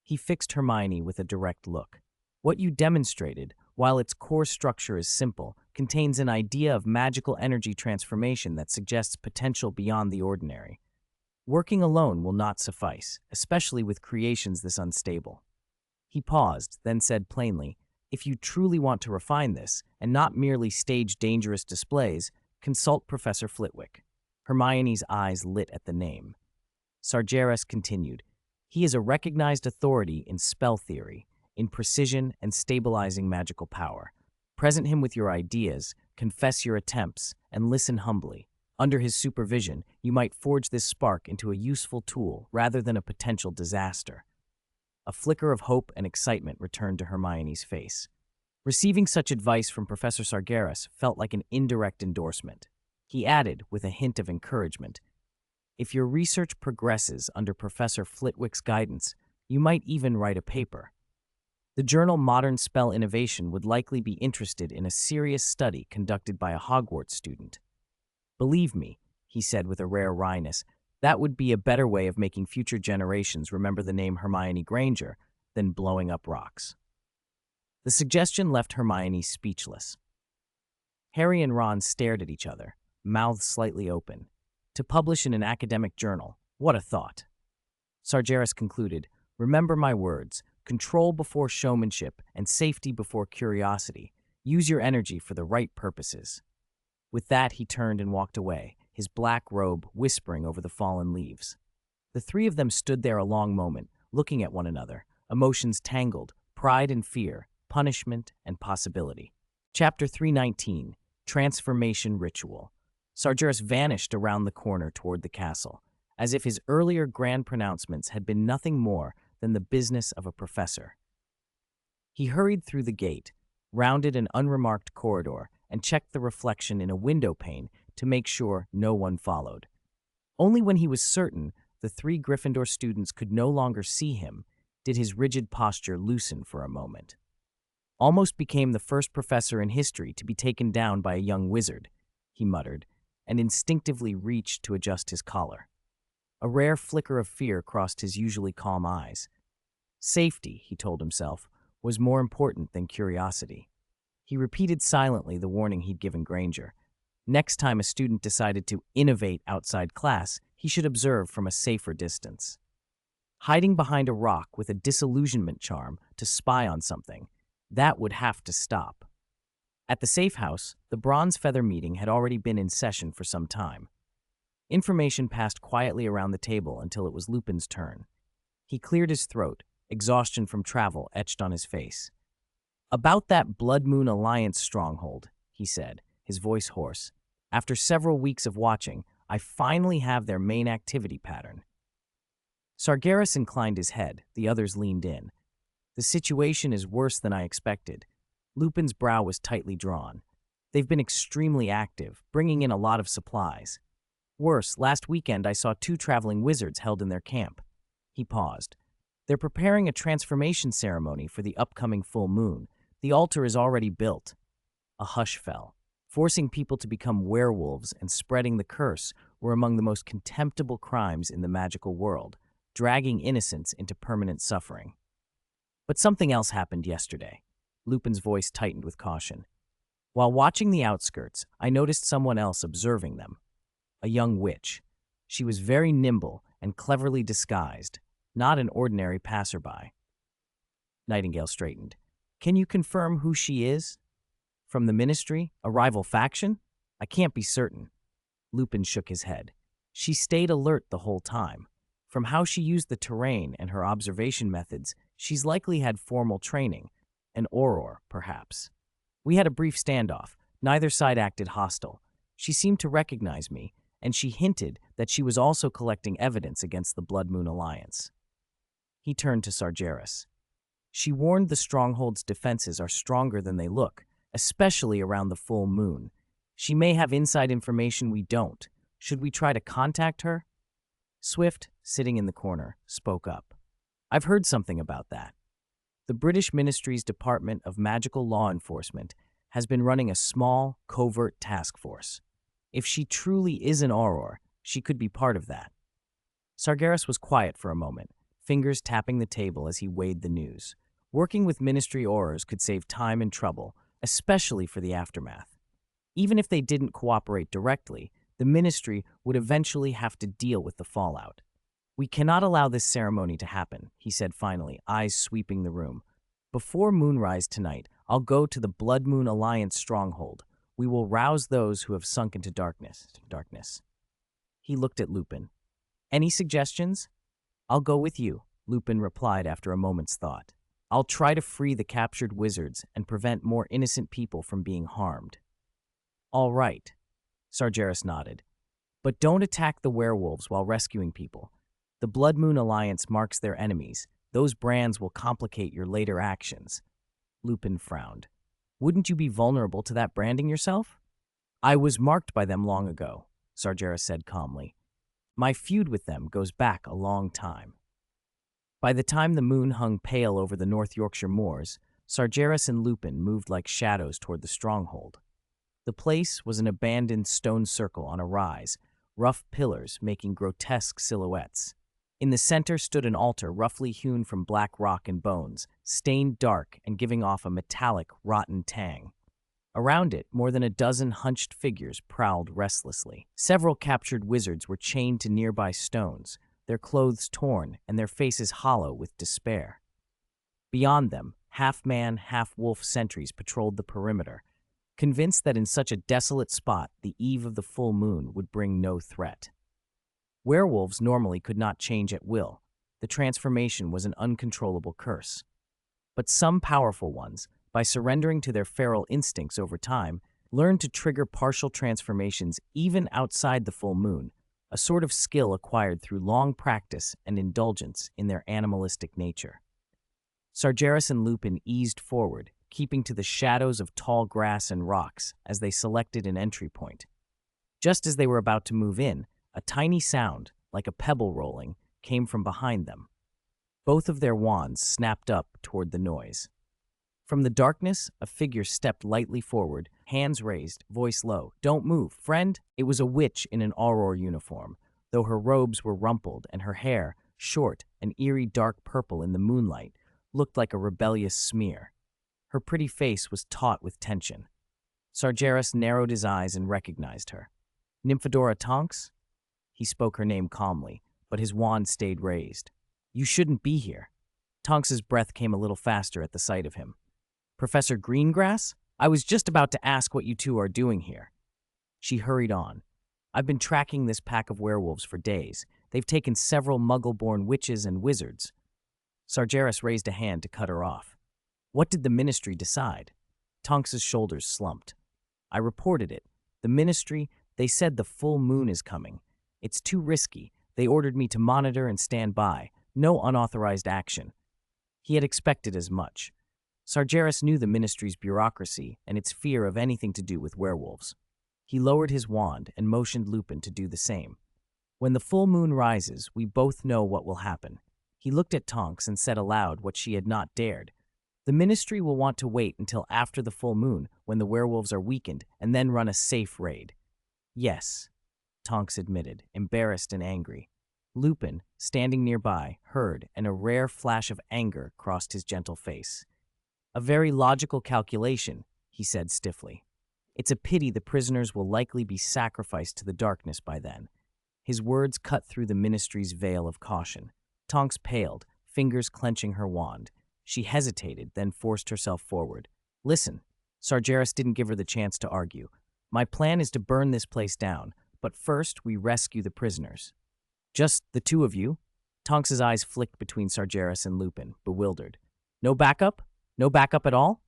Speaker 1: He fixed Hermione with a direct look. What you demonstrated, while its core structure is simple, contains an idea of magical energy transformation that suggests potential beyond the ordinary. Working alone will not suffice, especially with creations this unstable. He paused, then said plainly, if you truly want to refine this, and not merely stage dangerous displays, consult Professor Flitwick. Hermione's eyes lit at the name. Sargeras continued, he is a recognized authority in spell theory, in precision and stabilizing magical power. Present him with your ideas, confess your attempts, and listen humbly. Under his supervision, you might forge this spark into a useful tool rather than a potential disaster. A flicker of hope and excitement returned to Hermione's face. Receiving such advice from Professor Sargeras felt like an indirect endorsement. He added, with a hint of encouragement, if your research progresses under Professor Flitwick's guidance, you might even write a paper. The journal Modern Spell Innovation would likely be interested in a serious study conducted by a Hogwarts student. Believe me, he said with a rare wryness, that would be a better way of making future generations remember the name Hermione Granger than blowing up rocks. The suggestion left Hermione speechless. Harry and Ron stared at each other, mouths slightly open. To publish in an academic journal, what a thought. Sargeras concluded, remember my words, control before showmanship and safety before curiosity. Use your energy for the right purposes. With that, he turned and walked away, his black robe whispering over the fallen leaves. The three of them stood there a long moment, looking at one another, emotions tangled, pride and fear, punishment and possibility. Chapter 319, Transformation Ritual. Sargeras vanished around the corner toward the castle, as if his earlier grand pronouncements had been nothing more than the business of a professor. He hurried through the gate, rounded an unremarked corridor, and checked the reflection in a window pane to make sure no one followed. Only when he was certain the three Gryffindor students could no longer see him did his rigid posture loosen for a moment. Almost became the first professor in history to be taken down by a young wizard, he muttered, and instinctively reached to adjust his collar. A rare flicker of fear crossed his usually calm eyes. Safety, he told himself, was more important than curiosity. He repeated silently the warning he'd given Granger. Next time a student decided to innovate outside class, he should observe from a safer distance. Hiding behind a rock with a disillusionment charm to spy on something, that would have to stop. At the safe house, the Bronze Feather meeting had already been in session for some time. Information passed quietly around the table until it was Lupin's turn. He cleared his throat, exhaustion from travel etched on his face. About that Blood Moon Alliance stronghold, he said, his voice hoarse. After several weeks of watching, I finally have their main activity pattern. Sargeras inclined his head, the others leaned in. The situation is worse than I expected. Lupin's brow was tightly drawn. They've been extremely active, bringing in a lot of supplies. Worse, last weekend I saw 2 traveling wizards held in their camp. He paused. They're preparing a transformation ceremony for the upcoming full moon. The altar is already built. A hush fell. Forcing people to become werewolves and spreading the curse were among the most contemptible crimes in the magical world, dragging innocents into permanent suffering. But something else happened yesterday. Lupin's voice tightened with caution. While watching the outskirts, I noticed someone else observing them. A young witch. She was very nimble and cleverly disguised, not an ordinary passerby. Nightingale straightened. Can you confirm who she is? From the Ministry? A rival faction? I can't be certain. Lupin shook his head. She stayed alert the whole time. From how she used the terrain and her observation methods, she's likely had formal training. An auror, perhaps. We had a brief standoff. Neither side acted hostile. She seemed to recognize me, and she hinted that she was also collecting evidence against the Blood Moon Alliance. He turned to Sargeras. She warned the stronghold's defenses are stronger than they look, especially around the full moon. She may have inside information we don't. Should we try to contact her? Swift, sitting in the corner, spoke up. I've heard something about that. The British Ministry's Department of Magical Law Enforcement has been running a small, covert task force. If she truly is an Auror, she could be part of that. Sargeras was quiet for a moment, fingers tapping the table as he weighed the news. Working with Ministry Aurors could save time and trouble, especially for the aftermath. Even if they didn't cooperate directly, the Ministry would eventually have to deal with the fallout. We cannot allow this ceremony to happen, he said finally, eyes sweeping the room. Before moonrise tonight, I'll go to the Blood Moon Alliance stronghold. We will rouse those who have sunk into darkness. He looked at Lupin. Any suggestions? I'll go with you, Lupin replied after a moment's thought. I'll try to free the captured wizards and prevent more innocent people from being harmed. All right, Sargeras nodded. But don't attack the werewolves while rescuing people. The Blood Moon Alliance marks their enemies. Those brands will complicate your later actions. Lupin frowned. Wouldn't you be vulnerable to that branding yourself? I was marked by them long ago, Sargeras said calmly. My feud with them goes back a long time. By the time the moon hung pale over the North Yorkshire moors, Sargeras and Lupin moved like shadows toward the stronghold. The place was an abandoned stone circle on a rise, rough pillars making grotesque silhouettes. In the center stood an altar roughly hewn from black rock and bones, stained dark and giving off a metallic, rotten tang. Around it, more than a dozen hunched figures prowled restlessly. Several captured wizards were chained to nearby stones, their clothes torn and their faces hollow with despair. Beyond them, half-man, half-wolf sentries patrolled the perimeter, convinced that in such a desolate spot the eve of the full moon would bring no threat. Werewolves normally could not change at will. The transformation was an uncontrollable curse. But some powerful ones, by surrendering to their feral instincts over time, learned to trigger partial transformations even outside the full moon, a sort of skill acquired through long practice and indulgence in their animalistic nature. Sargeras and Lupin eased forward, keeping to the shadows of tall grass and rocks as they selected an entry point. Just as they were about to move in, a tiny sound, like a pebble rolling, came from behind them. Both of their wands snapped up toward the noise. From the darkness, a figure stepped lightly forward, hands raised, voice low. Don't move, friend. It was a witch in an Auror uniform, though her robes were rumpled and her hair, short and eerie dark purple in the moonlight, looked like a rebellious smear. Her pretty face was taut with tension. Sargeras narrowed his eyes and recognized her. Nymphadora Tonks? He spoke her name calmly, but his wand stayed raised. You shouldn't be here. Tonks's breath came a little faster at the sight of him. Professor Greengrass? I was just about to ask what you two are doing here. She hurried on. I've been tracking this pack of werewolves for days. They've taken several muggle-born witches and wizards. Sargeras raised a hand to cut her off. What did the Ministry decide? Tonks's shoulders slumped. I reported it. The Ministry, they said the full moon is coming. It's too risky. They ordered me to monitor and stand by. No unauthorized action. He had expected as much. Sargeras knew the Ministry's bureaucracy and its fear of anything to do with werewolves. He lowered his wand and motioned Lupin to do the same. When the full moon rises, we both know what will happen. He looked at Tonks and said aloud what she had not dared. The Ministry will want to wait until after the full moon, when the werewolves are weakened, and then run a safe raid. Yes, Tonks admitted, embarrassed and angry. Lupin, standing nearby, heard, and a rare flash of anger crossed his gentle face. A very logical calculation, he said stiffly. It's a pity the prisoners will likely be sacrificed to the darkness by then. His words cut through the Ministry's veil of caution. Tonks paled, fingers clenching her wand. She hesitated, then forced herself forward. Listen, Sargeras didn't give her the chance to argue. My plan is to burn this place down, but first we rescue the prisoners. Just the two of you? Tonks's eyes flicked between Sargeras and Lupin, bewildered. No backup? No backup at all?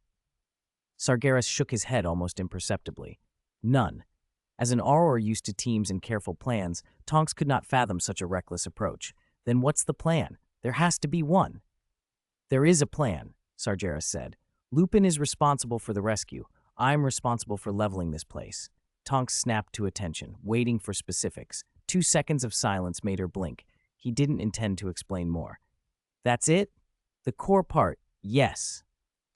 Speaker 1: Sargeras shook his head almost imperceptibly. None. As an Auror used to teams and careful plans, Tonks could not fathom such a reckless approach. Then what's the plan? There has to be one. There is a plan, Sargeras said. Lupin is responsible for the rescue. I'm responsible for leveling this place. Tonks snapped to attention, waiting for specifics. 2 seconds of silence made her blink. He didn't intend to explain more. That's it? The core part, yes.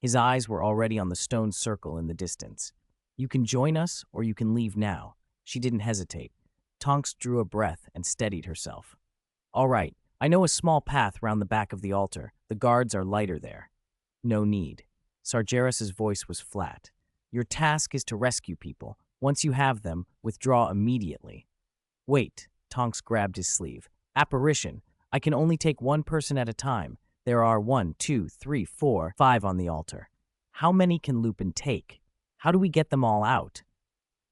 Speaker 1: His eyes were already on the stone circle in the distance. You can join us, or you can leave now. She didn't hesitate. Tonks drew a breath and steadied herself. All right, I know a small path round the back of the altar. The guards are lighter there. No need. Sargeras's voice was flat. Your task is to rescue people. Once you have them, withdraw immediately. Wait, Tonks grabbed his sleeve. Apparition. I can only take one person at a time. There are 1, 2, 3, 4, 5 on the altar. How many can Lupin take? How do we get them all out?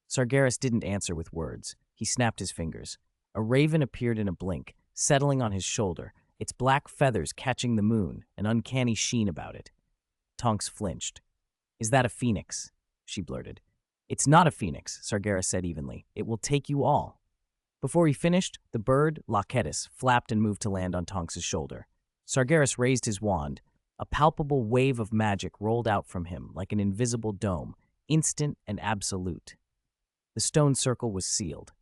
Speaker 1: Sargeras didn't answer with words. He snapped his fingers. A raven appeared in a blink, settling on his shoulder, its black feathers catching the moon, an uncanny sheen about it. Tonks flinched. Is that a phoenix? She blurted. It's not a phoenix, Sargeras said evenly. It will take you all. Before he finished, the bird, Cruciatus, flapped and moved to land on Tonks's shoulder. Sargeras raised his wand. A palpable wave of magic rolled out from him like an invisible dome, instant and absolute. The stone circle was sealed.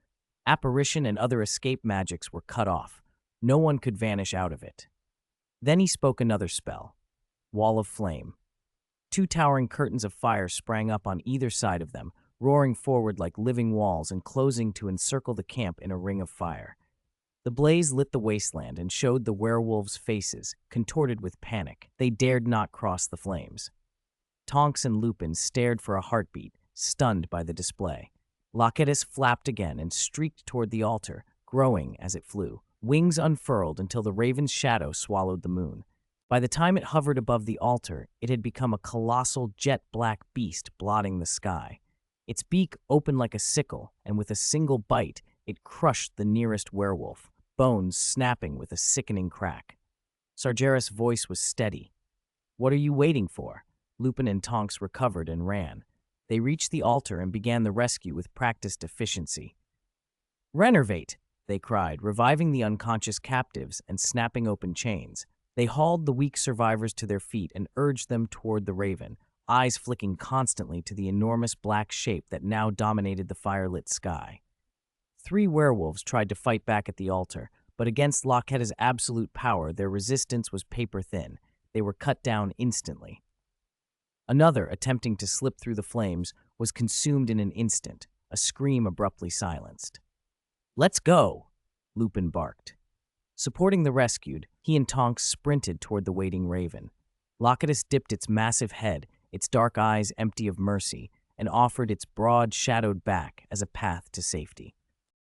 Speaker 1: Apparition and other escape magics were cut off. No one could vanish out of it. Then he spoke another spell. Wall of Flame. 2 towering curtains of fire sprang up on either side of them, roaring forward like living walls and closing to encircle the camp in a ring of fire. The blaze lit the wasteland and showed the werewolves' faces, contorted with panic. They dared not cross the flames. Tonks and Lupin stared for a heartbeat, stunned by the display. Cruciatus flapped again and streaked toward the altar, growing as it flew. Wings unfurled until the raven's shadow swallowed the moon. By the time it hovered above the altar, it had become a colossal jet-black beast blotting the sky. Its beak opened like a sickle, and with a single bite, it crushed the nearest werewolf, bones snapping with a sickening crack. Sargeras' voice was steady. What are you waiting for? Lupin and Tonks recovered and ran. They reached the altar and began the rescue with practiced efficiency. Renervate, they cried, reviving the unconscious captives and snapping open chains. They hauled the weak survivors to their feet and urged them toward the raven, eyes flicking constantly to the enormous black shape that now dominated the firelit sky. 3 werewolves tried to fight back at the altar, but against Cruciatus' absolute power, their resistance was paper-thin. They were cut down instantly. Another, attempting to slip through the flames, was consumed in an instant, a scream abruptly silenced. Let's go, Lupin barked. Supporting the rescued, he and Tonks sprinted toward the waiting raven. Cruciatus dipped its massive head, its dark eyes empty of mercy, and offered its broad, shadowed back as a path to safety.